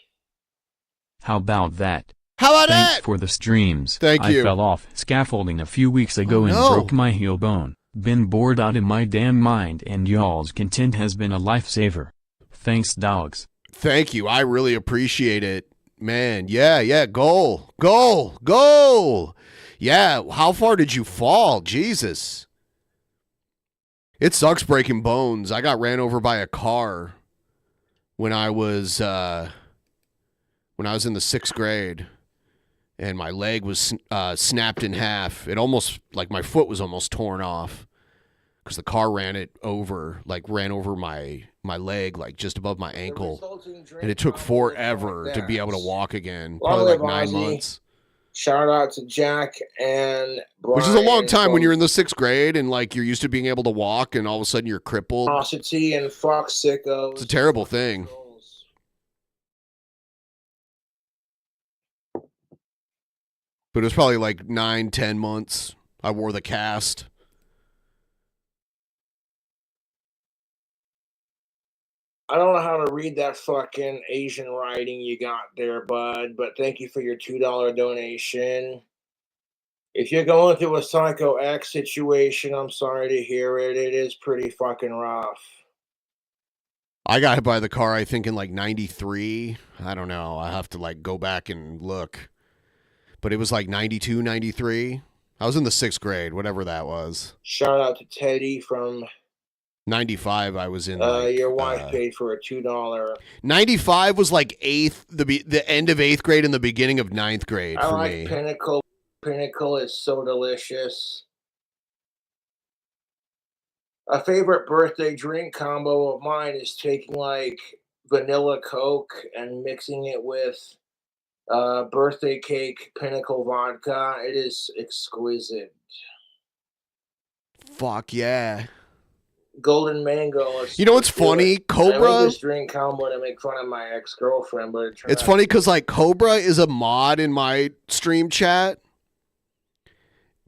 F: How about that?
B: How about
F: Thanks
B: that?
F: for the streams.
B: Thank you.
F: I fell off scaffolding a few weeks ago and broke my heel bone. Been bored out of my damn mind, and y'all's content has been a lifesaver. Thanks, dogs.
B: Thank you. I really appreciate it. Man, yeah. Goal. Yeah, how far did you fall? Jesus. It sucks breaking bones. I got ran over by a car when I was in the 6th grade, and my leg was snapped in half. It almost, like, my foot was almost torn off because the car ran over my leg, like just above my ankle, and it took forever to be able to walk again. Probably like 9 months.
A: Shout out to Jack and Brian.
B: Which is a long time when you're in the 6th grade and like you're used to being able to walk, and all of a sudden you're crippled.
A: Paucity and fuck sickos.
B: It's a terrible thing. But it was probably like 9-10 months. I wore the cast.
A: I don't know how to read that fucking Asian writing you got there, bud, but thank you for your $2 donation. If you're going through a Psycho X situation, I'm sorry to hear it. It is pretty fucking rough.
B: I got hit by the car, I think, in like 93. I don't know. I have to like go back and look. But it was like 92, 93. I was in the 6th grade, whatever that was.
A: Shout out to Teddy from
B: 95. I was in.
A: Your wife paid for a $2.
B: 95 was like the end of 8th grade and the beginning of 9th grade for me.
A: Pinnacle. Pinnacle is so delicious. A favorite birthday drink combo of mine is taking like vanilla Coke and mixing it with birthday cake Pinnacle vodka. It is exquisite.
B: Fuck yeah.
A: Golden mango.
B: You know what's funny? Cobra.
A: I made this drink combo to make fun of my ex-girlfriend, but
B: it's funny because like Cobra is a mod in my stream chat,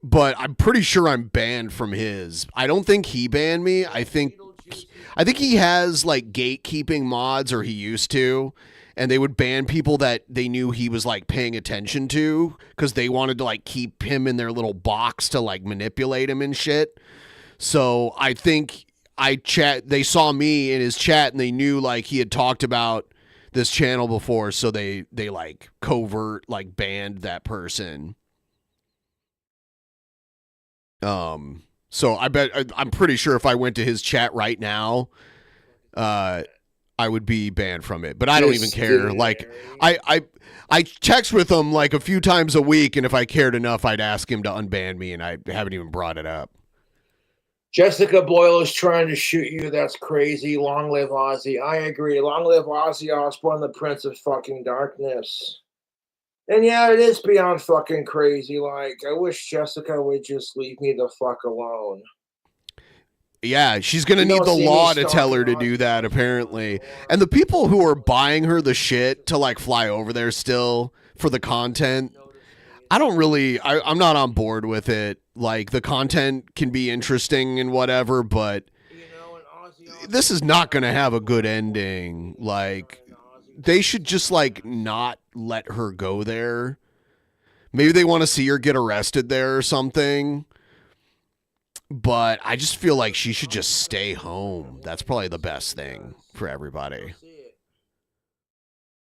B: but I'm pretty sure I'm banned from his. I don't think he banned me. I think he has like gatekeeping mods, or he used to, and they would ban people that they knew he was like paying attention to because they wanted to like keep him in their little box to like manipulate him and shit. So I think they saw me in his chat and they knew like he had talked about this channel before, so they like covert like banned that person. So I'm pretty sure if I went to his chat right now, I would be banned from it, but I don't even care. Like I text with him like a few times a week, and if I cared enough, I'd ask him to unban me, and I haven't even brought it up.
A: Jessica Boyle is trying to shoot you. That's crazy. Long live Ozzy. I agree. Long live Ozzy Osbourne, the Prince of fucking Darkness. And yeah, it is beyond fucking crazy. Like, I wish Jessica would just leave me the fuck alone.
B: Yeah, she's going to need the law to tell her to do that, apparently. And the people who are buying her the shit to, like, fly over there still for the content, I don't really, I'm not on board with it. Like, the content can be interesting and whatever, but this is not going to have a good ending. Like, they should just, like, not let her go there. Maybe they want to see her get arrested there or something. But I just feel like she should just stay home. That's probably the best thing for everybody.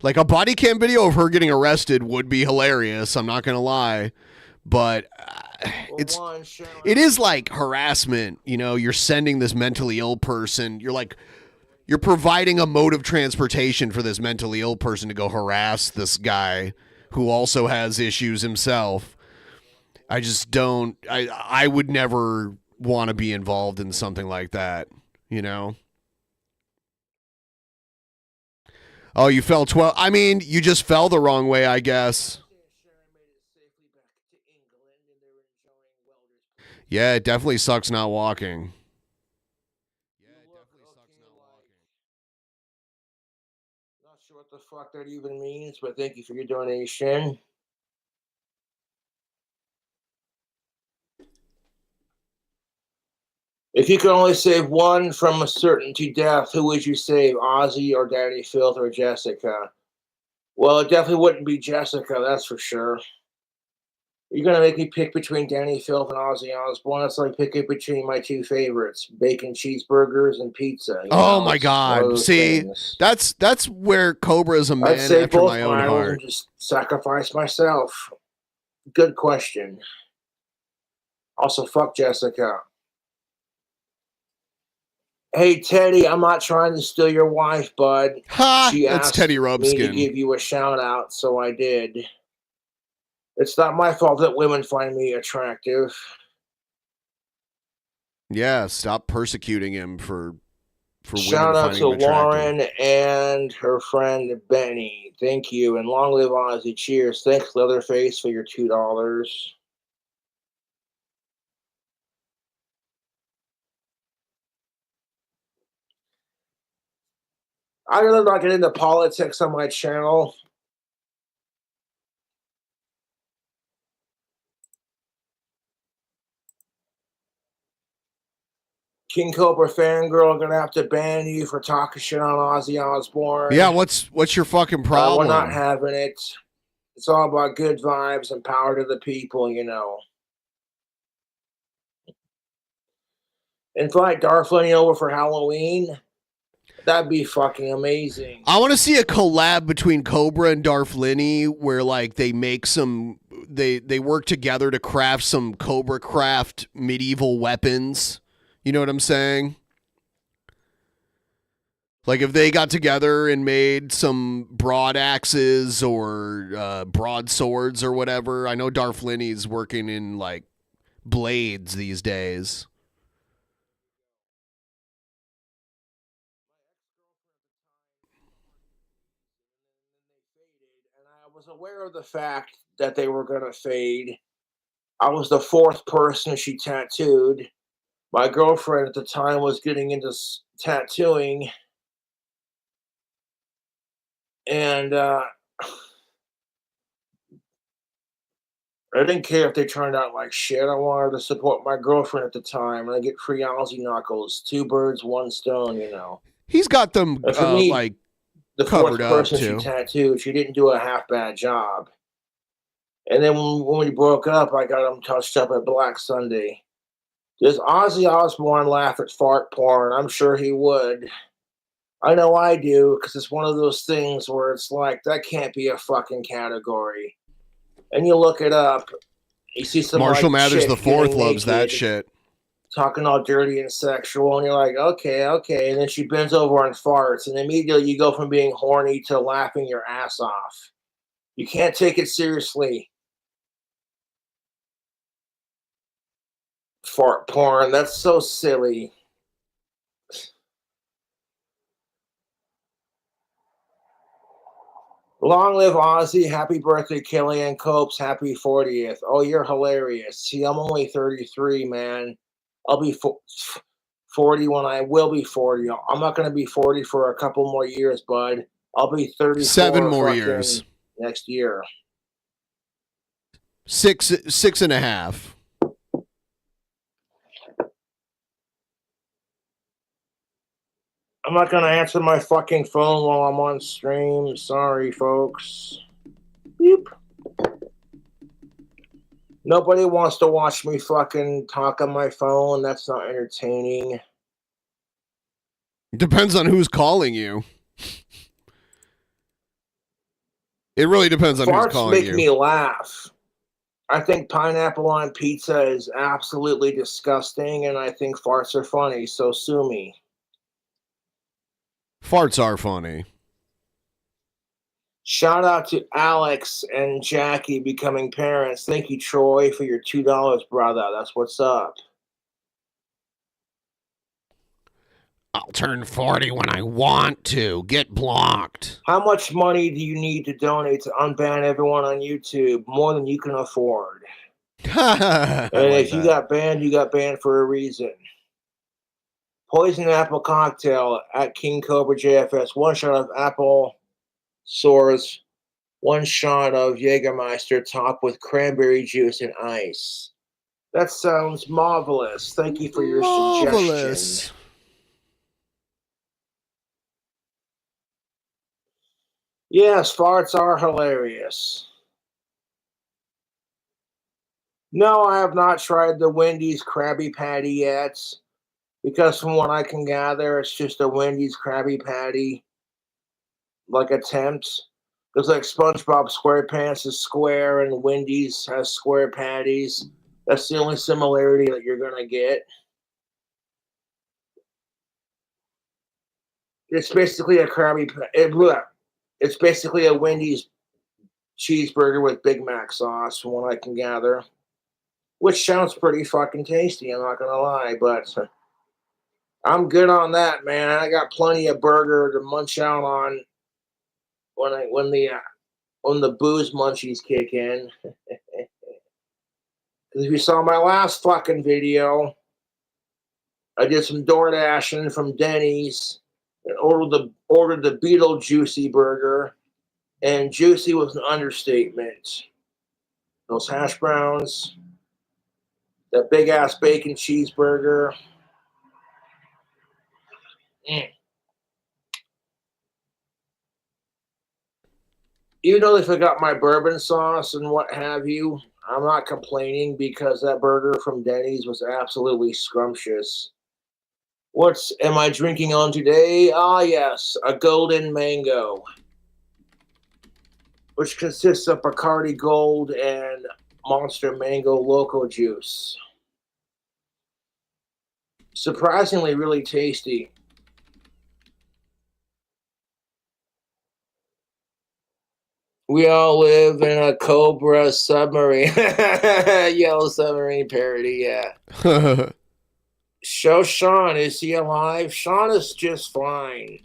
B: Like, a body cam video of her getting arrested would be hilarious. I'm not going to lie. But it is like harassment. You know, you're sending this mentally ill person. You're providing a mode of transportation for this mentally ill person to go harass this guy who also has issues himself. I just don't, I would never want to be involved in something like that, you know? Oh, you fell 12. I mean, you just fell the wrong way, I guess. Yeah, it definitely sucks not walking.
A: Not sure what the fuck that even means, but thank you for your donation. If you could only save one from a certainty death, who would you save, Ozzy or Danny Filth or Jessica? Well, it definitely wouldn't be Jessica, that's for sure. You're going to make me pick between Danny Filth and Ozzy Osbourne. It's like picking between my two favorites, bacon cheeseburgers and pizza.
B: Oh, my God. See, that's where Cobra is a man after my own heart.
A: Just sacrifice myself. Good question. Also, fuck Jessica. Hey, Teddy, I'm not trying to steal your wife, bud.
B: Ha!
A: She
B: That's
A: asked
B: Teddy
A: me
B: Rubskin.
A: to give you a shout out, so I did. It's not my fault that women find me attractive.
B: Yeah, stop persecuting him for
A: Shout
B: women
A: out
B: finding
A: to
B: him attractive.
A: Lauren and her friend Benny. Thank you, and long live Ozzy. Cheers. Thanks, Leatherface, for your $2. I really not get into politics on my channel. King Cobra fangirl gonna have to ban you for talking shit on Ozzy Osbourne.
B: Yeah, what's your fucking problem?
A: We're not having it. It's all about good vibes and power to the people, you know. Invite Darth Lenny over for Halloween. That'd be fucking amazing.
B: I want to see a collab between Cobra and Darth Lenny where like they make some they work together to craft some Cobra craft medieval weapons. You know what I'm saying? Like if they got together and made some broad axes or broadswords or whatever. I know Darth Lenny's working in like blades these days.
A: I was aware of the fact that they were going to fade. I was the fourth person she tattooed. My girlfriend at the time was getting into tattooing. And I didn't care if they turned out like shit. I wanted to support my girlfriend at the time. And I get free Aussie knuckles. 2 birds, 1 stone, you know.
B: He's got them
A: for me,
B: like
A: the fourth
B: covered up
A: person
B: too.
A: she tattooed, she didn't do a half bad job. And then when we broke up, I got him touched up at Black Sunday. Does Ozzy Osbourne laugh at fart porn? I'm sure he would. I know I do, because it's one of those things where it's like, that can't be a fucking category. And you look it up, you see some
B: Marshall
A: like,
B: Mathers
A: chick
B: the fourth
A: getting
B: loves that
A: naked,
B: shit.
A: talking all dirty and sexual, and you're like, okay. And then she bends over and farts, and immediately you go from being horny to laughing your ass off. You can't take it seriously. Fart porn, that's so silly. Long live Ozzy. Happy birthday, Kellyanne Copes. Happy 40th. Oh, you're hilarious. See, I'm only 33, man. I'll be 40 when I will be 40. I'm not going to be 40 for a couple more years, bud. I'll be 34
B: 7 more years
A: next year.
B: 6.5.
A: I'm not going to answer my fucking phone while I'm on stream. Sorry, folks. Beep. Nobody wants to watch me fucking talk on my phone. That's not entertaining.
B: Depends on who's calling you. It really depends on who's calling you.
A: Farts make me laugh. I think pineapple on pizza is absolutely disgusting, and I think farts are funny, so sue me.
B: Farts are funny.
A: Shout out to Alex and Jackie becoming parents. Thank you, Troy, for your $2, brother. That's what's up.
B: I'll turn 40 when I want to. Get blocked.
A: How much money do you need to donate to unban everyone on YouTube? More than you can afford. And if you got banned for a reason. Poison apple cocktail at KingCobraJFS. 1 shot of apple sours. 1 shot of Jägermeister topped with cranberry juice and ice. That sounds marvelous. Thank you for your suggestion. Yes, farts are hilarious. No, I have not tried the Wendy's Krabby Patty yet, because from what I can gather, it's just a Wendy's Krabby Patty, like, attempt. Because, like, SpongeBob SquarePants is square and Wendy's has square patties. That's the only similarity that you're going to get. It's basically a Krabby Patty. It's basically a Wendy's cheeseburger with Big Mac sauce, from what I can gather. Which sounds pretty fucking tasty, I'm not going to lie, but I'm good on that, man. I got plenty of burger to munch out on when the booze munchies kick in. Because if you saw my last fucking video, I did some door dashing from Denny's and ordered the Beetlejuicy burger, and juicy was an understatement. Those hash browns, that big ass bacon cheeseburger. Even though they forgot my bourbon sauce and what have you, I'm not complaining because that burger from Denny's was absolutely scrumptious. What am I drinking on today? Ah, yes, a golden mango, which consists of Bacardi Gold and Monster Mango Loco juice. Surprisingly, really tasty. We all live in a Cobra submarine. Yellow submarine parody, yeah. Show Sean, is he alive? Sean is just fine.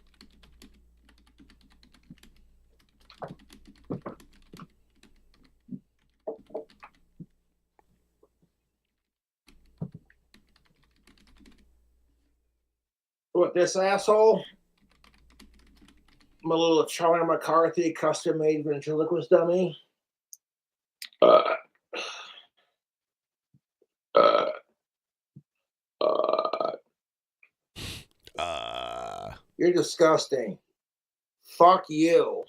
A: What, this asshole? My little Charlie McCarthy custom-made ventriloquist dummy. You're disgusting. Fuck you.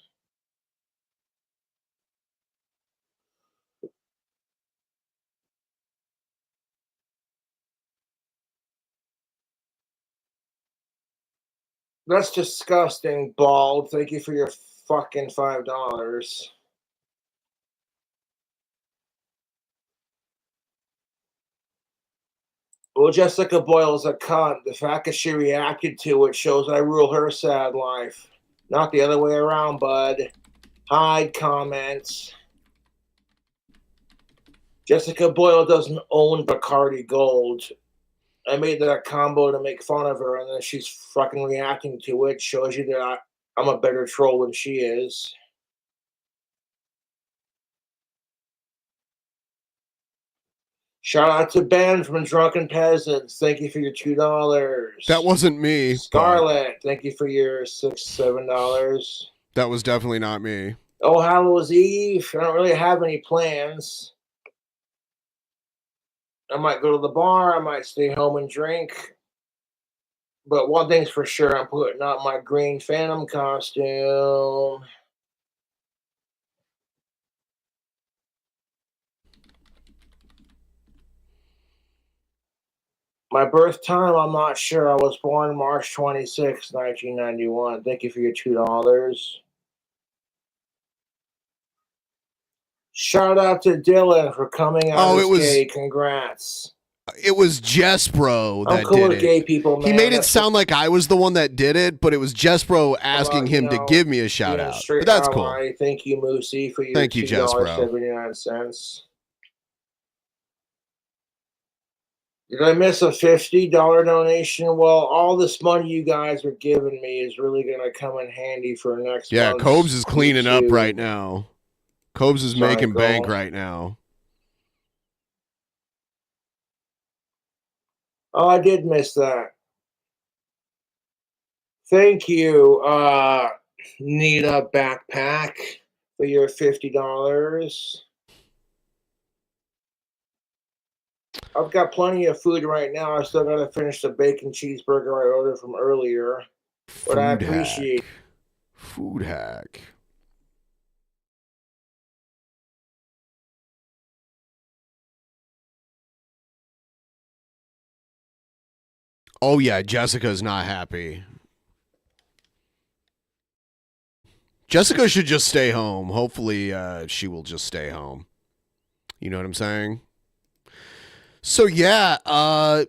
A: That's disgusting, Bald. Thank you for your fucking $5. Well, Jessica Boyle's a cunt. The fact that she reacted to it shows I rule her sad life. Not the other way around, bud. Hide comments. Jessica Boyle doesn't own Bacardi Gold. I made that combo to make fun of her, and then she's fucking reacting to it. Shows you that I'm a better troll than she is. Shout out to Ben from Drunken Peasants. Thank you for your $2.
B: That wasn't me.
A: Scarlett, thank you for your $7.
B: That was definitely not me.
A: Oh, Hallows Eve. I don't really have any plans. I might go to the bar. I might stay home and drink. But one thing's for sure, I'm putting on my Green Phantom costume. My birth time, I'm not sure. I was born March 26, 1991. Thank you for your $2. Shout out to Dylan for coming out as gay. Congrats.
B: It was Jespro that
A: I'm cool
B: did
A: with
B: it.
A: gay people, man.
B: He made it sound like I was the one that did it, but it was Jespro asking him to give me a shout out. But that's cool.
A: Thank you, Moosey, for your
B: Thank you, Jespro.
A: $2.79. Did I miss a $50 donation? Well, all this money you guys are giving me is really going to come in handy for next month.
B: Yeah, Cobes is cleaning up right now. Cobes is making bank right now.
A: Oh, I did miss that. Thank you, Nita Backpack, for your $50. I've got plenty of food right now. I still got to finish the bacon cheeseburger I ordered from earlier. But I appreciate it.
B: Food hack. Oh, yeah, Jessica's not happy. Jessica should just stay home. Hopefully, she will just stay home. You know what I'm saying? So, yeah, I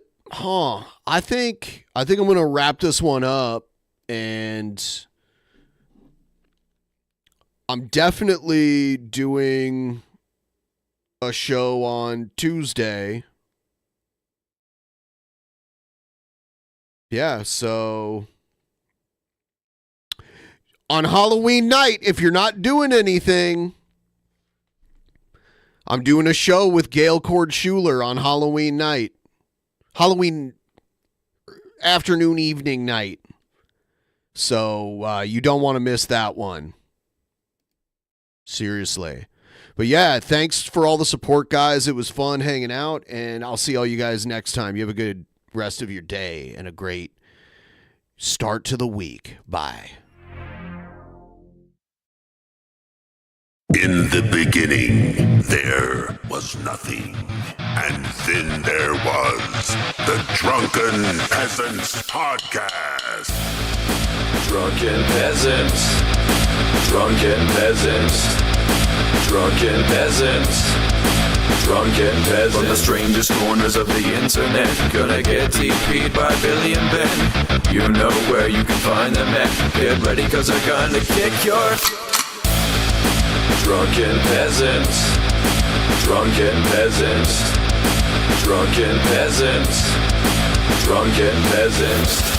B: think I'm going to wrap this one up, and I'm definitely doing a show on Tuesday. Yeah, so on Halloween night, if you're not doing anything, I'm doing a show with Gail Cord Schuler on Halloween night. Halloween afternoon, evening night. So you don't want to miss that one. Seriously. But yeah, thanks for all the support, guys. It was fun hanging out, and I'll see all you guys next time. You have a good rest of your day and a great start to the week. Bye.
C: In the beginning, there was nothing. And then there was the Drunken Peasants Podcast.
D: Drunken Peasants. Drunken Peasants. Drunken Peasants. Drunken Peasants. From the strangest corners of the internet, gonna get TP'd by Billy and Ben. You know where you can find them at. Get ready, cause they're gonna kick your Drunken Peasants. Drunken Peasants. Drunken Peasants. Drunken Peasants.